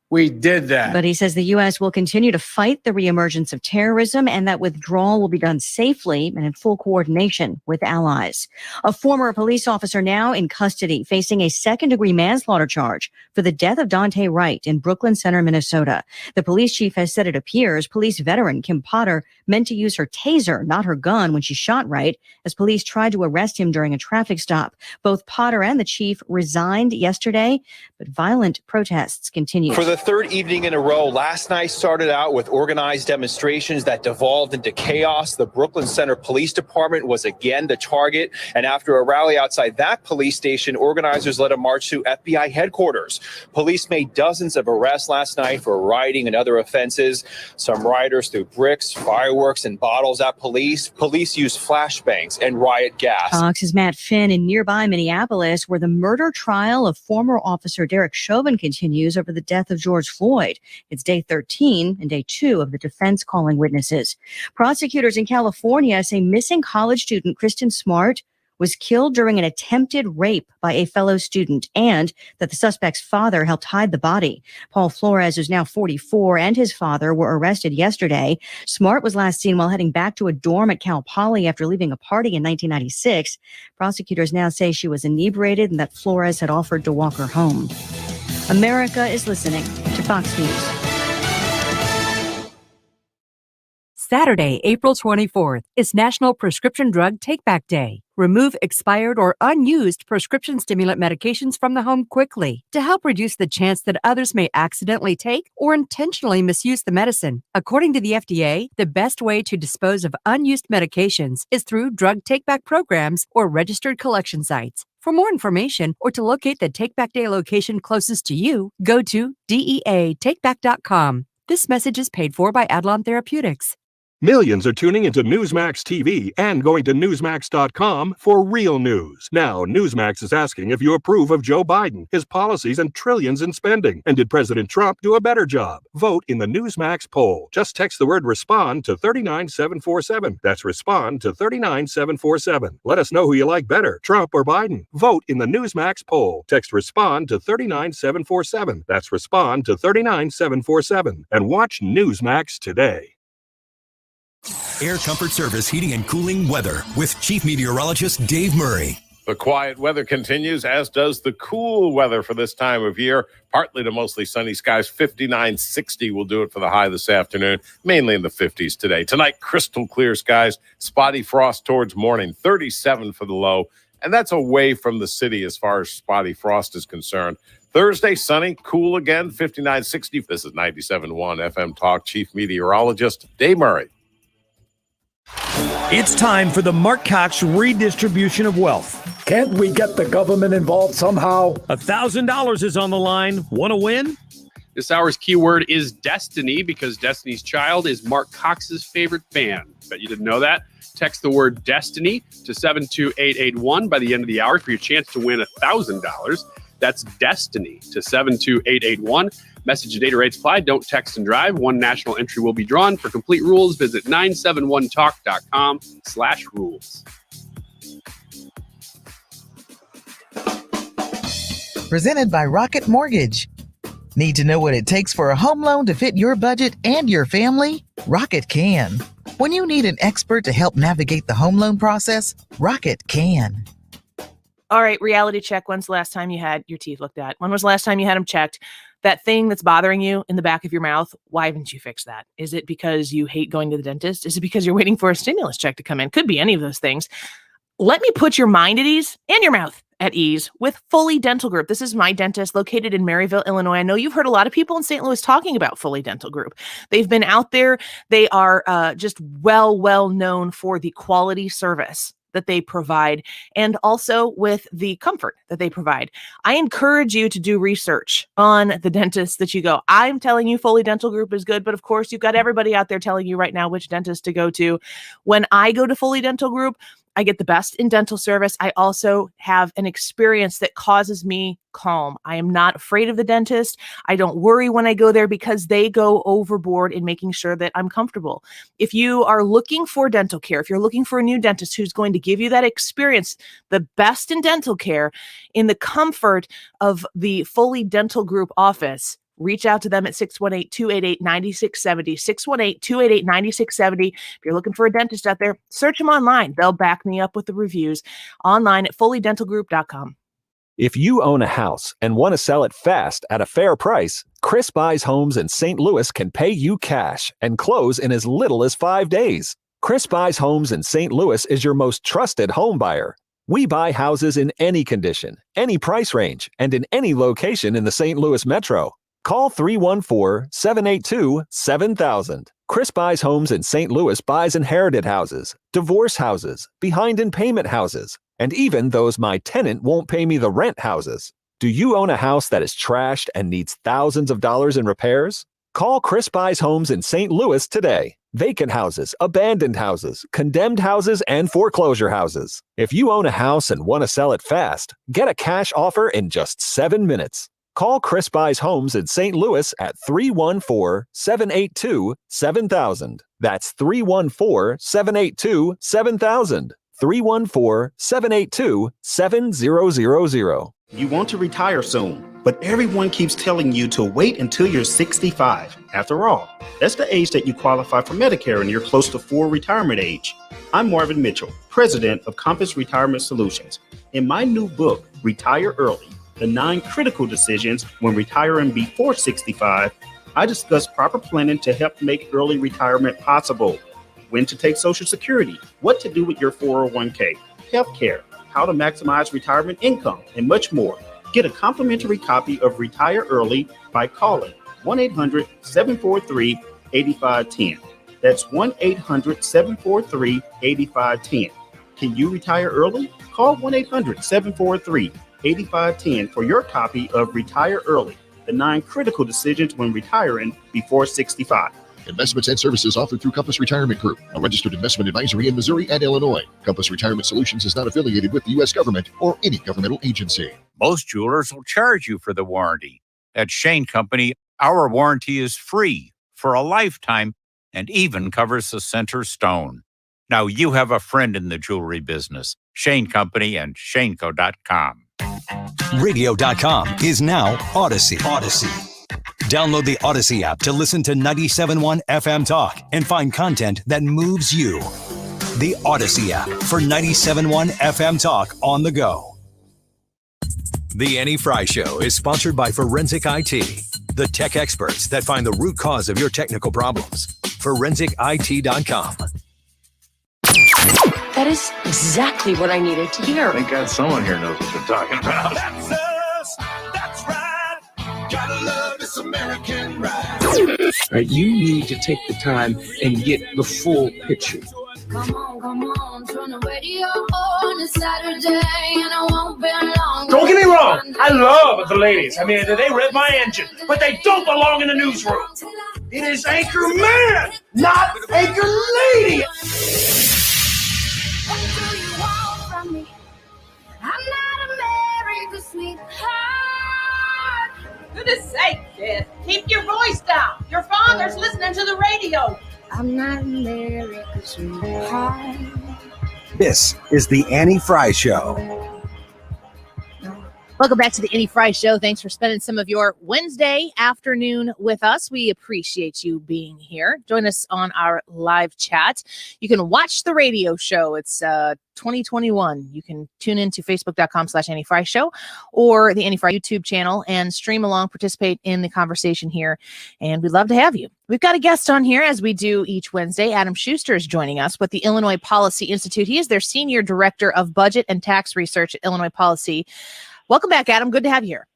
We did that. But he says the U.S. will continue to fight the reemergence of terrorism and that withdrawal will be done safely and in full coordination with allies. A former police officer now in custody facing a second-degree manslaughter charge for the death of Duante Wright in Brooklyn Center, Minnesota. The police chief has said it appears police veteran Kim Potter meant to use her taser, not her gun, when she shot Wright, as police tried to arrest him during a traffic stop. Both Potter and the chief resigned yesterday, but violent protests continue. For the third evening in a row, last night started out with organized demonstrations that devolved into chaos. The Brooklyn Center Police Department was again the target. And after a rally outside that police station, organizers led a march to FBI headquarters. Police made dozens of arrests last night for rioting and other offenses. Some rioters threw bricks, fireworks, and bottles at police. Police used flashbangs and riot gas. Fox's Matt Finn in nearby Minneapolis, where the murder trial of former officer Derek Chauvin continues over the death of George Floyd. It's day 13 and day 2 of the defense calling witnesses. Prosecutors in California say missing college student Kristen Smart was killed during an attempted rape by a fellow student and that the suspect's father helped hide the body. Paul Flores, who's now 44, and his father were arrested yesterday. Smart was last seen while heading back to a dorm at Cal Poly after leaving a party in 1996. Prosecutors now say she was inebriated and that Flores had offered to walk her home. America is listening to Fox News. Saturday, April 24th is National Prescription Drug Take-Back Day. Remove expired or unused prescription stimulant medications from the home quickly to help reduce the chance that others may accidentally take or intentionally misuse the medicine. According to the FDA, the best way to dispose of unused medications is through drug take-back programs or registered collection sites. For more information or to locate the Take-Back Day location closest to you, go to DEATakeback.com. This message is paid for by Adlon Therapeutics. Millions are tuning into Newsmax TV and going to Newsmax.com for real news. Now, Newsmax is asking if you approve of Joe Biden, his policies, and trillions in spending. And did President Trump do a better job? Vote in the Newsmax poll. Just text the word RESPOND to 39747. That's RESPOND to 39747. Let us know who you like better, Trump or Biden. Vote in the Newsmax poll. Text RESPOND to 39747. That's RESPOND to 39747. And watch Newsmax today. Air Comfort Service Heating and Cooling weather with Chief Meteorologist Dave Murray. The quiet weather continues, as does the cool weather for this time of year. Partly to mostly sunny skies. 59-60 will do it for the high this afternoon, mainly in the 50s today. Tonight, crystal clear skies, spotty frost towards morning, 37 for the low. And that's away from the city as far as spotty frost is concerned. Thursday, sunny, cool again, 59-60. This is 97.1 FM Talk. Chief Meteorologist Dave Murray. It's time for the Mark Cox redistribution of wealth. Can't we get the government involved somehow? $1,000 is on the line. Want to win? This hour's keyword is destiny, because Destiny's Child is Mark Cox's favorite band. Bet you didn't know that. Text the word destiny to 72881 by the end of the hour for your chance to win $1,000. That's destiny to 72881. Message and data rates apply. Don't text and drive. One national entry will be drawn. For complete rules, visit 971talk.com/rules. Presented by Rocket Mortgage. Need to know what it takes for a home loan to fit your budget and your family? Rocket can. When you need an expert to help navigate the home loan process, Rocket can. All right, reality check. When's the last time you had your teeth looked at? When was the last time you had them checked? That thing that's bothering you in the back of your mouth, why haven't you fixed that? Is it because you hate going to the dentist? Is it because you're waiting for a stimulus check to come in? Could be any of those things. Let me put your mind at ease and your mouth at ease with Foley Dental Group. This is my dentist located in Maryville, Illinois. I know you've heard a lot of people in St. Louis talking about Foley Dental Group. They've been out there. They are just well known for the quality service that they provide, and also with the comfort that they provide. I encourage you to do research on the dentists that you go. I'm telling you Foley Dental Group is good, but of course you've got everybody out there telling you right now which dentist to go to. When I go to Foley Dental Group, I get the best in dental service. I also have an experience that causes me calm. I am not afraid of the dentist. I don't worry when I go there because they go overboard in making sure that I'm comfortable. If you are looking for dental care, if you're looking for a new dentist who's going to give you that experience, the best in dental care in the comfort of the Foley Dental Group office, reach out to them at 618-288-9670, 618-288-9670. If you're looking for a dentist out there, search them online. They'll back me up with the reviews online at foleydentalgroup.com. If you own a house and want to sell it fast at a fair price, Chris Buys Homes in St. Louis can pay you cash and close in as little as 5 days. Chris Buys Homes in St. Louis is your most trusted home buyer. We buy houses in any condition, any price range, and in any location in the St. Louis metro. Call 314-782-7000. Chris Buys Homes in St. Louis buys inherited houses, divorce houses, behind in payment houses, and even those my tenant won't pay me the rent houses. Do you own a house that is trashed and needs thousands of dollars in repairs? Call Chris Buys Homes in St. Louis today. Vacant houses, abandoned houses, condemned houses, and foreclosure houses. If you own a house and want to sell it fast, get a cash offer in just 7 minutes. Call Chris Buys Homes in St. Louis at 314-782-7000. That's 314-782-7000. 314-782-7000. You want to retire soon, but everyone keeps telling you to wait until you're 65. After all, that's the age that you qualify for Medicare and you're close to full retirement age. I'm Marvin Mitchell, president of Compass Retirement Solutions. In my new book, Retire Early, The 9 Critical Decisions When Retiring Before 65, I discuss proper planning to help make early retirement possible. When to take Social Security, what to do with your 401k, healthcare, how to maximize retirement income, and much more. Get a complimentary copy of Retire Early by calling 1-800-743-8510. That's 1-800-743-8510. Can you retire early? Call 1-800-743-8510 for your copy of Retire Early, The 9 Critical Decisions When Retiring Before 65. Investments and services offered through Compass Retirement Group, a registered investment advisory in Missouri and Illinois. Compass Retirement Solutions is not affiliated with the U.S. government or any governmental agency. Most jewelers will charge you for the warranty. At Shane Company, our warranty is free for a lifetime and even covers the center stone. Now you have a friend in the jewelry business. Shane Company and shaneco.com. Radio.com is now Odyssey. Download the Odyssey app to listen to 97.1 FM Talk and find content that moves you. The Odyssey app for 97.1 FM Talk on the go. The Annie Fry Show is sponsored by Forensic IT, the tech experts that find the root cause of your technical problems. ForensicIT.com. That is exactly what I needed to hear. Thank God someone here knows what they're talking about. That's us. That's right. Gotta love this American ride. Right, you need to take the time and get the full picture. Come on, turn the radio on. It's Saturday and I won't be long. Don't get me wrong, I love the ladies. I mean, they rev my engine, but they don't belong in the newsroom. It is Anchor Man, not Anchor Lady. What do you want from me? I'm not America's sweetheart. Goodness sake, kid. Keep your voice down. Your father's listening to the radio. I'm not America's sweetheart. This is the Annie Fry Show. Welcome back to the Annie Fry Show. Thanks for spending some of your Wednesday afternoon with us. We appreciate you being here. Join us on our live chat. You can watch the radio show. It's 2021. You can tune into facebook.com/Annie Fry Show or the Annie Fry YouTube channel and stream along, participate in the conversation here. And we'd love to have you. We've got a guest on here, as we do each Wednesday. Adam Schuster is joining us with the Illinois Policy Institute. He is their Senior Director of Budget and Tax Research at Illinois Policy. Welcome back, Adam. Good to have you here.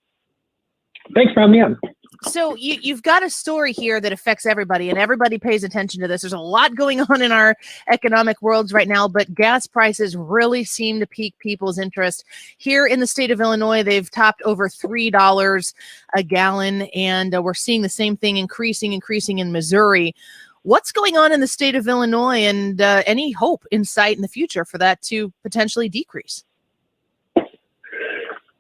Thanks for having me on. So you've got a story here that affects everybody, and everybody pays attention to this. There's a lot going on in our economic worlds right now, but gas prices really seem to pique people's interest. Here in the state of Illinois, they've topped over $3 a gallon, and we're seeing the same thing increasing in Missouri. What's going on in the state of Illinois, and any hope in sight in the future for that to potentially decrease?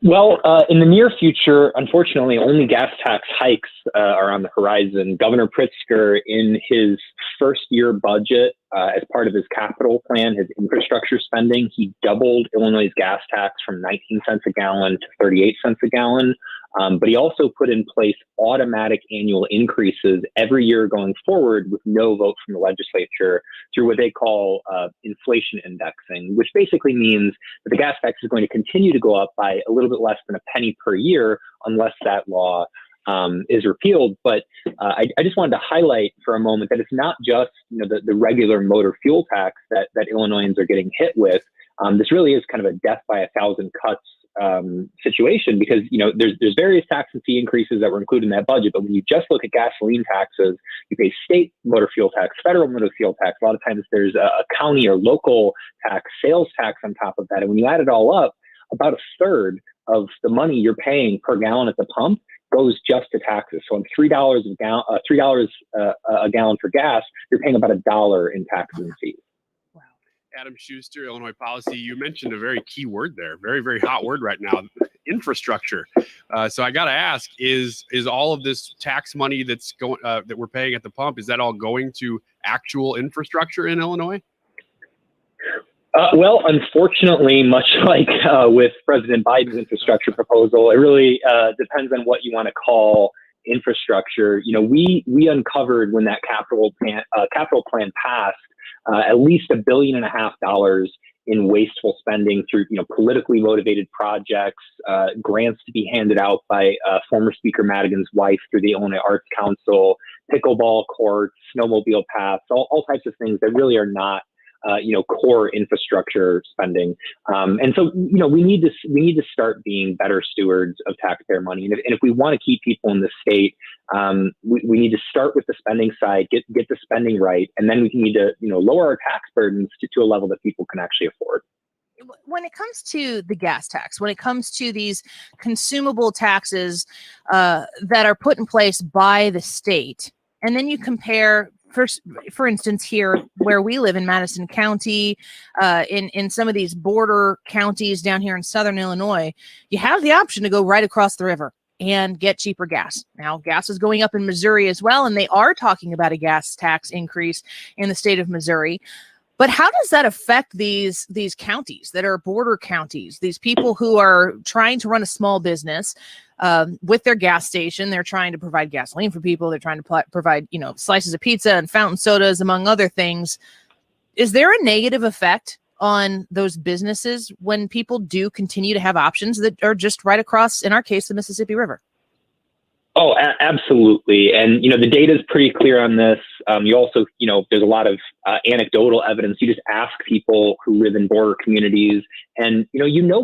Well, in the near future, unfortunately, only gas tax hikes are on the horizon. Governor Pritzker, in his first-year budget, as part of his capital plan, his infrastructure spending, he doubled Illinois' gas tax from 19 cents a gallon to 38 cents a gallon But he also put in place automatic annual increases every year going forward with no vote from the legislature through what they call inflation indexing, which basically means that the gas tax is going to continue to go up by a little bit less than a penny per year unless that law is repealed. But I just wanted to highlight for a moment that it's not just the regular motor fuel tax that Illinoisans are getting hit with. This really is kind of a death by 1,000 cuts situation, because there's various tax and fee increases that were included in that budget. But when you just look at gasoline taxes, you pay state motor fuel tax, federal motor fuel tax. A lot of times there's a county or local tax, sales tax on top of that. And when you add it all up, about a third of the money you're paying per gallon at the pump goes just to taxes. So on $3 a gallon for gas, you're paying about $1 in taxes and fees. Adam Schuster, Illinois Policy. You mentioned a very key word there, very, very hot word right now, infrastructure. So I got to ask, is all of this tax money that's going that we're paying at the pump, is that all going to actual infrastructure in Illinois? Well, unfortunately, much like with President Biden's infrastructure proposal, it really depends on what you want to call infrastructure. We uncovered when that capital plan passed at least $1.5 billion in wasteful spending through politically motivated projects, grants to be handed out by former Speaker Madigan's wife through the Illinois Arts Council, pickleball courts, snowmobile paths, all types of things that really are not core infrastructure spending. And so, we need to start being better stewards of taxpayer money. And if we want to keep people in the state, we need to start with the spending side, get the spending right, and then we need to, lower our tax burdens to a level that people can actually afford. When it comes to the gas tax, when it comes to these consumable taxes that are put in place by the state, and then you compare, for instance, here where we live in Madison County, in some of these border counties down here in Southern Illinois, you have the option to go right across the river and get cheaper gas. Now, gas is going up in Missouri as well, and they are talking about a gas tax increase in the state of Missouri. But how does that affect these counties that are border counties, these people who are trying to run a small business with their gas station? They're trying to provide gasoline for people. They're trying to provide, slices of pizza and fountain sodas, among other things. Is there a negative effect on those businesses when people do continue to have options that are just right across, in our case, the Mississippi River? Oh, absolutely. And, the data is pretty clear on this. You also, there's a lot of anecdotal evidence. You just ask people who live in border communities, and,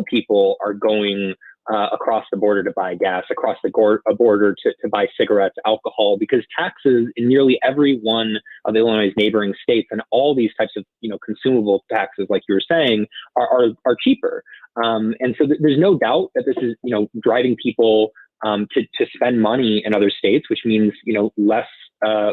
people are going across the border to buy gas, across the border to buy cigarettes, alcohol, because taxes in nearly every one of Illinois' neighboring states, and all these types of, consumable taxes, like you were saying, are cheaper. And so there's no doubt that this is, driving people to spend money in other states, which means, less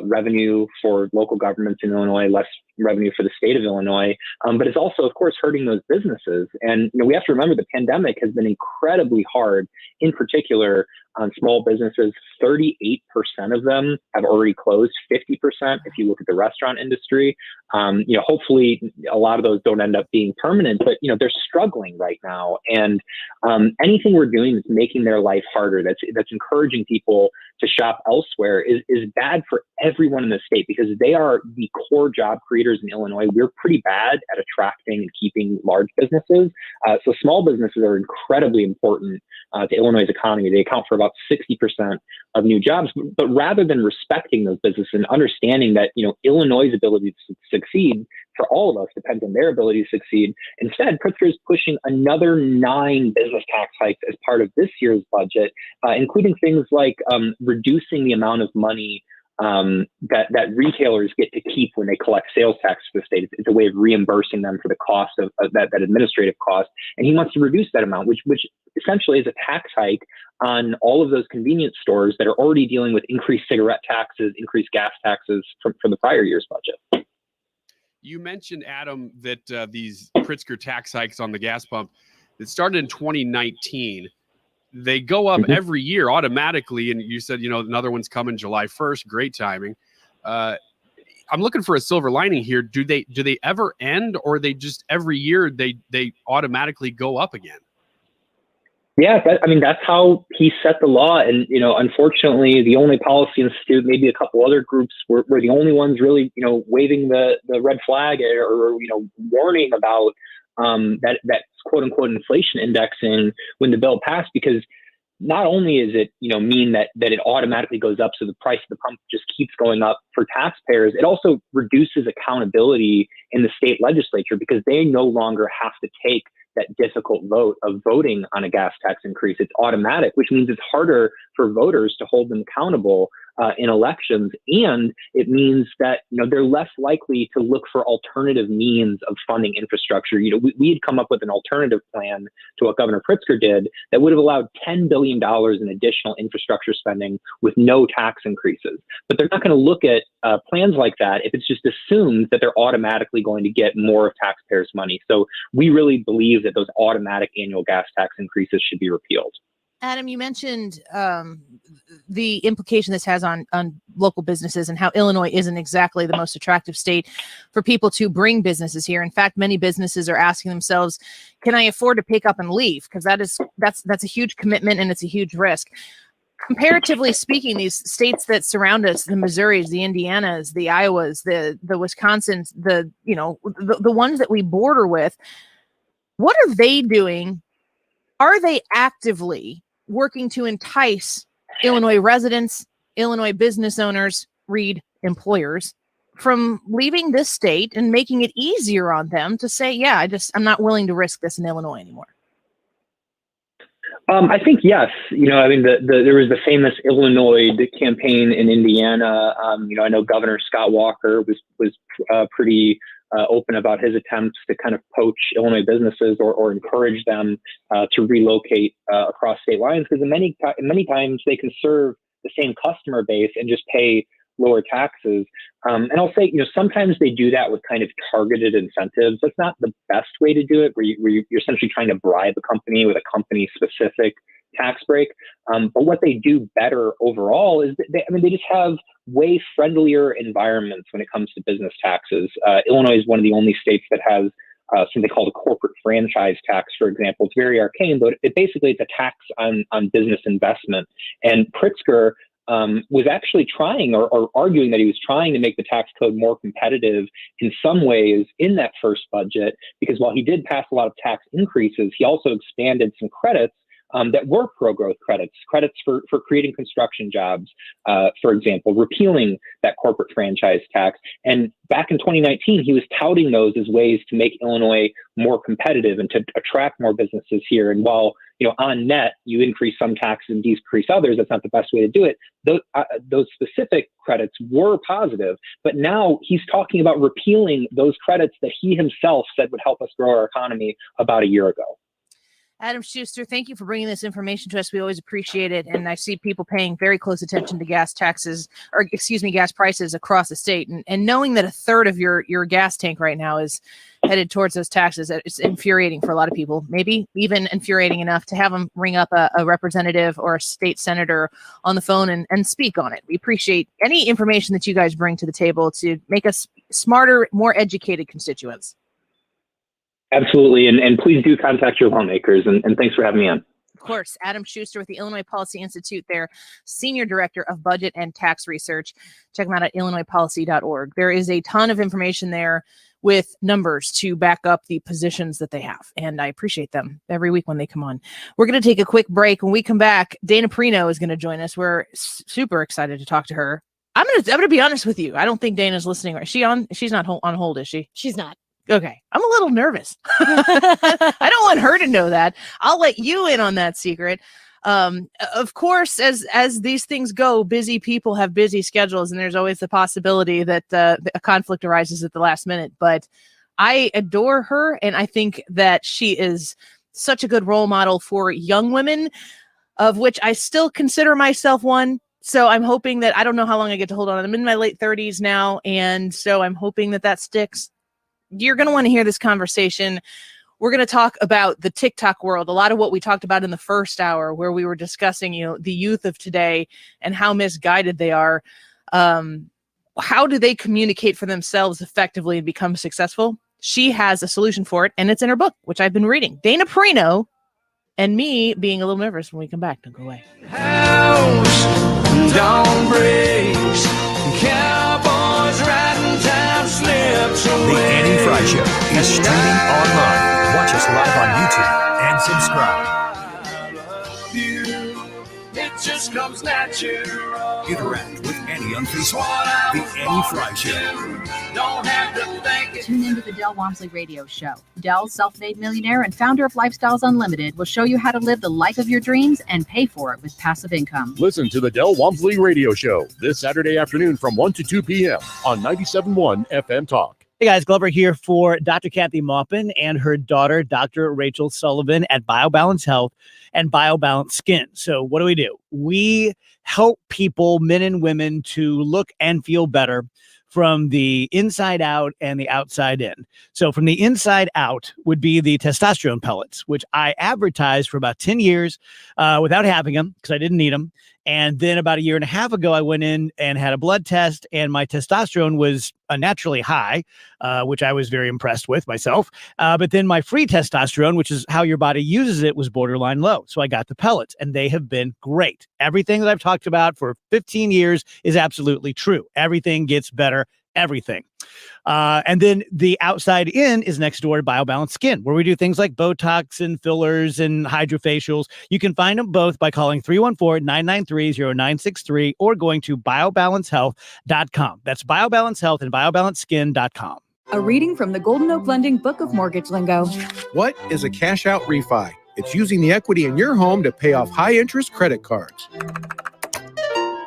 revenue for local governments in Illinois, less revenue for the state of Illinois. But it's also, of course, hurting those businesses. And, we have to remember the pandemic has been incredibly hard, in particular on small businesses. 38% of them have already closed, 50% if you look at the restaurant industry. Hopefully a lot of those don't end up being permanent, but, they're struggling right now. And anything we're doing that's making their life harder, that's encouraging people to shop elsewhere is bad for everyone in the state, because they are the core job creators in Illinois. We're pretty bad at attracting and keeping large businesses. So small businesses are incredibly important to Illinois' economy. They account for about 60% of new jobs. But rather than respecting those businesses and understanding that, Illinois' ability to succeed for all of us depends on their ability to succeed, instead, Pritzker is pushing another 9 business tax hikes as part of this year's budget, including things like reducing the amount of money that retailers get to keep when they collect sales tax for the state. It's a way of reimbursing them for the cost of that administrative cost. And he wants to reduce that amount, which essentially is a tax hike on all of those convenience stores that are already dealing with increased cigarette taxes, increased gas taxes from the prior year's budget. You mentioned, Adam, that these Pritzker tax hikes on the gas pump that started in 2019, they go up every year automatically. And you said, another one's coming July 1st. Great timing. I'm looking for a silver lining here. Do they ever end, or they just every year they automatically go up again? Yeah, that's how he set the law. And, unfortunately, the Illinois Policy Institute, maybe a couple other groups were the only ones really, waving the red flag or warning about that quote unquote inflation indexing when the bill passed, because not only is it, mean that it automatically goes up, so the price of the pump just keeps going up for taxpayers, it also reduces accountability in the state legislature because they no longer have to take that difficult vote of voting on a gas tax increase. It's automatic, which means it's harder for voters to hold them accountable in elections. And it means that, they're less likely to look for alternative means of funding infrastructure. We had come up with an alternative plan to what Governor Pritzker did that would have allowed $10 billion in additional infrastructure spending with no tax increases. But they're not going to look at plans like that if it's just assumed that they're automatically going to get more of taxpayers' money. So we really believe that those automatic annual gas tax increases should be repealed. Adam, you mentioned the implication this has on local businesses and how Illinois isn't exactly the most attractive state for people to bring businesses here. In fact, many businesses are asking themselves, can I afford to pick up and leave? Because that's a huge commitment and it's a huge risk. Comparatively speaking, these states that surround us, the Missouris, the Indianas, the Iowas, the Wisconsins, the ones that we border with, what are they doing? Are they actively working to entice Illinois residents, Illinois business owners, read employers, from leaving this state and making it easier on them to say, yeah, I'm not willing to risk this in Illinois anymore? I think yes. There was the famous Illinois campaign in Indiana. I know Governor Scott Walker was pretty open about his attempts to kind of poach Illinois businesses or encourage them to relocate across state lines, because many times they can serve the same customer base and just pay lower taxes. And I'll say, sometimes they do that with kind of targeted incentives. That's not the best way to do it, where you're essentially trying to bribe a company with a company-specific tax break. But what they do better overall is they just have way friendlier environments when it comes to business taxes. Illinois is one of the only states that has something called a corporate franchise tax, for example. It's very arcane, but it's a tax on business investment. And Pritzker was actually trying or arguing that he was trying to make the tax code more competitive in some ways in that first budget, because while he did pass a lot of tax increases, he also expanded some credits that were pro-growth credits for creating construction jobs, for example, repealing that corporate franchise tax. And back in 2019, he was touting those as ways to make Illinois more competitive and to attract more businesses here. And while, on net, you increase some taxes and decrease others, that's not the best way to do it. Those specific credits were positive, but now he's talking about repealing those credits that he himself said would help us grow our economy about a year ago. Adam Schuster, thank you for bringing this information to us. We always appreciate it. And I see people paying very close attention to gas prices across the state. And knowing that a third of your gas tank right now is headed towards those taxes, it's infuriating for a lot of people, maybe even infuriating enough to have them ring up a representative or a state senator on the phone and speak on it. We appreciate any information that you guys bring to the table to make us smarter, more educated constituents. Absolutely. And please do contact your lawmakers. And thanks for having me on. Of course, Adam Schuster with the Illinois Policy Institute, their Senior Director of Budget and Tax Research. Check them out at illinoispolicy.org. There is a ton of information there with numbers to back up the positions that they have. And I appreciate them every week when they come on. We're going to take a quick break. When we come back, Dana Perino is going to join us. We're super excited to talk to her. I'm going to be honest with you. I don't think Dana's listening. Is she on? She's not on hold, is she? She's not. Okay. I'm a little nervous. I don't want her to know that. I'll let you in on that secret. Of course, as these things go, busy people have busy schedules, and there's always the possibility that a conflict arises at the last minute. But I adore her, and I think that she is such a good role model for young women, of which I still consider myself one. So I'm hoping that, I don't know how long I get to hold on. I'm in my late 30s now, and so I'm hoping that sticks. You're going to want to hear this conversation. We're going to talk about the TikTok world, a lot of what we talked about in the first hour, where we were discussing, the youth of today and how misguided they are. How do they communicate for themselves effectively and become successful? She has a solution for it, and it's in her book, which I've been reading. Dana Perino and me being a little nervous when we come back. Don't go away. House, dawn breaks, cowboys riding, time slips away. The Annie Fry Show is streaming online. Watch us live on YouTube and subscribe. It just comes natural. Interact with Annie on Facebook. The Annie Fry Show. Don't have to think it. Tune into the Del Walmsley Radio Show. Del, self-made millionaire and founder of Lifestyles Unlimited, will show you how to live the life of your dreams and pay for it with passive income. Listen to the Del Walmsley Radio Show this Saturday afternoon from 1 to 2 p.m. on 97.1 FM Talk. Hey guys, Glover here for Dr. Kathy Maupin and her daughter, Dr. Rachel Sullivan at BioBalance Health and BioBalance Skin. So what do? We help people, men and women, to look and feel better from the inside out and the outside in. So from the inside out would be the testosterone pellets, which I advertised for about 10 years without having them because I didn't need them. And then about a year and a half ago, I went in and had a blood test, and my testosterone was naturally high, which I was very impressed with myself. But then my free testosterone, which is how your body uses it, was borderline low. So I got the pellets, and they have been great. Everything that I've talked about for 15 years is absolutely true. Everything gets better. Everything. And then the outside in is next door to BioBalance Skin, where we do things like Botox and fillers and hydrofacials. You can find them both by calling 314-993-0963 or going to biobalancehealth.com. That's BioBalance Health and BioBalanceSkin.com. A reading from the Golden Oak Lending Book of Mortgage Lingo. What is a cash out refi? It's using the equity in your home to pay off high interest credit cards.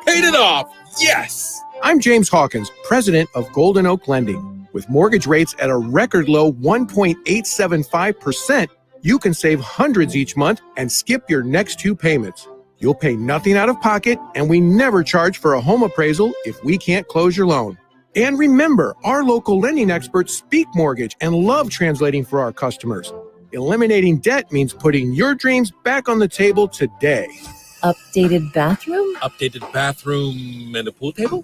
Paid it off! Yes! I'm James Hawkins, president of Golden Oak Lending. With mortgage rates at a record low 1.875%, you can save hundreds each month and skip your next two payments. You'll pay nothing out of pocket, and we never charge for a home appraisal if we can't close your loan. And remember, our local lending experts speak mortgage and love translating for our customers. Eliminating debt means putting your dreams back on the table today. Updated bathroom? Updated bathroom and a pool table?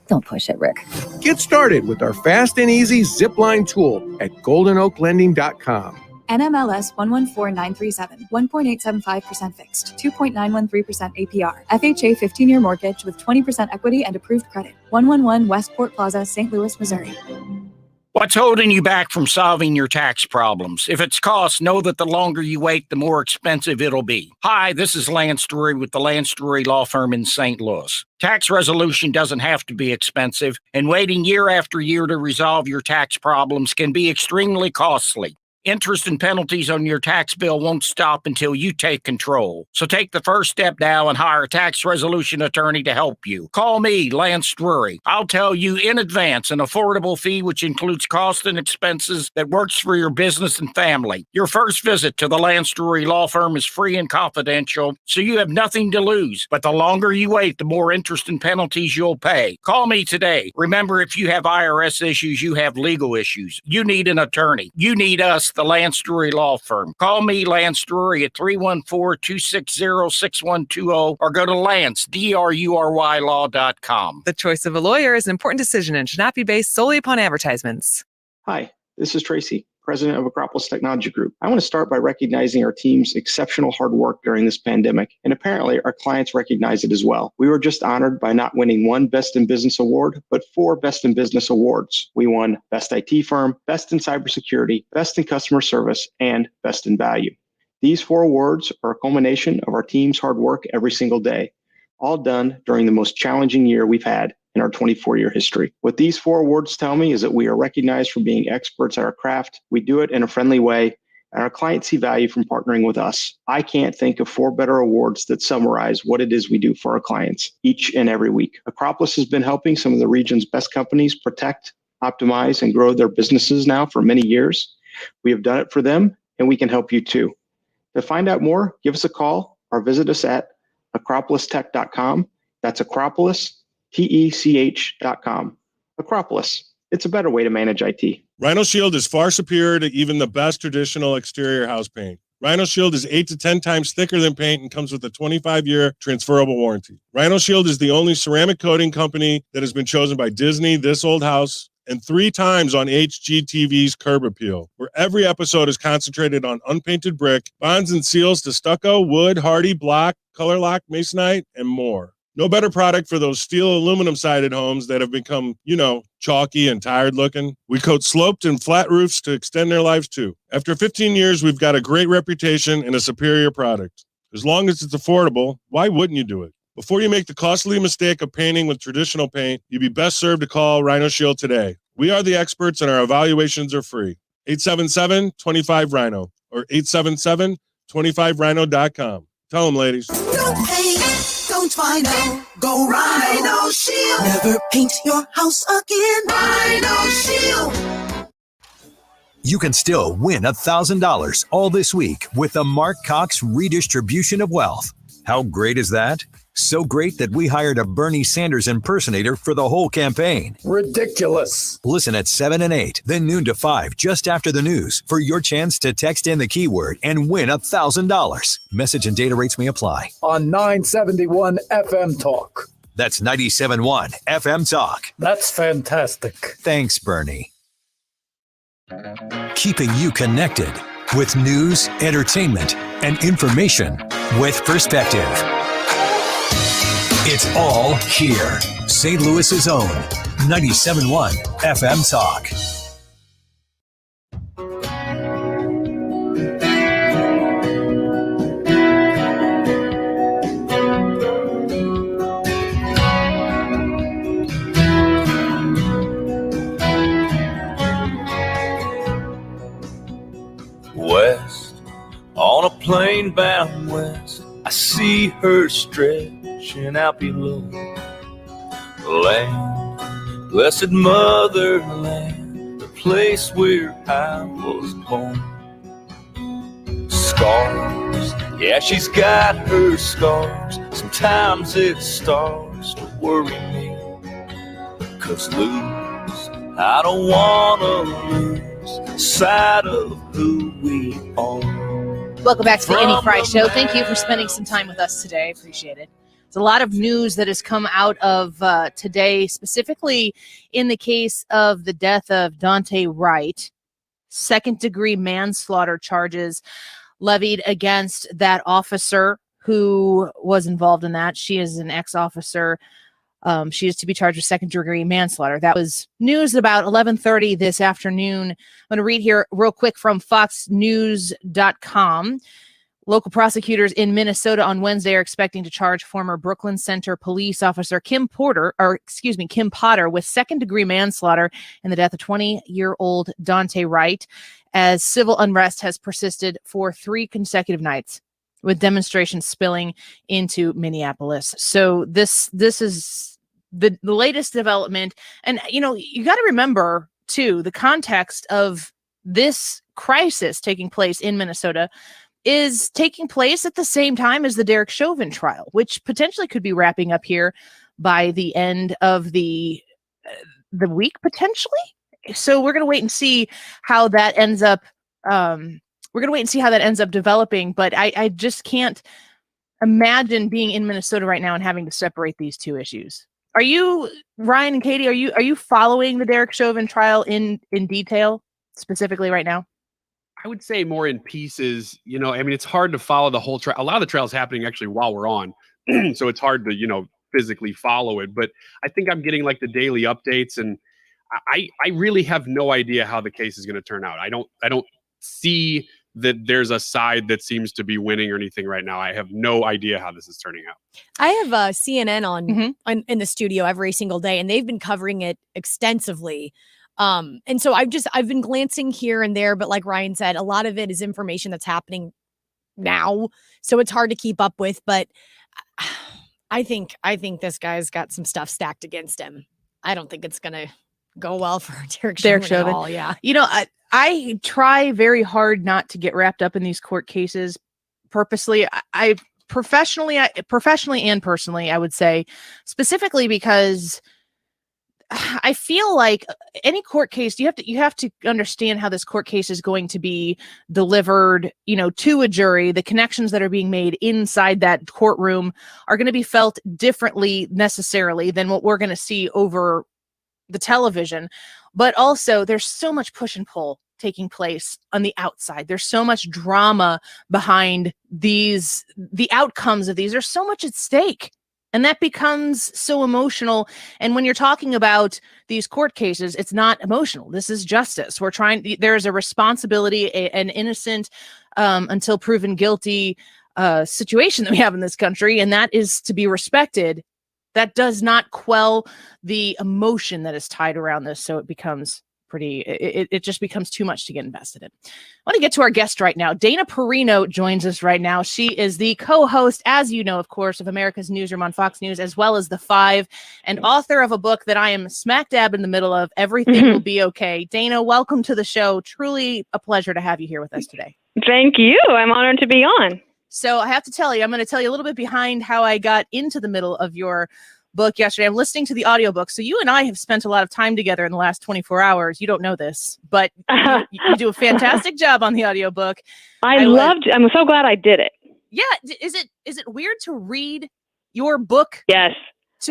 Don't push it, Rick. Get started with our fast and easy zipline tool at goldenoaklending.com. NMLS 114937, 1.875% fixed, 2.913% APR. FHA 15-year mortgage with 20% equity and approved credit. 111 Westport Plaza, St. Louis, Missouri. What's holding you back from solving your tax problems? If it's cost, know that the longer you wait, the more expensive it'll be. Hi, this is Lance Drury with the Lance Drury Law Firm in St. Louis. Tax resolution doesn't have to be expensive, and waiting year after year to resolve your tax problems can be extremely costly. Interest and penalties on your tax bill won't stop until you take control. So take the first step now and hire a tax resolution attorney to help you. Call me, Lance Drury. I'll tell you in advance an affordable fee which includes costs and expenses that works for your business and family. Your first visit to the Lance Drury Law Firm is free and confidential, so you have nothing to lose. But the longer you wait, the more interest and penalties you'll pay. Call me today. Remember, if you have IRS issues, you have legal issues. You need an attorney. You need us, the Lance Drury Law Firm. Call me, Lance Drury, at 314-260-6120 or go to Lance, DRURY law.com. The choice of a lawyer is an important decision and should not be based solely upon advertisements. Hi, this is Tracy, president of Acropolis Technology Group. I want to start by recognizing our team's exceptional hard work during this pandemic, and apparently our clients recognize it as well. We were just honored by not winning one Best in Business award, but 4 Best in Business awards. We won Best IT Firm, Best in Cybersecurity, Best in Customer Service, and Best in Value. These 4 awards are a culmination of our team's hard work every single day, all done during the most challenging year we've had in our 24-year history. What these 4 awards tell me is that we are recognized for being experts at our craft. We do it in a friendly way, and our clients see value from partnering with us. I can't think of 4 better awards that summarize what it is we do for our clients each and every week. Acropolis has been helping some of the region's best companies protect, optimize, and grow their businesses now for many years. We have done it for them, and we can help you too. To find out more, give us a call or visit us at acropolistech.com. That's Acropolis, TECH.com. Acropolis. It's a better way to manage IT. Rhino Shield is far superior to even the best traditional exterior house paint. Rhino Shield is 8 to 10 times thicker than paint and comes with a 25-year transferable warranty. Rhino Shield is the only ceramic coating company that has been chosen by Disney, This Old House, and 3 times on HGTV's Curb Appeal, where every episode is concentrated on unpainted brick, bonds and seals to stucco, wood, hardy, block, color lock, masonite, and more. No better product for those steel aluminum sided homes that have become, chalky and tired looking. We coat sloped and flat roofs to extend their lives too. After 15 years, we've got a great reputation and a superior product. As long as it's affordable, why wouldn't you do it? Before you make the costly mistake of painting with traditional paint, you'd be best served to call Rhino Shield today. We are the experts and our evaluations are free. 877-25-RHINO or 877-25rhino.com. Tell them, ladies. Don't paint, don't Rhino, go Rhino Shield. Never paint your house again. Rhino Shield. You can still win $1,000 all this week with the Mark Cox Redistribution of Wealth. How great is that? So great that we hired a Bernie Sanders impersonator for the whole campaign. Ridiculous. Listen at 7 and 8, then noon to 5, just after the news, for your chance to text in the keyword and win $1,000. Message and data rates may apply. On 971 FM Talk. That's 97.1 FM Talk. That's fantastic. Thanks, Bernie. Keeping you connected with news, entertainment, and information with perspective. It's all here. St. Louis's own 97.1 FM Talk. West, on a plane bound west, I see her stretching out below. Land, blessed motherland, the place where I was born. Scars, yeah, she's got her scars. Sometimes it starts to worry me, 'cause lose, I don't wanna lose sight of who we are. Welcome back to the Annie Fry Show. Thank you for spending some time with us today. Appreciate it. There's a lot of news that has come out of today, specifically in the case of the death of Duante Wright. Second-degree manslaughter charges levied against that officer who was involved in that. She is an ex-officer. She is to be charged with second-degree manslaughter. That was news about 11:30 this afternoon. I'm going to read here real quick from foxnews.com. Local prosecutors in Minnesota on Wednesday are expecting to charge former Brooklyn Center police officer Kim Potter with second-degree manslaughter in the death of 20-year-old Duante Wright, as civil unrest has persisted for 3 consecutive nights, with demonstrations spilling into Minneapolis. So this is the latest development. And, you got to remember, too, the context of this crisis taking place in Minnesota is taking place at the same time as the Derek Chauvin trial, which potentially could be wrapping up here by the end of the week, potentially. So we're going to wait and see how that ends up. Developing, but I just can't imagine being in Minnesota right now and having to separate these two issues. Are you, Ryan and Katie, are you following the Derek Chauvin trial in detail, specifically right now? I would say more in pieces. It's hard to follow the whole trial. A lot of the trial's happening actually while we're on, so it's hard to, physically follow it. But I think I'm getting like the daily updates, and I really have no idea how the case is going to turn out. I don't see that there's a side that seems to be winning or anything right now. I have no idea how this is turning out. I have CNN on in the studio every single day, and they've been covering it extensively. And so I've been glancing here and there, but like Ryan said, a lot of it is information that's happening now, so it's hard to keep up with. But I think this guy's got some stuff stacked against him. I don't think it's gonna go well for Derek Chauvin at all. Yeah, I try very hard not to get wrapped up in these court cases purposely. I professionally and personally, I would say, specifically because I feel like any court case, you have to understand how this court case is going to be delivered, to a jury. The connections that are being made inside that courtroom are going to be felt differently necessarily than what we're going to see over the television, but also there's so much push and pull taking place on the outside. There's so much drama behind the outcomes of these. There's so much at stake. And that becomes so emotional. And when you're talking about these court cases, it's not emotional. This is justice. There's a responsibility, an innocent until proven guilty situation that we have in this country, and that is to be respected. That does not quell the emotion that is tied around this. So it becomes it just becomes too much to get invested in. I want to get to our guest right now. Dana Perino joins us right now. She is the co-host, as you know, of course, of America's Newsroom on Fox News, as well as The Five, and author of a book that I am smack dab in the middle of, Everything Will Be Okay. Dana, welcome to the show. Truly a pleasure to have you here with us today. Thank you. I'm honored to be on. So I have to tell you, I'm going to tell you a little bit behind how I got into the middle of your book yesterday. I'm listening to the audiobook. So you and I have spent a lot of time together in the last 24 hours. You don't know this, but you do a fantastic job on the audiobook. I'm so glad I did it. Yeah. Is it weird to read your book? Yes.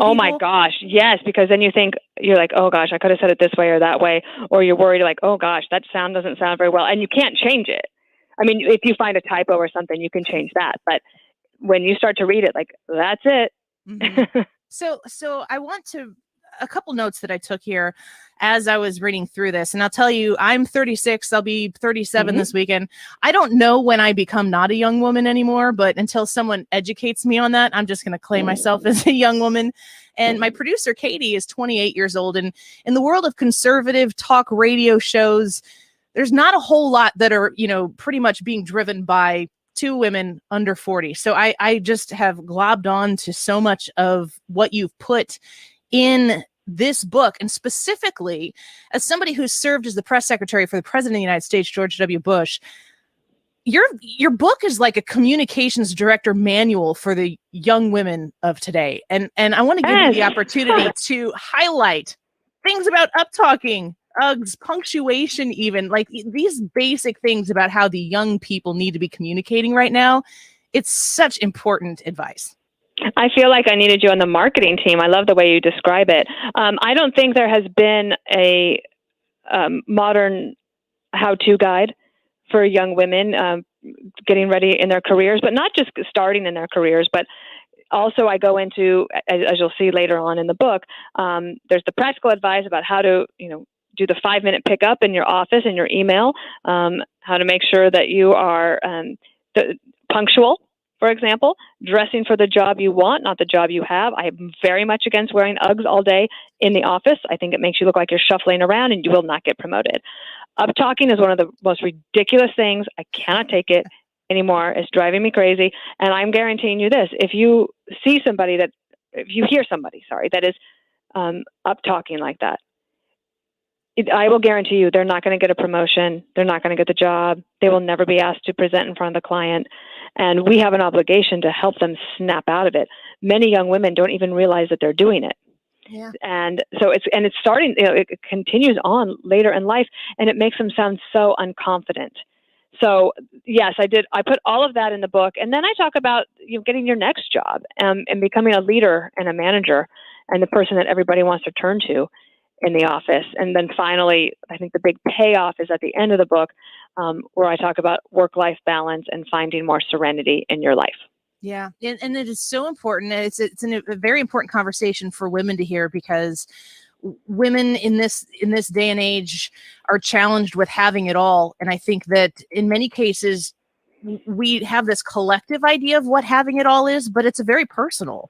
Oh my gosh. Yes. Because then you're like, oh gosh, I could have said it this way or that way. Or you're worried like, oh gosh, that sound doesn't sound very well. And you can't change it. I mean, if you find a typo or something, you can change that. But when you start to read it, like, that's it. Mm-hmm. So I want a couple notes that I took here as I was reading through this. And I'll tell you, I'm 36. I'll be 37 this weekend. I don't know when I become not a young woman anymore, but until someone educates me on that, I'm just going to claim myself as a young woman. And my producer, Katie, is 28 years old. And in the world of conservative talk radio shows, there's not a whole lot that are, pretty much being driven by two women under 40. So I just have globbed on to so much of what you've put in this book. And specifically, as somebody who's served as the press secretary for the president of the United States, George W. Bush, your book is like a communications director manual for the young women of today. And I want to give you the opportunity to highlight things about uptalking, Uggs, punctuation, even like these basic things about how the young people need to be communicating right now. It's such important advice. I feel like I needed you on the marketing team. I love the way you describe it. I don't think there has been a modern how-to guide for young women getting ready in their careers, but not just starting in their careers, but also I go into, as you'll see later on in the book, there's the practical advice about how to, do the 5-minute pickup in your office and your email, how to make sure that you are punctual, for example, dressing for the job you want, not the job you have. I am very much against wearing Uggs all day in the office. I think it makes you look like you're shuffling around and you will not get promoted. Up-talking is one of the most ridiculous things. I cannot take it anymore. It's driving me crazy. And I'm guaranteeing you this. If you hear somebody that is up-talking like that, I will guarantee you they're not going to get a promotion. They're not going to get the job. They will never be asked to present in front of the client. And we have an obligation to help them snap out of it. Many young women don't even realize that they're doing it. Yeah. And so it's starting, it continues on later in life, and it makes them sound so unconfident. So yes, I did. I put all of that in the book. And then I talk about getting your next job and becoming a leader and a manager and the person that everybody wants to turn to in the office. And then finally, I think the big payoff is at the end of the book, where I talk about work-life balance and finding more serenity in your life. Yeah. And it is so important. It's a very important conversation for women to hear, because women in this day and age are challenged with having it all. And I think that in many cases, we have this collective idea of what having it all is, but it's a very personal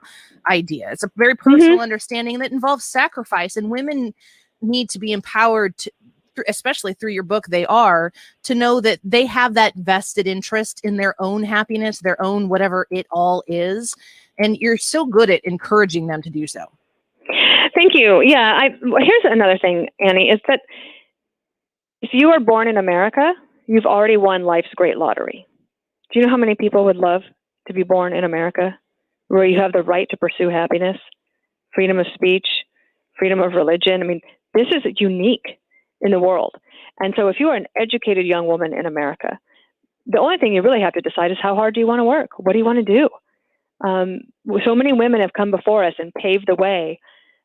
idea. It's a very personal understanding that involves sacrifice, and women need to be empowered to, especially through your book, to know that they have that vested interest in their own happiness, their own whatever it all is. And you're so good at encouraging them to do so. Thank you. Yeah. Here's another thing, Annie, is that if you are born in America, you've already won life's great lottery. Do you know how many people would love to be born in America, where you have the right to pursue happiness, freedom of speech, freedom of religion? I mean, this is unique in the world. And so if you are an educated young woman in America, the only thing you really have to decide is how hard do you want to work? What do you want to do? So many women have come before us and paved the way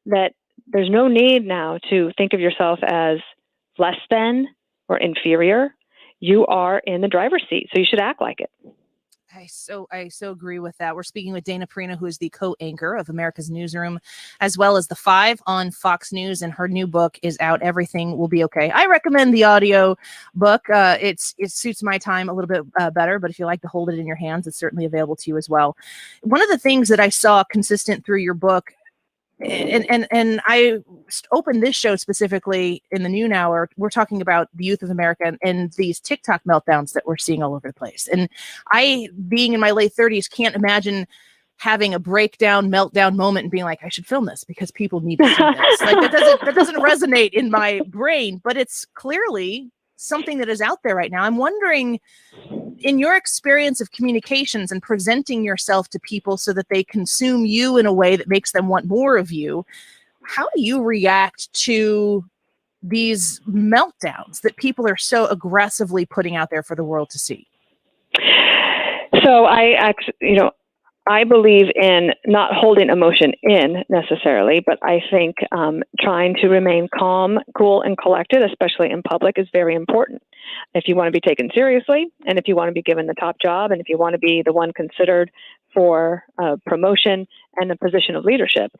that There's no need now to think of yourself as less than or inferior. You are in the driver's seat, so you should act like it. I so agree with that. We're speaking with Dana Perino, who is the co-anchor of America's Newsroom, as well as The Five on Fox News, and her new book is out. Everything Will Be Okay. I recommend the audio book. It suits my time a little bit better, but if you like to hold it in your hands, it's certainly available to you as well. One of the things that I saw consistent through your book, and I opened this show specifically in the noon hour. We're talking about the youth of America and these TikTok meltdowns that we're seeing all over the place. And I, being in my late 30s, can't imagine having a meltdown moment and being like, I should film this because people need to see this. Like that doesn't resonate in my brain, but it's clearly something that is out there right now. I'm wondering, in your experience of communications and presenting yourself to people so that they consume you in a way that makes them want more of you, how do you react to these meltdowns that people are so aggressively putting out there for the world to see? So I believe in not holding emotion in necessarily, but I think trying to remain calm, cool, and collected, especially in public, is very important. If you want to be taken seriously, and if you want to be given the top job, and if you want to be the one considered for promotion and the position of leadership.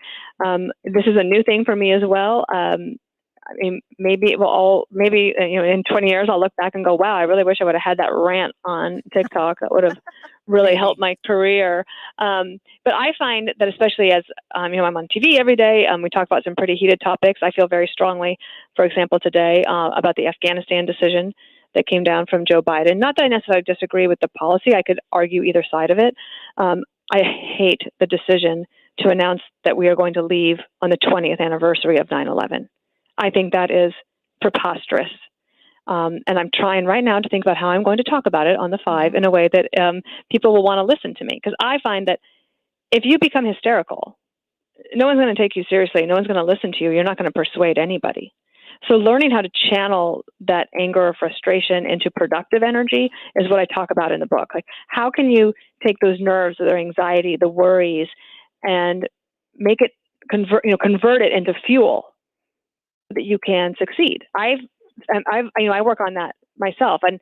This is a new thing for me as well. I mean, maybe in 20 years I'll look back and go, wow, I really wish I would have had that rant on TikTok. That would have really helped my career. But I find that, especially as I'm on TV every day, we talk about some pretty heated topics. I feel very strongly, for example, today about the Afghanistan decision that came down from Joe Biden. Not that I necessarily disagree with the policy. I could argue either side of it. I hate the decision to announce that we are going to leave on the 20th anniversary of 9/11. I think that is preposterous. And I'm trying right now to think about how I'm going to talk about it on The Five in a way that people will want to listen to me. Because I find that if you become hysterical, no one's going to take you seriously. No one's going to listen to you. You're not going to persuade anybody. So learning how to channel that anger or frustration into productive energy is what I talk about in the book. Like, how can you take those nerves, the anxiety, the worries, and make it convert it into fuel that you can succeed. I work on that myself, and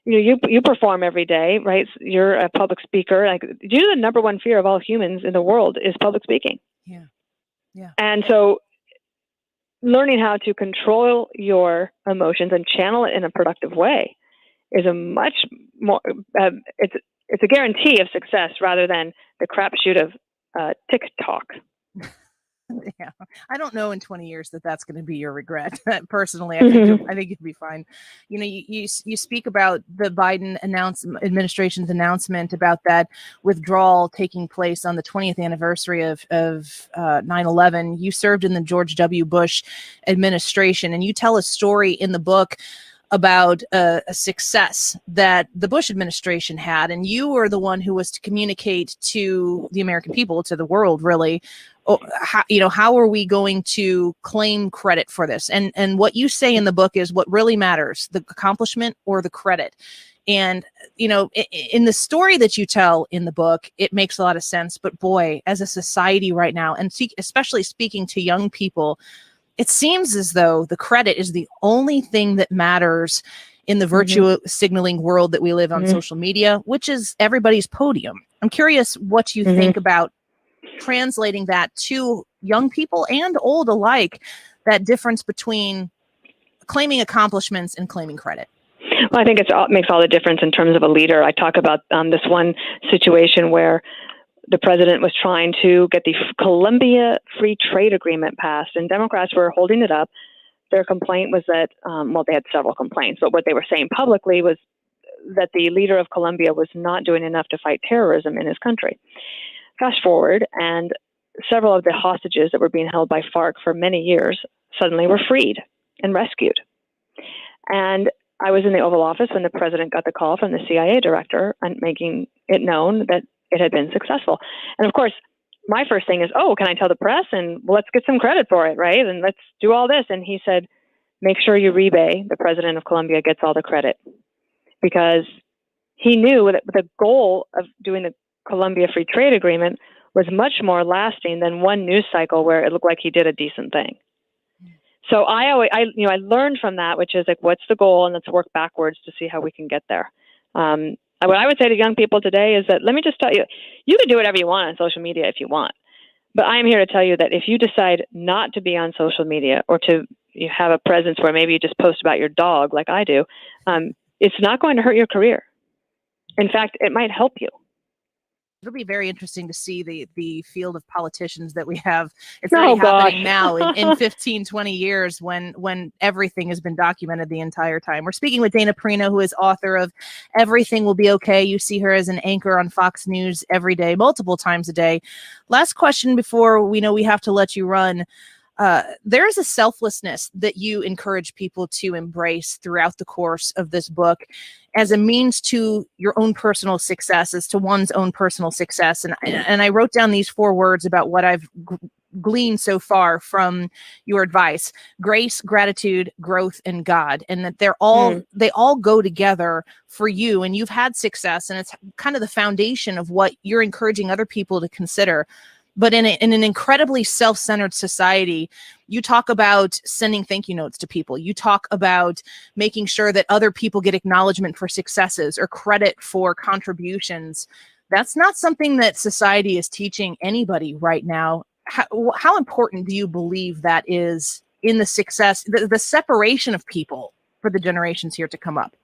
you perform every day, right? You're a public speaker. Like, the number one fear of all humans in the world is public speaking. Yeah. And so, learning how to control your emotions and channel it in a productive way is a much more. It's a guarantee of success rather than the crapshoot of TikTok. Yeah, I don't know in 20 years that's going to be your regret. Personally, I think you'd be fine. You speak about the Biden administration's announcement about that withdrawal taking place on the 20th anniversary of 9/11. You served in the George W. Bush administration, and you tell a story in the book about a success that the Bush administration had, and you were the one who was to communicate to the American people, to the world, really. How are we going to claim credit for this? And what you say in the book is what really matters: the accomplishment or the credit. And in the story that you tell in the book, it makes a lot of sense. But boy, as a society right now, and especially speaking to young people, it seems as though the credit is the only thing that matters in the virtue signaling world that we live on social media, which is everybody's podium. I'm curious what you think about translating that to young people and old alike, that difference between claiming accomplishments and claiming credit. Well, I think it makes all the difference in terms of a leader. I talk about this one situation where the president was trying to get the Colombia Free Trade Agreement passed, and Democrats were holding it up. Their complaint was that, they had several complaints, but what they were saying publicly was that the leader of Colombia was not doing enough to fight terrorism in his country. Fast forward, and several of the hostages that were being held by FARC for many years suddenly were freed and rescued. And I was in the Oval Office when the president got the call from the CIA director and making it known that it had been successful. And of course, my first thing is, can I tell the press? And let's get some credit for it, right? And let's do all this. And he said, make sure Uribe, the president of Colombia, gets all the credit. Because he knew that the goal of doing the Colombia Free Trade Agreement was much more lasting than one news cycle where it looked like he did a decent thing. So I learned from that, which is like, what's the goal, and let's work backwards to see how we can get there. What I would say to young people today is that, let me just tell you, you can do whatever you want on social media if you want. But I am here to tell you that if you decide not to be on social media, or you have a presence where maybe you just post about your dog like I do, it's not going to hurt your career. In fact, it might help you. It'll be very interesting to see the field of politicians that we have. It's already happening now in 15, 20 years when everything has been documented the entire time. We're speaking with Dana Perino, who is author of Everything Will Be Okay. You see her as an anchor on Fox News every day, multiple times a day. Last question before we know we have to let you run. There is a selflessness that you encourage people to embrace throughout the course of this book as a means to your own personal success, as to one's own personal success. And I wrote down these 4 words about what I've gleaned so far from your advice: grace, gratitude, growth, and God. And that they all go together for you, and you've had success, and it's kind of the foundation of what you're encouraging other people to consider. But in an incredibly self-centered society, you talk about sending thank you notes to people. You talk about making sure that other people get acknowledgement for successes or credit for contributions. That's not something that society is teaching anybody right now. How important do you believe that is in the success, the separation of people for the generations here to come up?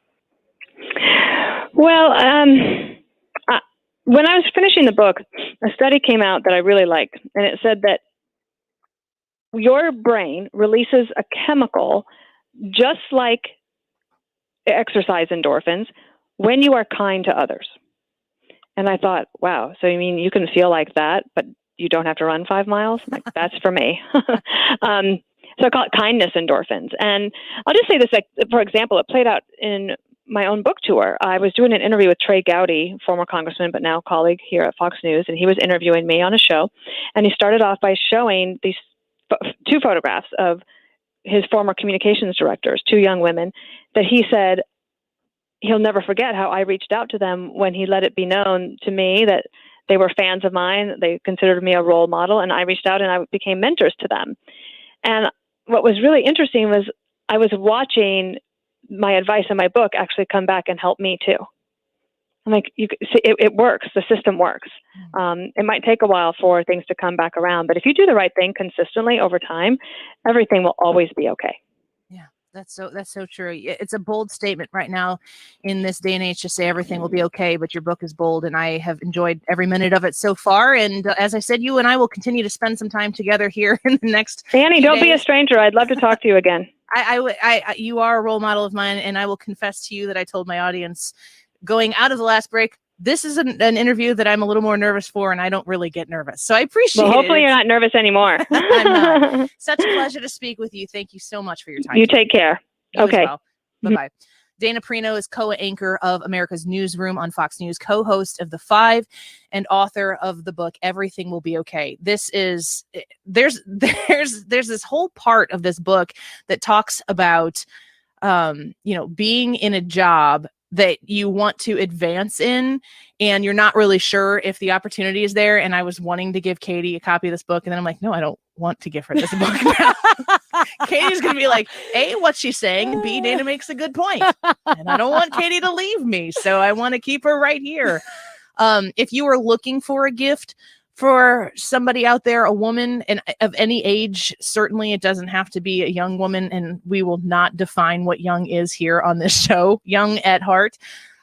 Well, when I was finishing the book, a study came out that I really liked, and it said that your brain releases a chemical just like exercise endorphins when you are kind to others. And I thought, wow, so you mean you can feel like that, but you don't have to run 5 miles? Like, that's for me. So I call it kindness endorphins. And I'll just say this, like, for example, it played out in my own book tour. I was doing an interview with Trey Gowdy, former congressman, but now colleague here at Fox News, and he was interviewing me on a show. And he started off by showing these 2 photographs of his former communications directors, 2 young women, that he said he'll never forget how I reached out to them when he let it be known to me that they were fans of mine. They considered me a role model, and I reached out and I became mentors to them. And what was really interesting was I was watching my advice in my book actually come back and help me too. I'm like, you see, it works. The system works. It might take a while for things to come back around, but if you do the right thing consistently over time, everything will always be okay. Yeah, that's so true. It's a bold statement right now in this day and age to say everything will be okay, but your book is bold, and I have enjoyed every minute of it so far. And as I said, you and I will continue to spend some time together here in the next. Annie, don't be a stranger. I'd love to talk to you again. You are a role model of mine, and I will confess to you that I told my audience going out of the last break, this is an interview that I'm a little more nervous for, and I don't really get nervous. So I appreciate it. Well, hopefully you're not nervous anymore. I'm not. Such a pleasure to speak with you. Thank you so much for your time. You take care. You okay. Well. Bye-bye. Dana Perino is co-anchor of America's Newsroom on Fox News, co-host of The Five, and author of the book Everything Will Be Okay. There's this whole part of this book that talks about being in a job that you want to advance in, and you're not really sure if the opportunity is there. And I was wanting to give Katie a copy of this book, and then I'm like, no, I don't want to give her this book now. Katie's gonna be like, A, what's she saying? And B, Dana makes a good point. And I don't want Katie to leave me, so I want to keep her right here. If you are looking for a gift for somebody out there, a woman and of any age, certainly it doesn't have to be a young woman, and we will not define what young is here on this show, young at heart.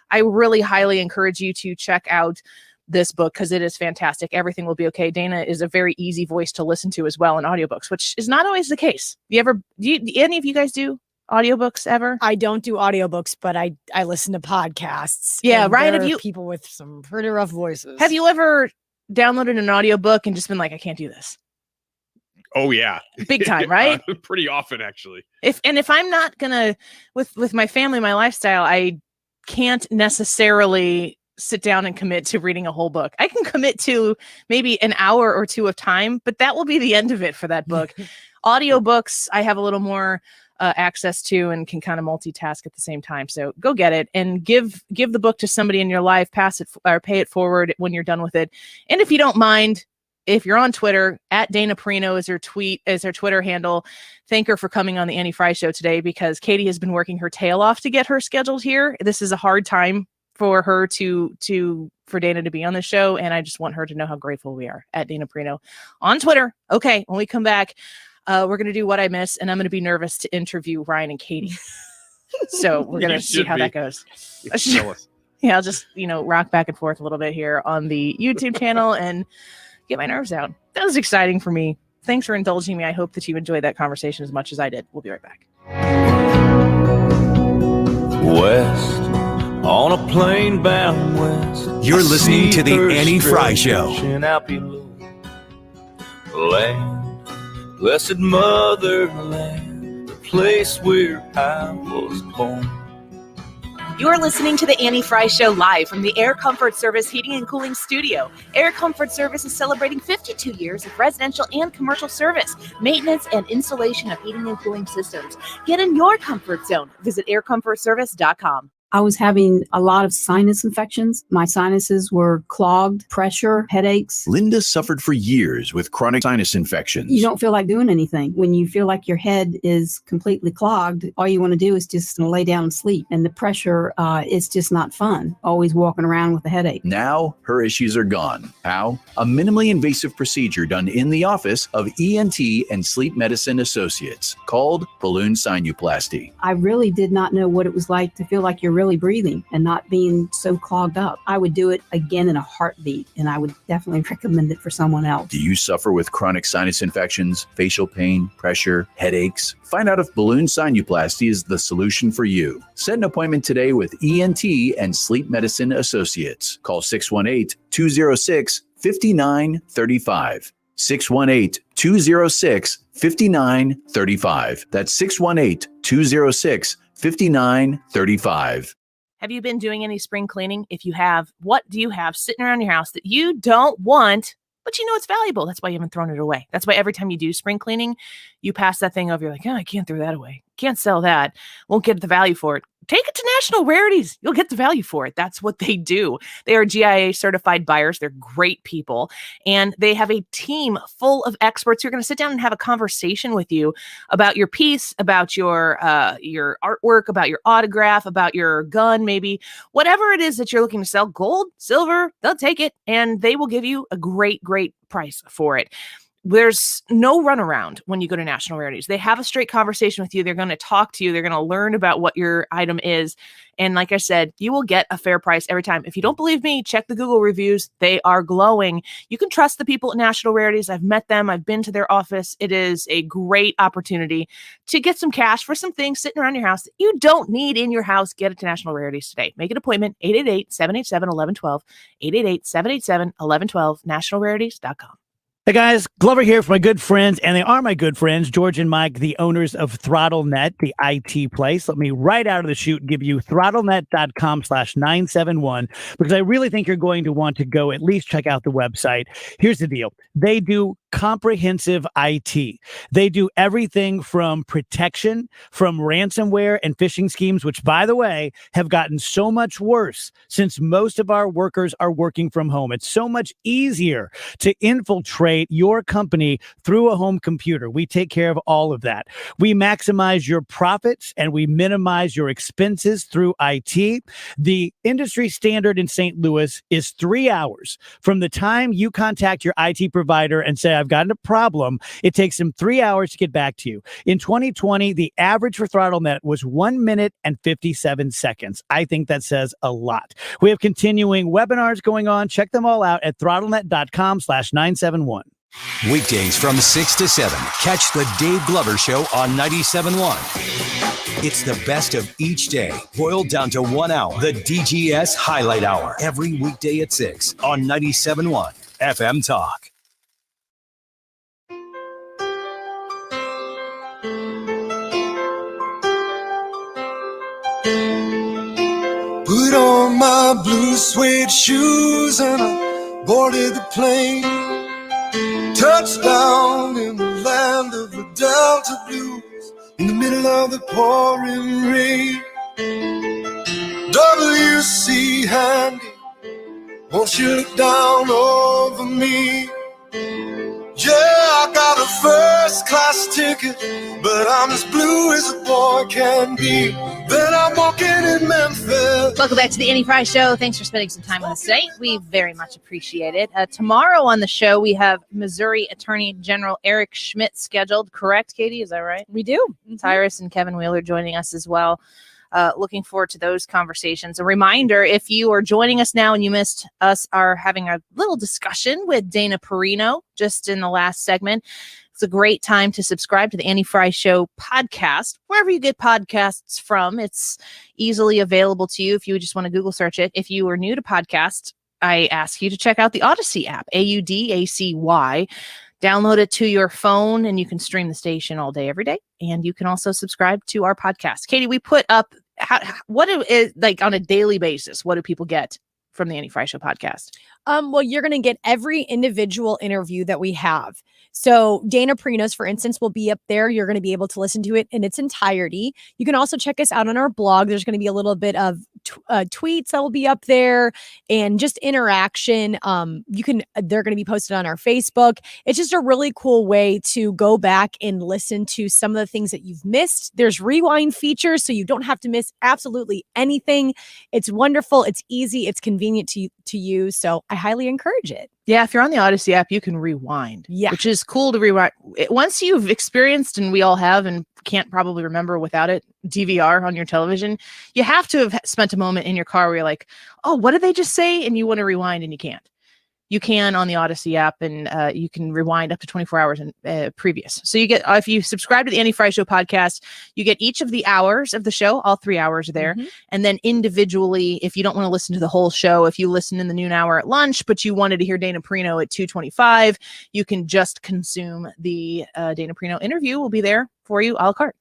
I really highly encourage you to check out this book because it is fantastic. Everything Will Be Okay. Dana is a very easy voice to listen to as well in audiobooks, which is not always the case. Any of you guys do audiobooks ever? I don't do audiobooks, but I listen to podcasts. Yeah, Ryan, have you people with some pretty rough voices? Have you ever downloaded an audiobook and just been like, I can't do this? Oh yeah. Big time, right? Pretty often, actually. If I'm not gonna with my family, my lifestyle, I can't necessarily sit down and commit to reading a whole book. I can commit to maybe an hour or 2 of time, but that will be the end of it for that book. Audiobooks, I have a little more access to and can kind of multitask at the same time. So go get it and give the book to somebody in your life, pass it or pay it forward when you're done with it. And if you don't mind, if you're on Twitter, at Dana Perino is her Twitter handle. Thank her for coming on the Annie Fry Show today, because Katie has been working her tail off to get her scheduled here. This is a hard time for her for Dana to be on the show, and I just want her to know how grateful we are. At Dana Perino on Twitter. Okay, when we come back, we're going to do What I Miss, and I'm going to be nervous to interview Ryan and Katie. So we're going to see how that goes. Yeah, I'll just, rock back and forth a little bit here on the YouTube channel and get my nerves out. That was exciting for me. Thanks for indulging me. I hope that you enjoyed that conversation as much as I did. We'll be right back. West, on a plane bound west. You're listening to the Annie Fry Show. Land, blessed motherland, the place where I was born. You're listening to the Annie Fry Show live from the Air Comfort Service Heating and Cooling Studio. Air Comfort Service is celebrating 52 years of residential and commercial service, maintenance, and installation of heating and cooling systems. Get in your comfort zone. Visit aircomfortservice.com. I was having a lot of sinus infections. My sinuses were clogged, pressure, headaches. Linda suffered for years with chronic sinus infections. You don't feel like doing anything. When you feel like your head is completely clogged, all you want to do is just lay down and sleep. And the pressure is just not fun, always walking around with a headache. Now her issues are gone. How? A minimally invasive procedure done in the office of ENT and Sleep Medicine Associates called balloon sinuplasty. I really did not know what it was like to feel like you're really breathing and not being so clogged up. I would do it again in a heartbeat, and I would definitely recommend it for someone else. Do you suffer with chronic sinus infections, facial pain, pressure, headaches? Find out if balloon sinuplasty is the solution for you. Set an appointment today with ENT and Sleep Medicine Associates. Call 618-206-5935. 618-206-5935. That's 618-206-5935. Have you been doing any spring cleaning? If you have, what do you have sitting around your house that you don't want, but you know it's valuable? That's why you haven't thrown it away. That's why every time you do spring cleaning, you pass that thing over. You're like, oh, I can't throw that away. Can't sell that. Won't get the value for it. Take it to National Rarities. You'll get the value for it. That's what they do. They are GIA certified buyers. They're great people. And they have a team full of experts who are going to sit down and have a conversation with you about your piece, about your artwork, about your autograph, about your gun, maybe whatever it is that you're looking to sell, gold, silver, they'll take it. And they will give you a great, great price for it. There's no runaround when you go to National Rarities. They have a straight conversation with you. They're going to talk to you. They're going to learn about what your item is. And like I said, you will get a fair price every time. If you don't believe me, check the Google reviews. They are glowing. You can trust the people at National Rarities. I've met them. I've been to their office. It is a great opportunity to get some cash for some things sitting around your house that you don't need in your house. Get it to National Rarities today. Make an appointment, 888-787-1112, 888-787-1112, nationalrarities.com. Hey guys, Glover here for my good friends, and they are my good friends, George and Mike, the owners of ThrottleNet, the IT place. Let me right out of the chute give you throttlenet.com/971, because I really think you're going to want to go at least check out the website. Here's the deal. They do comprehensive IT. They do everything from protection, from ransomware and phishing schemes, which, by the way, have gotten so much worse since most of our workers are working from home. It's so much easier to infiltrate your company through a home computer. We take care of all of that. We maximize your profits and we minimize your expenses through IT. The industry standard in St. Louis is 3 hours from the time you contact your IT provider and say, I've got a problem. It takes them 3 hours to get back to you. In 2020, the average for ThrottleNet was 1 minute and 57 seconds. I think that says a lot. We have continuing webinars going on. Check them all out at throttlenet.com/971. Weekdays from 6 to 7. Catch the Dave Glover Show on 97.1. It's the best of each day, boiled down to 1 hour. The DGS Highlight Hour, every weekday at 6 on 97.1 FM Talk. Put on my blue suede shoes and I boarded the plane. Touchdown in the land of the Delta Blues, in the middle of the pouring rain. W.C. Handy, won't you look down over me? Yeah, I got a first class ticket, but I'm as blue as a boy can be. Then I'm walking in Memphis. Welcome back to the Annie Fry Show. Thanks for spending some time with us today. We very much appreciate it. Tomorrow on the show, we have Missouri Attorney General Eric Schmidt scheduled. Correct, Katie? Is that right? We do. Tyrus and Kevin Wheeler joining us as well. Looking forward to those conversations. A reminder, if you are joining us now and you missed us, are having a little discussion with Dana Perino just in the last segment. It's a great time to subscribe to the Annie Fry Show podcast, wherever you get podcasts from. It's easily available to you if you just want to Google search it. If you are new to podcasts, I ask you to check out the Odyssey app, AUDACY. Download it to your phone and you can stream the station all day, every day. And you can also subscribe to our podcast. Katie, we put up what is like on a daily basis. What do people get from the Annie Fry Show podcast? Well, you're going to get every individual interview that we have. So Dana Perino's, for instance, will be up there. You're going to be able to listen to it in its entirety. You can also check us out on our blog. There's going to be a little bit of tweets that will be up there and just interaction. They're going to be posted on our Facebook. It's just a really cool way to go back and listen to some of the things that you've missed. There's rewind features, so you don't have to miss absolutely anything. It's wonderful. It's easy. It's convenient to use. So I highly encourage it. Yeah, if you're on the Odyssey app, you can rewind. Yeah. Which is cool to rewind. Once you've experienced, and we all have, and can't probably remember without it, DVR on your television, you have to have spent a moment in your car where you're like, oh, what did they just say? And you want to rewind and you can't. You can on the Odyssey app, and you can rewind up to 24 hours in previous. So you get, if you subscribe to the Annie Fry Show podcast, you get each of the hours of the show, all 3 hours are there. Mm-hmm. And then individually, if you don't want to listen to the whole show, if you listen in the noon hour at lunch, but you wanted to hear Dana Perino at 2:25, you can just consume the Dana Perino interview. Will be there for you a la carte.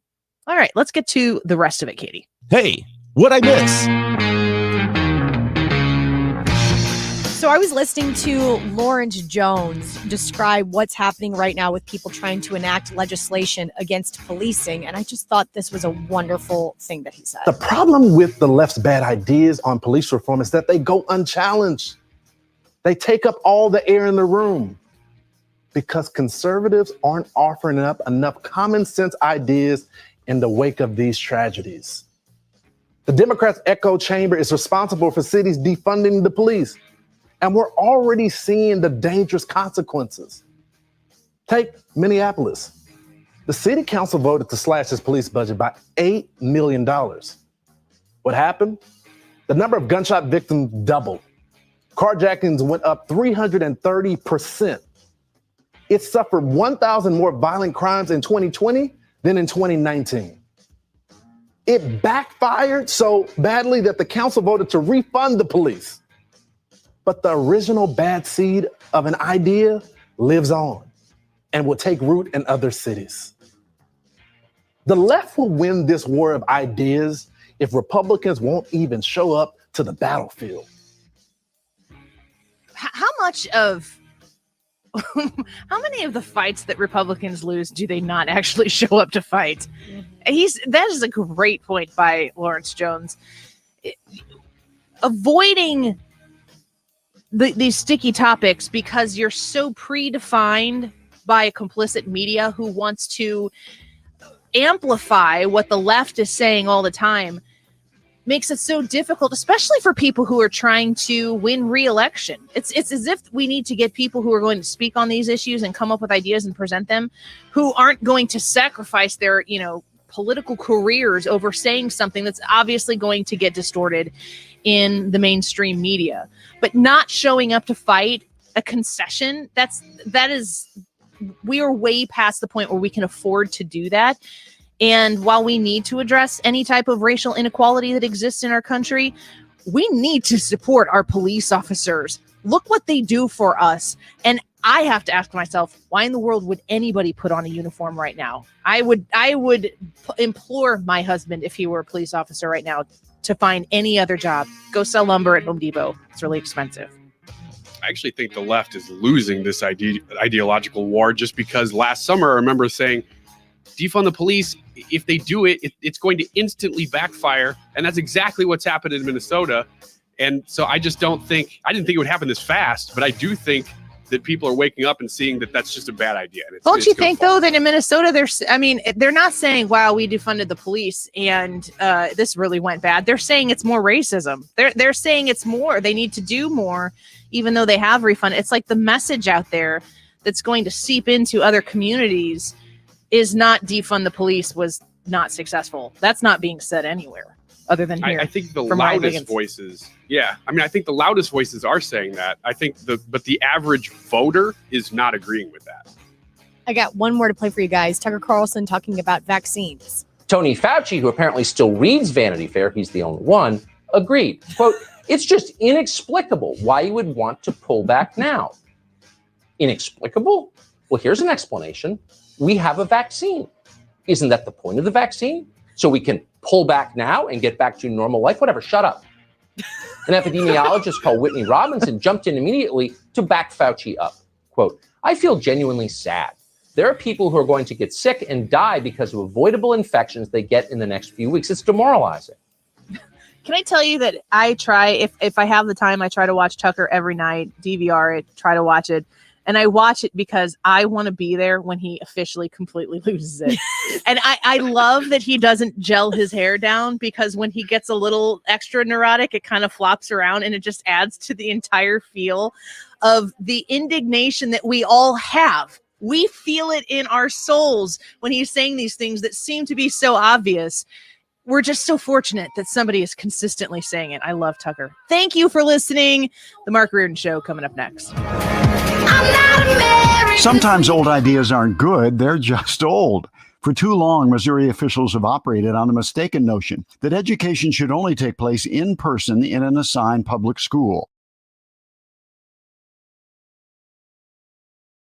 All right, let's get to the rest of it, Katie. Hey, what'd I miss? So I was listening to Lawrence Jones describe what's happening right now with people trying to enact legislation against policing. And I just thought this was a wonderful thing that he said. The problem with the left's bad ideas on police reform is that they go unchallenged. They take up all the air in the room because conservatives aren't offering up enough common sense ideas in the wake of these tragedies. The Democrats' echo chamber is responsible for cities defunding the police. And we're already seeing the dangerous consequences. Take Minneapolis. The city council voted to slash its police budget by $8 million. What happened? The number of gunshot victims doubled. Carjackings went up 330%. It suffered 1,000 more violent crimes in 2020 than in 2019. It backfired so badly that the council voted to refund the police. But the original bad seed of an idea lives on and will take root in other cities. The left will win this war of ideas if Republicans won't even show up to the battlefield. How much of how many of the fights that Republicans lose do they not actually show up to fight? That is a great point by Lawrence Jones. Avoiding these sticky topics because you're so predefined by a complicit media who wants to amplify what the left is saying all the time makes it so difficult, especially for people who are trying to win re-election. It's as if we need to get people who are going to speak on these issues and come up with ideas and present them, who aren't going to sacrifice their, political careers over saying something that's obviously going to get distorted in the mainstream media. But not showing up to fight, a concession, we are way past the point where we can afford to do that. And while we need to address any type of racial inequality that exists in our country, we need to support our police officers. Look what they do for us. And I have to ask myself, why in the world would anybody put on a uniform right now? I would implore my husband, if he were a police officer right now, to find any other job. Go sell lumber at Home Depot. It's really expensive. I actually think the left is losing this ideological war just because last summer I remember saying, defund the police. If they do it, it's going to instantly backfire. And that's exactly what's happened in Minnesota. And so I didn't think it would happen this fast, but I do think that people are waking up and seeing that that's just a bad idea. And Don't you it's gonna think, though, that in Minnesota, they're not saying, wow, we defunded the police and this really went bad. They're saying it's more racism. They're saying it's more. They need to do more, even though they have refunded. It's like the message out there that's going to seep into other communities is not defund the police was not successful. That's not being said anywhere other than here. I think the from loudest voices, I think the loudest voices are saying that. I think but the average voter is not agreeing with that. I got one more to play for you guys. Tucker Carlson talking about vaccines. Tony Fauci, who apparently still reads Vanity Fair, he's the only one, agreed. Quote, it's just inexplicable why you would want to pull back now. Inexplicable? Well, here's an explanation. We have a vaccine. Isn't that the point of the vaccine? So we can pull back now and get back to normal life? Whatever, shut up. An epidemiologist called Whitney Robinson jumped in immediately to back Fauci up. Quote, I feel genuinely sad. There are people who are going to get sick and die because of avoidable infections they get in the next few weeks. It's demoralizing. Can I tell you that I try, if I have the time, I try to watch Tucker every night, DVR it, try to watch it. And I watch it because I want to be there when he officially completely loses it. And I love that he doesn't gel his hair down, because when he gets a little extra neurotic, it kind of flops around and it just adds to the entire feel of the indignation that we all have. We feel it in our souls when he's saying these things that seem to be so obvious. We're just so fortunate that somebody is consistently saying it. I love Tucker. Thank you for listening. The Mark Reardon Show coming up next. Sometimes old ideas aren't good, they're just old. For too long, Missouri officials have operated on the mistaken notion that education should only take place in person in an assigned public school.